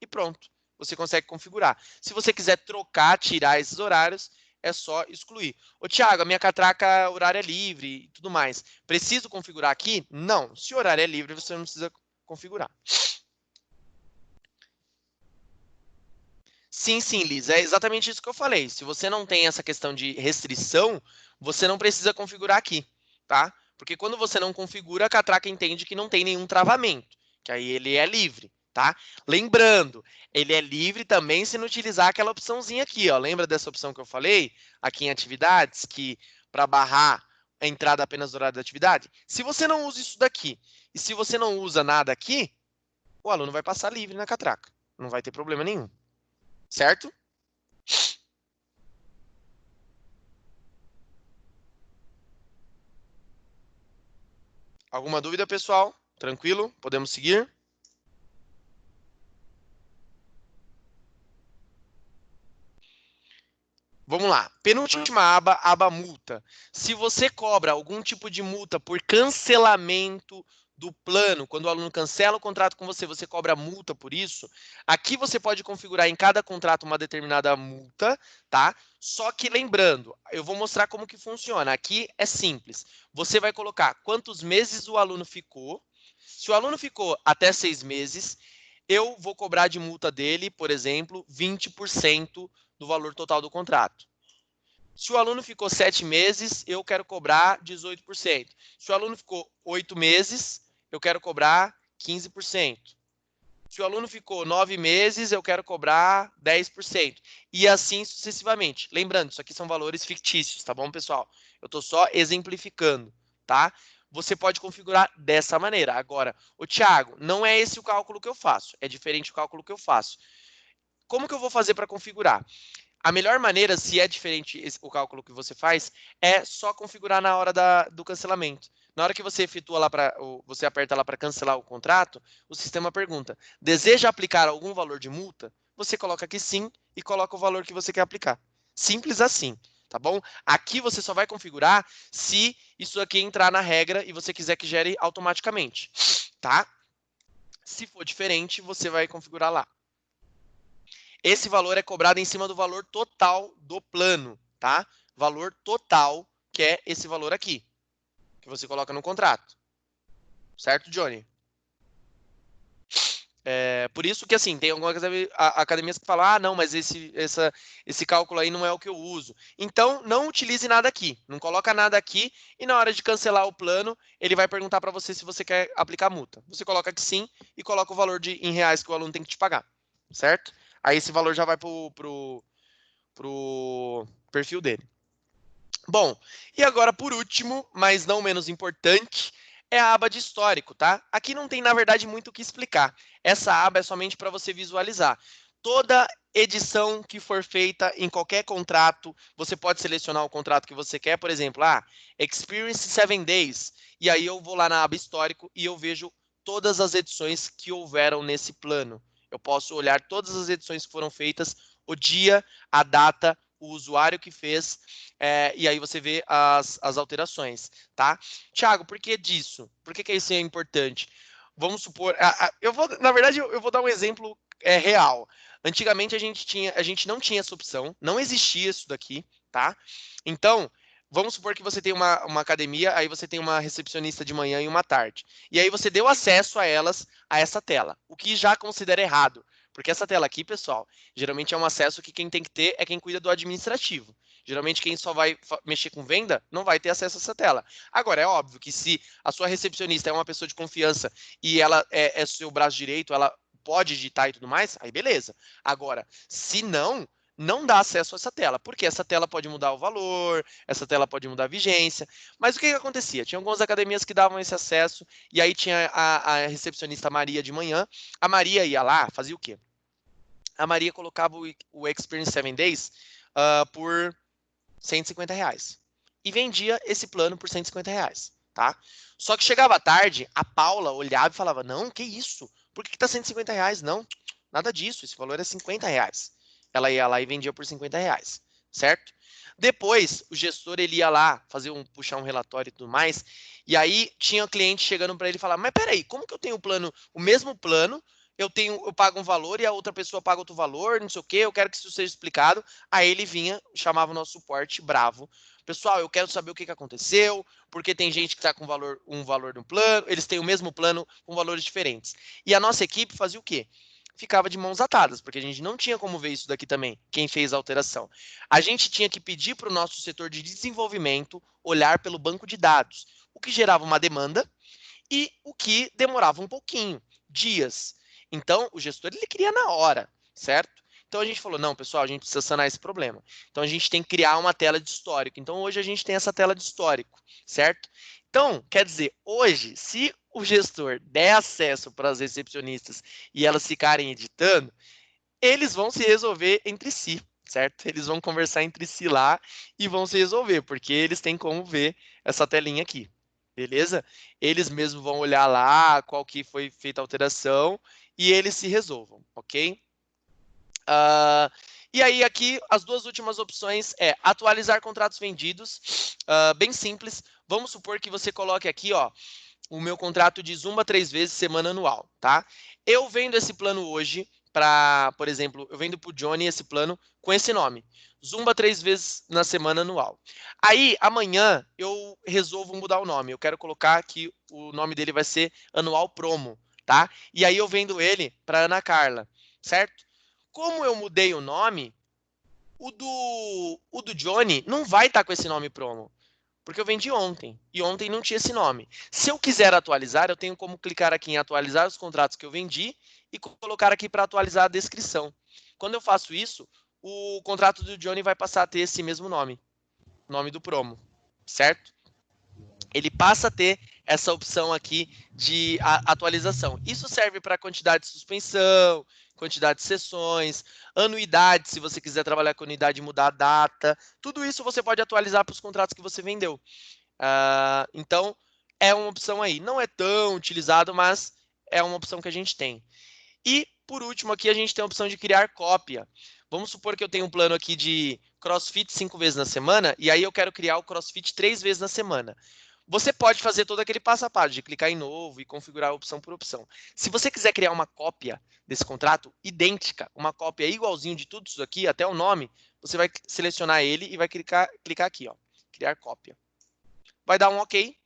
E pronto, você consegue configurar. Se você quiser trocar, tirar esses horários, é só excluir. Ô, Thiago, a minha catraca, o horário é livre e tudo mais. Preciso configurar aqui? Não. Se o horário é livre, você não precisa configurar. Sim, sim, Liz, é exatamente isso que eu falei. Se você não tem essa questão de restrição, você não precisa configurar aqui, tá? Porque quando você não configura, a catraca entende que não tem nenhum travamento, que aí ele é livre, tá? Lembrando, ele é livre também se não utilizar aquela opçãozinha aqui, ó. Lembra dessa opção que eu falei aqui em atividades, que para barrar a entrada apenas do horário da atividade? Se você não usa isso daqui, e se você não usa nada aqui, o aluno vai passar livre na catraca. Não vai ter problema nenhum. Certo? Alguma dúvida, pessoal? Tranquilo? Podemos seguir? Vamos lá. Penúltima aba, aba multa. Se você cobra algum tipo de multa por cancelamento do plano, quando o aluno cancela o contrato com você, você cobra multa por isso, aqui você pode configurar em cada contrato uma determinada multa, tá? Só que lembrando, eu vou mostrar como que funciona. Aqui é simples. Você vai colocar quantos meses o aluno ficou. Se o aluno ficou até 6 meses, eu vou cobrar de multa dele, por exemplo, 20% do valor total do contrato. Se o aluno ficou 7 meses, eu quero cobrar 18%. Se o aluno ficou 8 meses, eu quero cobrar 15%. Se o aluno ficou 9 meses, eu quero cobrar 10%. E assim sucessivamente. Lembrando, isso aqui são valores fictícios, tá bom, pessoal? Eu estou só exemplificando, tá? Você pode configurar dessa maneira. Agora, o Thiago, não é esse o cálculo que eu faço. É diferente o cálculo que eu faço. Como que eu vou fazer para configurar? A melhor maneira, se é diferente o cálculo que você faz, é só configurar na hora do cancelamento. Na hora que você efetua lá você aperta lá para cancelar o contrato, o sistema pergunta: deseja aplicar algum valor de multa? Você coloca aqui sim e coloca o valor que você quer aplicar. Simples assim, tá bom? Aqui você só vai configurar se isso aqui entrar na regra e você quiser que gere automaticamente, tá? Se for diferente, você vai configurar lá. Esse valor é cobrado em cima do valor total do plano, tá? Valor total, que é esse valor aqui, que você coloca no contrato. Certo, Johnny? Por isso que, assim, tem algumas academias que falam, ah, não, mas esse cálculo aí não é o que eu uso. Então, não utilize nada aqui. Não coloca nada aqui e na hora de cancelar o plano, ele vai perguntar para você se você quer aplicar multa. Você coloca que sim e coloca o valor em reais que o aluno tem que te pagar. Certo? Aí esse valor já vai pro perfil dele. Bom, e agora por último, mas não menos importante, é a aba de histórico, tá? Aqui não tem, na verdade, muito o que explicar. Essa aba é somente para você visualizar. Toda edição que for feita em qualquer contrato, você pode selecionar o contrato que você quer, por exemplo, Experience 7 Days, e aí eu vou lá na aba histórico e eu vejo todas as edições que houveram nesse plano. Eu posso olhar todas as edições que foram feitas, o dia, a data, o usuário que fez, e aí você vê as alterações, tá? Thiago, por que disso? Por que isso é importante? Vamos supor, na verdade, eu vou dar um exemplo real. Antigamente a gente não tinha essa opção, não existia isso daqui, tá? Então, vamos supor que você tem uma academia, aí você tem uma recepcionista de manhã e uma tarde. E aí você deu acesso a elas a essa tela, o que já considera errado. Porque essa tela aqui, pessoal, geralmente é um acesso que quem tem que ter é quem cuida do administrativo. Geralmente quem só vai mexer com venda não vai ter acesso a essa tela. Agora, é óbvio que se a sua recepcionista é uma pessoa de confiança e ela é seu braço direito, ela pode digitar e tudo mais, aí beleza. Agora, se não, não dá acesso a essa tela, porque essa tela pode mudar o valor, essa tela pode mudar a vigência. Mas o que acontecia? Tinha algumas academias que davam esse acesso, e aí tinha a recepcionista Maria de manhã. A Maria ia lá, fazia o quê? A Maria colocava o Experience 7 Days por R$150 e vendia esse plano por R$150, tá? Só que chegava à tarde, a Paula olhava e falava, não, que isso? Por que tá R$150? Não, nada disso, esse valor é R$50. Ela ia lá e vendia por R$50, certo? Depois, o gestor ele ia lá puxar um relatório e tudo mais, e aí tinha um cliente chegando para ele e falar, mas peraí, como que eu tenho o mesmo plano, eu pago um valor e a outra pessoa paga outro valor, não sei o quê, eu quero que isso seja explicado. Aí ele vinha, chamava o nosso suporte bravo. Pessoal, eu quero saber o que aconteceu, porque tem gente que está com um valor no plano, eles têm o mesmo plano com valores diferentes. E a nossa equipe fazia o quê? Ficava de mãos atadas, porque a gente não tinha como ver isso daqui também, quem fez a alteração. A gente tinha que pedir para o nosso setor de desenvolvimento olhar pelo banco de dados, o que gerava uma demanda e o que demorava um pouquinho, dias. Então, o gestor, ele cria na hora, certo? Então, a gente falou, não, pessoal, a gente precisa sanar esse problema. Então, a gente tem que criar uma tela de histórico. Então, hoje a gente tem essa tela de histórico, certo? Então, quer dizer, hoje, se o gestor der acesso para as recepcionistas e elas ficarem editando, eles vão se resolver entre si, certo? Eles vão conversar entre si lá e vão se resolver, porque eles têm como ver essa telinha aqui, beleza? Eles mesmos vão olhar lá qual que foi feita a alteração e eles se resolvam, ok? E aí aqui as duas últimas opções é atualizar contratos vendidos, bem simples. Vamos supor que você coloque aqui, ó, o meu contrato de Zumba 3 vezes semana anual, tá? Eu vendo esse plano hoje para, por exemplo, eu vendo para o Johnny esse plano com esse nome, Zumba 3 vezes na semana anual. Aí amanhã eu resolvo mudar o nome. Eu quero colocar que o nome dele vai ser Anual Promo, tá? E aí eu vendo ele para Ana Carla, certo? Como eu mudei o nome, o do Johnny não vai estar com esse nome promo, porque eu vendi ontem, e ontem não tinha esse nome. Se eu quiser atualizar, eu tenho como clicar aqui em atualizar os contratos que eu vendi e colocar aqui para atualizar a descrição. Quando eu faço isso, o contrato do Johnny vai passar a ter esse mesmo nome, nome do promo, certo? Ele passa a ter essa opção aqui de atualização. Isso serve para quantidade de suspensão, quantidade de sessões, anuidade, se você quiser trabalhar com anuidade e mudar a data. Tudo isso você pode atualizar para os contratos que você vendeu. Então, é uma opção aí. Não é tão utilizado, mas é uma opção que a gente tem. E, por último, aqui a gente tem a opção de criar cópia. Vamos supor que eu tenho um plano aqui de CrossFit 5 vezes na semana, e aí eu quero criar o CrossFit 3 vezes na semana. Você pode fazer todo aquele passo a passo de clicar em novo e configurar opção por opção. Se você quiser criar uma cópia desse contrato idêntica, uma cópia igualzinho de tudo isso aqui, até o nome, você vai selecionar ele e vai clicar aqui, ó, criar cópia. Vai dar um OK.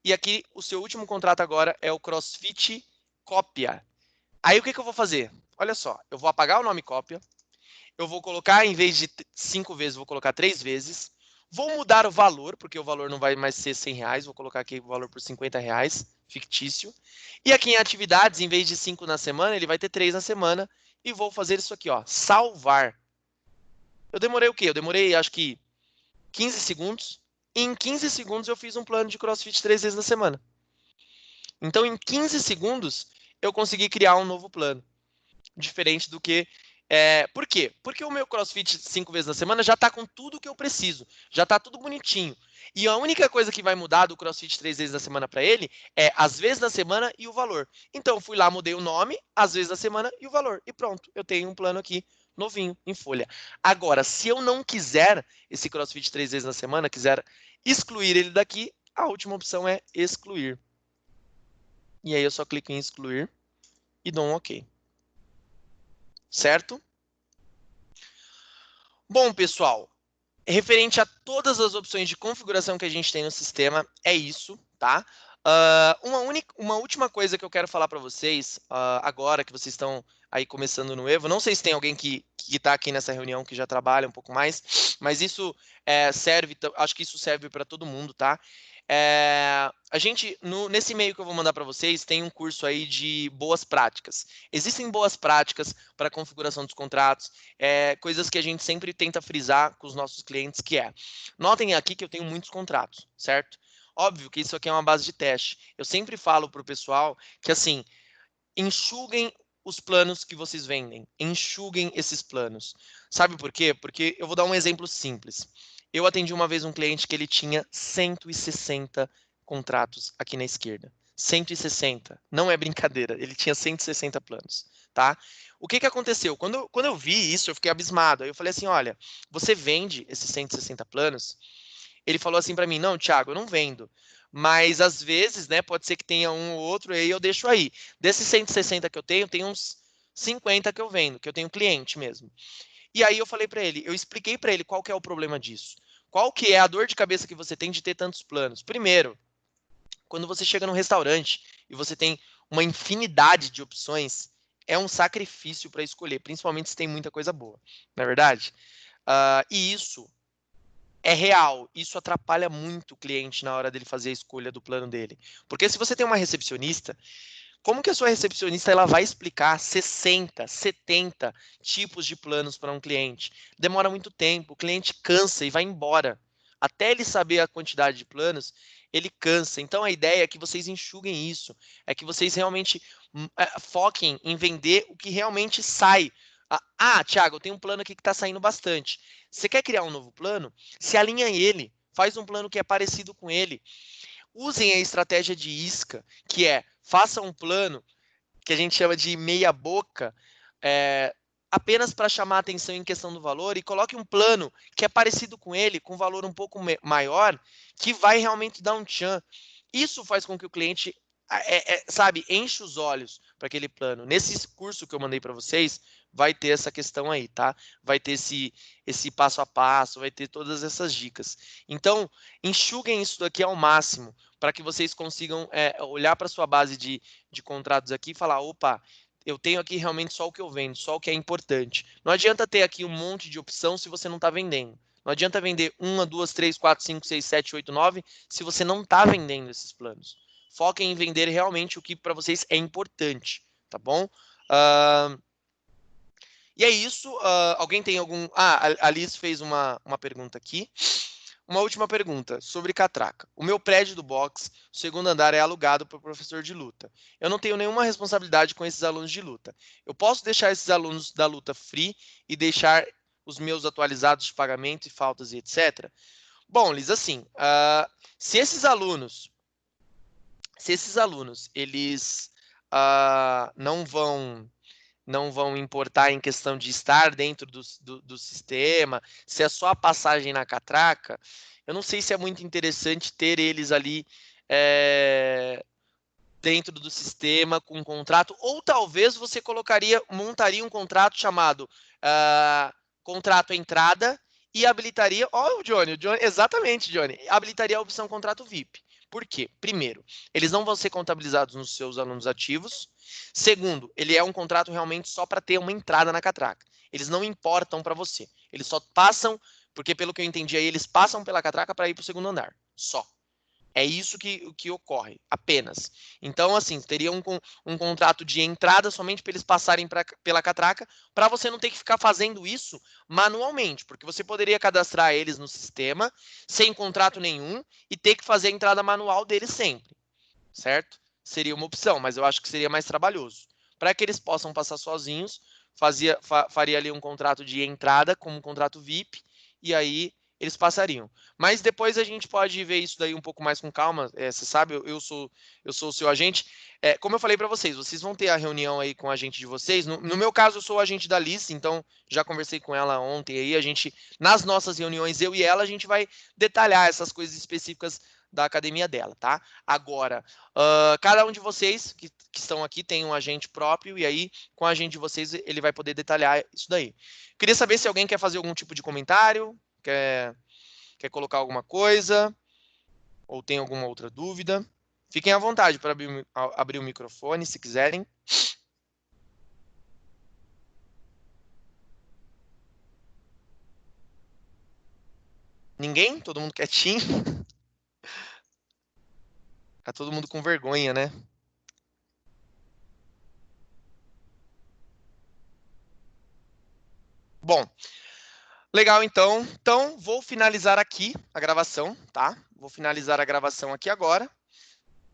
E aqui o seu último contrato agora é o CrossFit Cópia. Aí o que eu vou fazer? Olha só, eu vou apagar o nome cópia, eu vou colocar, em vez de 5 vezes, vou colocar 3 vezes. Vou mudar o valor, porque o valor não vai mais ser R$100, vou colocar aqui o valor por R$50, fictício. E aqui em atividades, em vez de 5 na semana, ele vai ter 3 na semana. E vou fazer isso aqui, ó, salvar. Eu demorei o quê? Eu demorei, acho que, 15 segundos. E em 15 segundos eu fiz um plano de CrossFit 3 vezes na semana. Então, em 15 segundos, eu consegui criar um novo plano. Diferente do que... por quê? Porque o meu CrossFit 5 vezes na semana já está com tudo que eu preciso. Já está tudo bonitinho. E a única coisa que vai mudar do CrossFit 3 vezes na semana para ele é as vezes na semana e o valor. Então, fui lá, mudei o nome, as vezes na semana e o valor. E pronto, eu tenho um plano aqui novinho, em folha. Agora, se eu não quiser esse CrossFit 3 vezes na semana, quiser excluir ele daqui, a última opção é excluir. E aí eu só clico em excluir e dou um OK. Certo? Bom, pessoal, referente a todas as opções de configuração que a gente tem no sistema, é isso, tá? Uma última coisa que eu quero falar para vocês, agora que vocês estão aí começando no Evo, não sei se tem alguém que está aqui nessa reunião que já trabalha um pouco mais, mas isso serve, acho que isso serve para todo mundo, tá? A gente, nesse e-mail que eu vou mandar para vocês, tem um curso aí de boas práticas. Existem boas práticas para configuração dos contratos, coisas que a gente sempre tenta frisar com os nossos clientes, que notem aqui que eu tenho muitos contratos, certo? Óbvio que isso aqui é uma base de teste. Eu sempre falo para o pessoal que, assim, enxuguem os planos que vocês vendem. Enxuguem esses planos. Sabe por quê? Porque eu vou dar um exemplo simples. Eu atendi uma vez um cliente que ele tinha 160 contratos aqui na esquerda. 160. Não é brincadeira. Ele tinha 160 planos, tá? O que aconteceu? Quando eu vi isso, eu fiquei abismado. Aí eu falei assim, olha, você vende esses 160 planos? Ele falou assim para mim, não, Thiago, eu não vendo. Mas às vezes, né, pode ser que tenha um ou outro, aí eu deixo aí. Desses 160 que eu tenho, tem uns 50 que eu vendo, que eu tenho cliente mesmo. E aí eu falei para ele, eu expliquei para ele qual que é o problema disso. Qual que é a dor de cabeça que você tem de ter tantos planos? Primeiro, quando você chega num restaurante e você tem uma infinidade de opções, é um sacrifício para escolher, principalmente se tem muita coisa boa, não é verdade? E isso é real, isso atrapalha muito o cliente na hora dele fazer a escolha do plano dele. Porque se você tem uma recepcionista, Como que a sua recepcionista ela vai explicar 60, 70 tipos de planos para um cliente? Demora muito tempo, o cliente cansa e vai embora. Até ele saber a quantidade de planos, ele cansa. Então, a ideia é que vocês enxuguem isso, é que vocês realmente foquem em vender o que realmente sai. Thiago, eu tenho um plano aqui que está saindo bastante. Você quer criar um novo plano? Se alinha ele, faz um plano que é parecido com ele. Usem a estratégia de isca, que é, faça um plano que a gente chama de meia boca, apenas para chamar a atenção em questão do valor, e coloque um plano que é parecido com ele, com valor um pouco maior, que vai realmente dar um tchan. Isso faz com que o cliente, enche os olhos para aquele plano. Nesse curso que eu mandei para vocês, vai ter essa questão aí, tá? Vai ter esse passo a passo, vai ter todas essas dicas. Então, enxuguem isso daqui ao máximo, para que vocês consigam olhar para a sua base de contratos aqui e falar, opa, eu tenho aqui realmente só o que eu vendo, só o que é importante. Não adianta ter aqui um monte de opção se você não está vendendo. Não adianta vender 1, 2, 3, 4, 5, 6, 7, 8, 9 se você não está vendendo esses planos. Foquem em vender realmente o que para vocês é importante, tá bom? E é isso. Alguém tem algum... a Liz fez uma pergunta aqui. Uma última pergunta sobre catraca. O meu prédio do box, o segundo andar, é alugado para o professor de luta. Eu não tenho nenhuma responsabilidade com esses alunos de luta. Eu posso deixar esses alunos da luta free e deixar os meus atualizados de pagamento e faltas e etc? Bom, Liz, assim, se esses alunos, eles não vão importar em questão de estar dentro do sistema, se é só a passagem na catraca, eu não sei se é muito interessante ter eles ali dentro do sistema com um contrato, ou talvez você montaria um contrato chamado contrato entrada e habilitaria, o Johnny, exatamente, Johnny, habilitaria a opção contrato VIP. Por quê? Primeiro, eles não vão ser contabilizados nos seus alunos ativos. Segundo, ele é um contrato realmente só para ter uma entrada na catraca. Eles não importam para você. Eles só passam, porque pelo que eu entendi aí, eles passam pela catraca para ir para o segundo andar. Só. É isso que ocorre, apenas. Então, assim, teria um contrato de entrada somente para eles passarem pela catraca, para você não ter que ficar fazendo isso manualmente, porque você poderia cadastrar eles no sistema, sem contrato nenhum, e ter que fazer a entrada manual deles sempre, certo? Seria uma opção, mas eu acho que seria mais trabalhoso. Para que eles possam passar sozinhos, faria ali um contrato de entrada, como um contrato VIP, e aí eles passariam. Mas depois a gente pode ver isso daí um pouco mais com calma. Você sabe, eu sou o seu agente. Como eu falei para vocês vão ter a reunião aí com o agente de vocês. No meu caso, eu sou o agente da Liz, então já conversei com ela ontem aí. Nas nossas reuniões, eu e ela, a gente vai detalhar essas coisas específicas da academia dela, tá? Agora, cada um de vocês que estão aqui tem um agente próprio, e aí, com o agente de vocês, ele vai poder detalhar isso daí. Queria saber se alguém quer fazer algum tipo de comentário, quer colocar alguma coisa, ou tem alguma outra dúvida. Fiquem à vontade para abrir o microfone, se quiserem. Ninguém? Todo mundo quietinho? Tá todo mundo com vergonha, né? Bom, legal, então. Então, vou finalizar aqui a gravação, tá? Vou finalizar a gravação aqui agora.